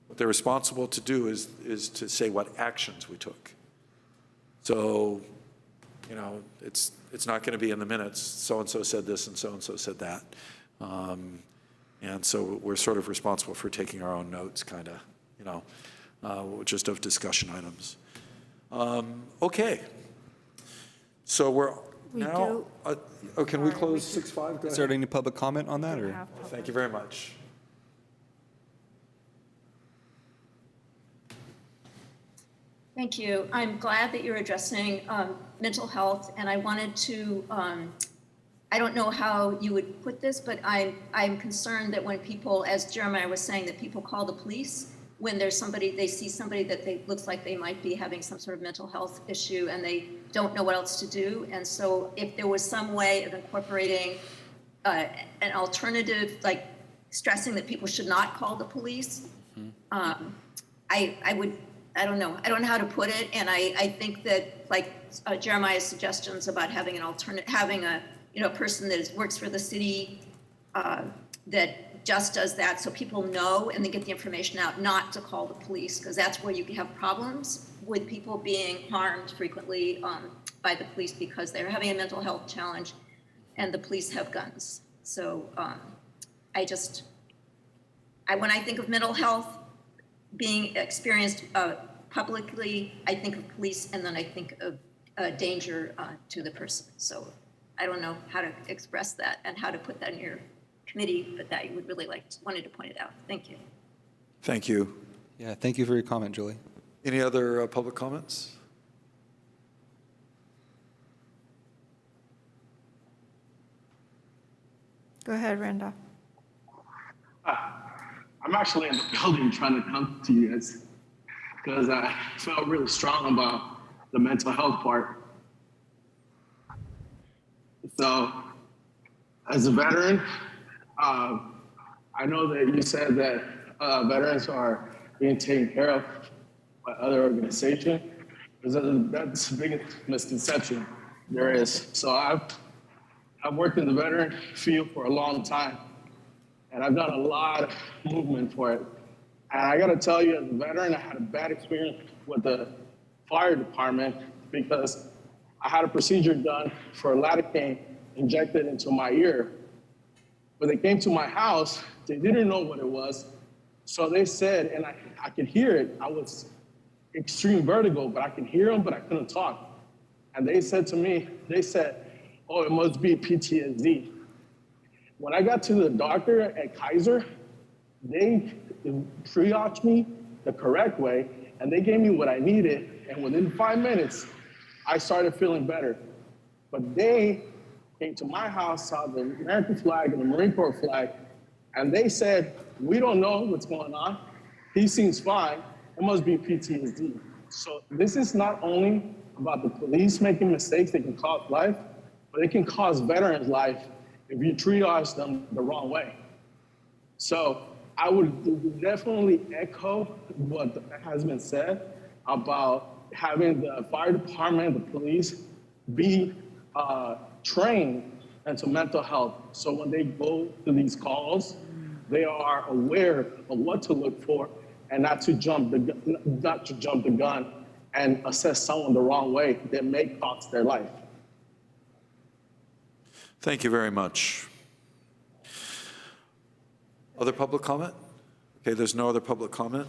What they're responsible to do is to say what actions we took. So, it's not going to be in the minutes, so-and-so said this and so-and-so said that. And so we're sort of responsible for taking our own notes, kind of, just of discussion items. Okay. So we're We now, can we close 6:5? Go Is there ahead. any public comment on that, We or? have public- Thank you very much. Thank you. I'm glad that you're addressing mental health, and I wanted to, I don't know how you would put this, but I'm concerned that when people, as Jeremiah was saying, that people call the police when there's somebody, they see somebody that looks like they might be having some sort of mental health issue and they don't know what else to do. And so if there was some way of incorporating an alternative, like stressing that people should not call the police, I don't know how to put it, and I think that like Jeremiah's suggestions about having an alternate, having a person that works for the city that just does that, so people know and then get the information out, not to call the police, because that's where you can have problems with people being harmed frequently by the police because they're having a mental health challenge, and the police have guns. So when I think of mental health being experienced publicly, I think of police, and then I think of danger to the person. So I don't know how to express that and how to put that in your committee, but that you would really wanted to point it out. Thank you. Thank you. Yeah, thank you for your comment, Julie. Any other public comments? Go ahead, Randolph. I'm actually in the building trying to come to you guys because I felt really strong about the mental health part. So, as a veteran, I know that you said that veterans are being taken care of by other organizations, That's the biggest misconception there is. So I've worked in the veteran field for a long time, and I've done a lot of movement for it. And I got to tell you, as a veteran, I had a bad experience with the fire department because I had a procedure done for lidocaine injected into my ear. When they came to my house, they didn't know what it was. So they said, and I could hear it, I was extreme vertigo, but I could hear them, but I couldn't talk. And they said to me, oh, it must be PTSD. When I got to the doctor at Kaiser, they triaged me the correct way, and they gave me what I needed, and within 5 minutes, I started feeling better. But they came to my house, saw the American flag and the Marine Corps flag, and they said, we don't know what's going on. He seems fine. It must be PTSD. So this is not only about the police making mistakes that can cost life, but it can cost veterans' life if you triage them the wrong way. So I would definitely echo what has been said about having the fire department, the police, be trained into mental health. So when they go to these calls, they are aware of what to look for and not to jump the gun and assess someone the wrong way that may cost their life. Thank you very much. Other public comment? Okay, there's no other public comment.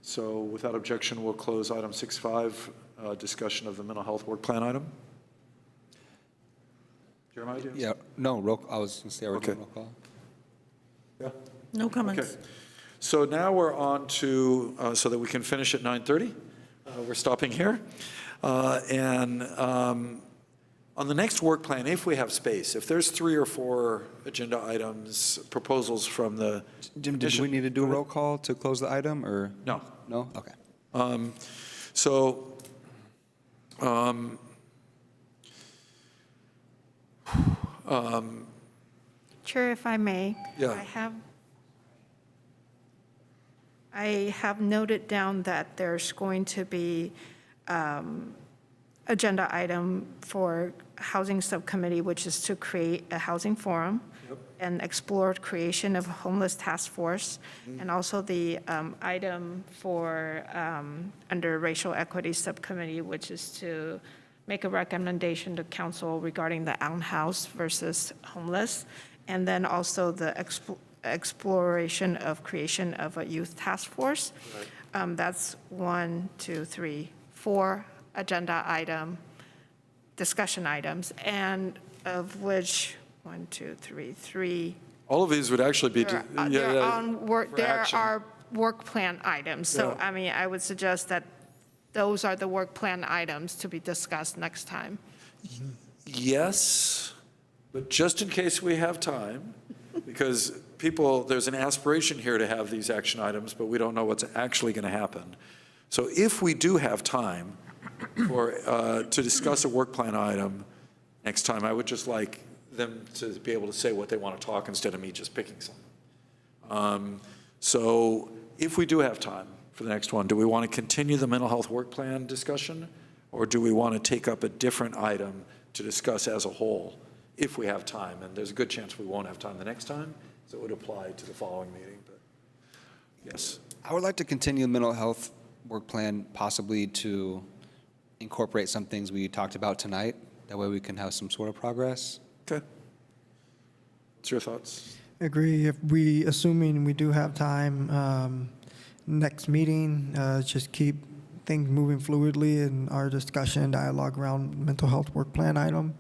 So without objection, we'll close item 6.5, discussion of the mental health work plan item. Jeremiah, do you have Yeah, no, I was going to say, are we doing roll call? Yeah. No comments. Okay. So now we're on to, so that we can finish at 9:30. We're stopping here. On the next work plan, if we have space, if there's 3 or 4 agenda items, proposals from the. Jim, did we need to do a roll call to close the item, or? No. No? Okay. Chair, if I may. Yeah. I have noted down that there's going to be agenda item for Housing Subcommittee, which is to create a housing forum and explore creation of a homeless task force, and also the item for under Racial Equity Subcommittee, which is to make a recommendation to council regarding the unhoused versus homeless, and then also the exploration of creation of a youth task force. Right. That's 1, 2, 3, 4 agenda item, discussion items, and of which 1, 2, 3, 3. All of these would actually be. There are work plan items. So, I mean, I would suggest that those are the work plan items to be discussed next time. Yes, but just in case we have time, because there's an aspiration here to have these action items, but we don't know what's actually going to happen. So if we do have time to discuss a work plan item next time, I would just like them to be able to say what they want to talk instead of me just picking something. So if we do have time for the next one, do we want to continue the mental health work plan discussion, or do we want to take up a different item to discuss as a whole if we have time? And there's a good chance we won't have time the next time, so it would apply to the following meeting. But yes. I would like to continue the mental health work plan, possibly to incorporate some things we talked about tonight. That way we can have some sort of progress. Okay. What's your thoughts? Agree. If assuming we do have time, next meeting, just keep things moving fluidly in our discussion and dialogue around mental health work plan item.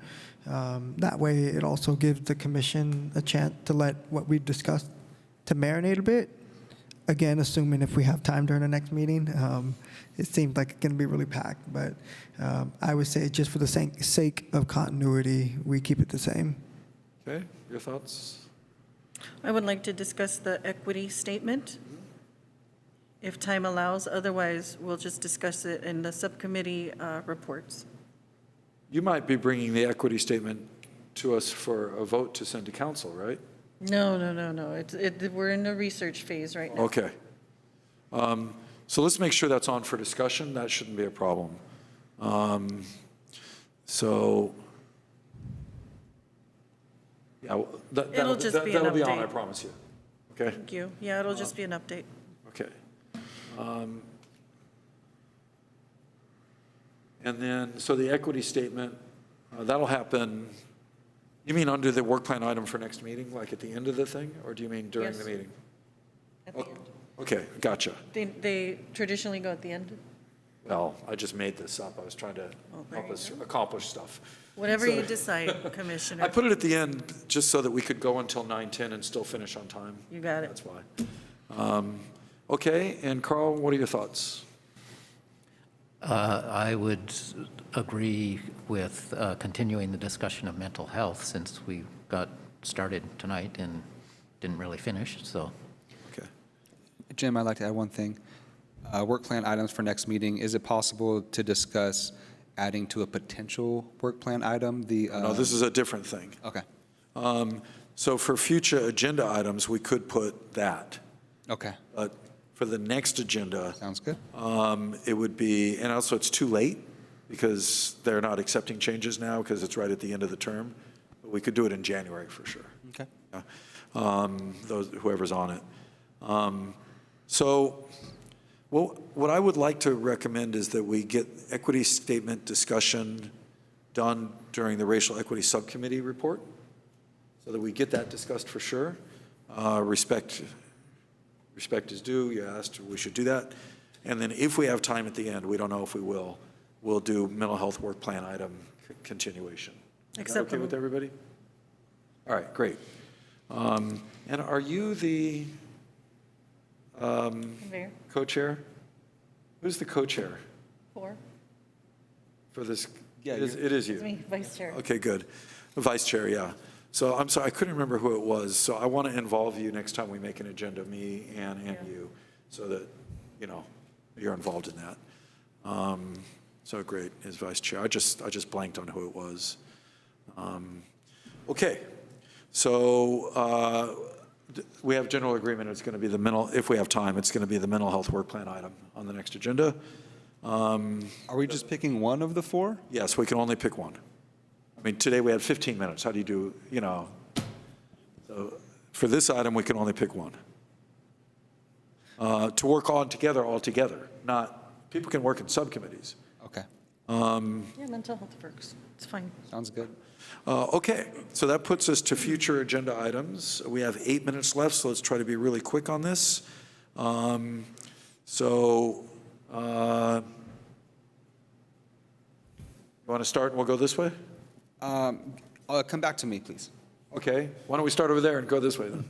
That way, it also gives the commission a chance to let what we've discussed to marinate a bit. Again, assuming if we have time during the next meeting, it seems like it can be really packed. But I would say just for the sake of continuity, we keep it the same. Okay, your thoughts? I would like to discuss the equity statement, if time allows. Otherwise, we'll just discuss it in the subcommittee reports. You might be bringing the equity statement to us for a vote to send to council, right? No. We're in the research phase right now. Okay. So let's make sure that's on for discussion. That shouldn't be a problem. So, yeah, It'll just be an that'll be on, I update. promise you. Okay? Thank you. Yeah, it'll just be an update. Okay. And then, so the equity statement, that'll happen, you mean under the work plan item for next meeting, like at the end of the thing? Or do you mean during the Yes. meeting? At the end. Okay, gotcha. They traditionally go at the end. Well, I just made this up. I was trying to there help you us accomplish stuff. Whatever So- you decide, Commissioner. I put it at the end just so that we could go until 9:10 and still finish on time. You got it. That's why. Okay, and Carl, what are your thoughts? I would agree with continuing the discussion of mental health since we got started tonight and didn't really finish, so. Okay. Jim, I'd like to add one thing. Work plan items for next meeting, is it possible to discuss adding to a potential work plan item the? No, this is a different thing. Okay, So for future agenda items, we could put that. okay, But for the next agenda, sounds good. it would be, and also it's too late because they're not accepting changes now because it's right at the end of the term. But we could do it in January for sure. Okay. Whoever's on it. So what I would like to recommend is that we get equity statement discussion done during the Racial Equity Subcommittee report, so that we get that discussed for sure. Respect is due, you asked, we should do that. And then if we have time at the end, we don't know if we will, we'll do mental health work plan item continuation. Is that okay Acceptable. with everybody? All right, great. And are you the Mayor, co-chair? Who's the co-chair 4. for this? Yeah, It is you. It's me, Vice Chair. Okay, good. Vice Chair, yeah. So I'm sorry, I couldn't remember who it was. So I want to involve you next time we make an agenda, me and Yeah. you, so that, you're involved in that. So great, as Vice Chair. I just blanked on who it was. Okay, so we have general agreement. It's going to be the if we have time, it's going to be the mental health work plan item on the next agenda. Are we just picking one of the 4? Yes, we can only pick one. I mean, today we had 15 minutes. How do you do, So for this item, we can only pick one. To work on together, all together, not, people can work in subcommittees. Okay, Yeah, mental health works. It's fine. sounds good. Okay, so that puts us to future agenda items. We have 8 minutes left, so let's try to be really quick on this. You want to start and we'll go this way? Come back to me, please. Okay, why don't we start over there and go this way then?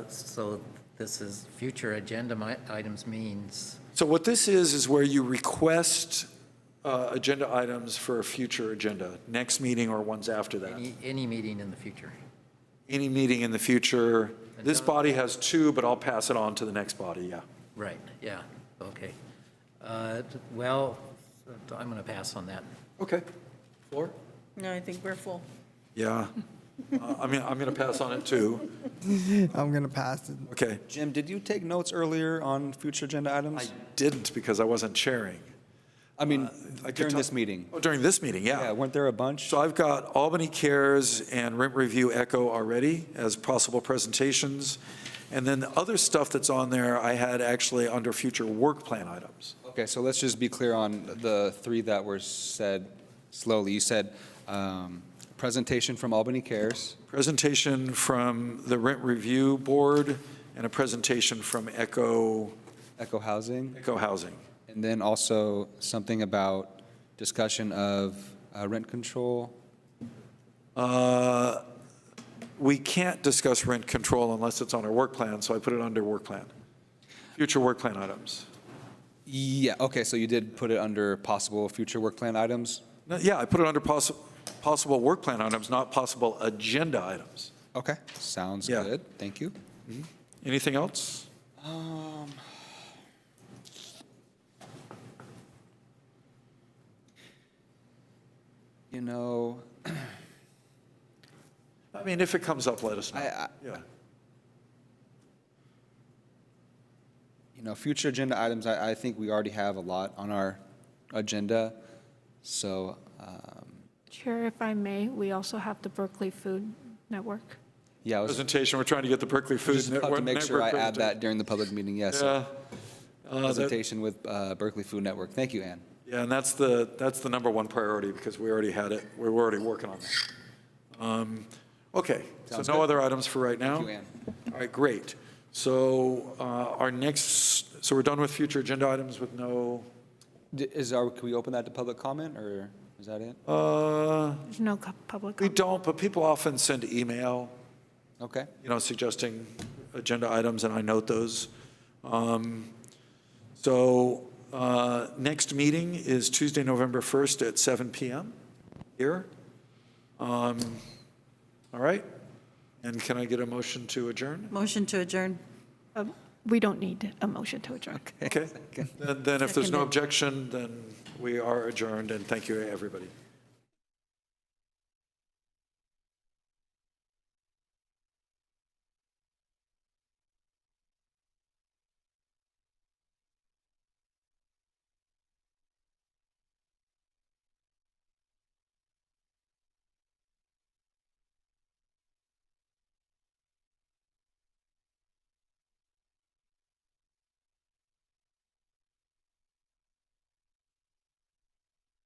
So this is future agenda items means, So what this is where you request agenda items for a future agenda, next meeting or ones after that. any meeting in the future. Any meeting in the future. This body has 2, but I'll pass it on to the next body, yeah. Right, yeah, okay. Well, I'm going to pass on that. Okay. Floor? No, I think we're full. Yeah. I'm going to pass on it too. I'm going to pass it. Okay. Jim, did you take notes earlier on future agenda I items? didn't because I wasn't chairing. I mean, I could during tell- this meeting. Oh, during this meeting, Yeah, yeah. weren't there a bunch? So I've got Albany Cares and Rent Review Echo already as possible presentations. And then the other stuff that's on there, I had actually under future work plan items. Okay, so let's just be clear on the 3 that were said slowly. You said presentation from Albany Cares. Presentation from the Rent Review Board and a presentation from Echo Housing, Housing. and then also something about discussion of rent control. We can't discuss rent control unless it's on our work plan, so I put it under work plan. Future work plan items. Yeah, okay, so you did put it under possible future work plan items? No, yeah, I put it under possible work plan items, not possible agenda items. Okay, sounds Yeah. good, thank you. Anything else? You know, I mean, if it comes up, let us know. I- Yeah. No, future agenda items, I think we already have a lot on our agenda. So, Chair, if I may, we also have the Berkeley Food Network. yeah, I was Presentation, we're trying to get the Berkeley Food just about to Network. make sure I add presentation. that during the public meeting, yes. Yeah. Presentation with Berkeley Food Network. Thank you, Ann. Yeah, and that's the number one priority because we already had it. We were already working on that. Okay, so Sounds no good. other items for right now? Thank you, Ann. All right, great. So our next, so we're done with future agenda items with no, Can we open that to public comment, or is that it? There's no public we comment. don't, but people often send email, Okay. suggesting agenda items, and I note those. So next meeting is Tuesday, November 1st at 7 PM here. All right, and can I get a motion to adjourn? Motion to adjourn. We don't need a motion to adjourn. Okay, then if there's no Seconded. objection, then we are adjourned, and thank you, everybody.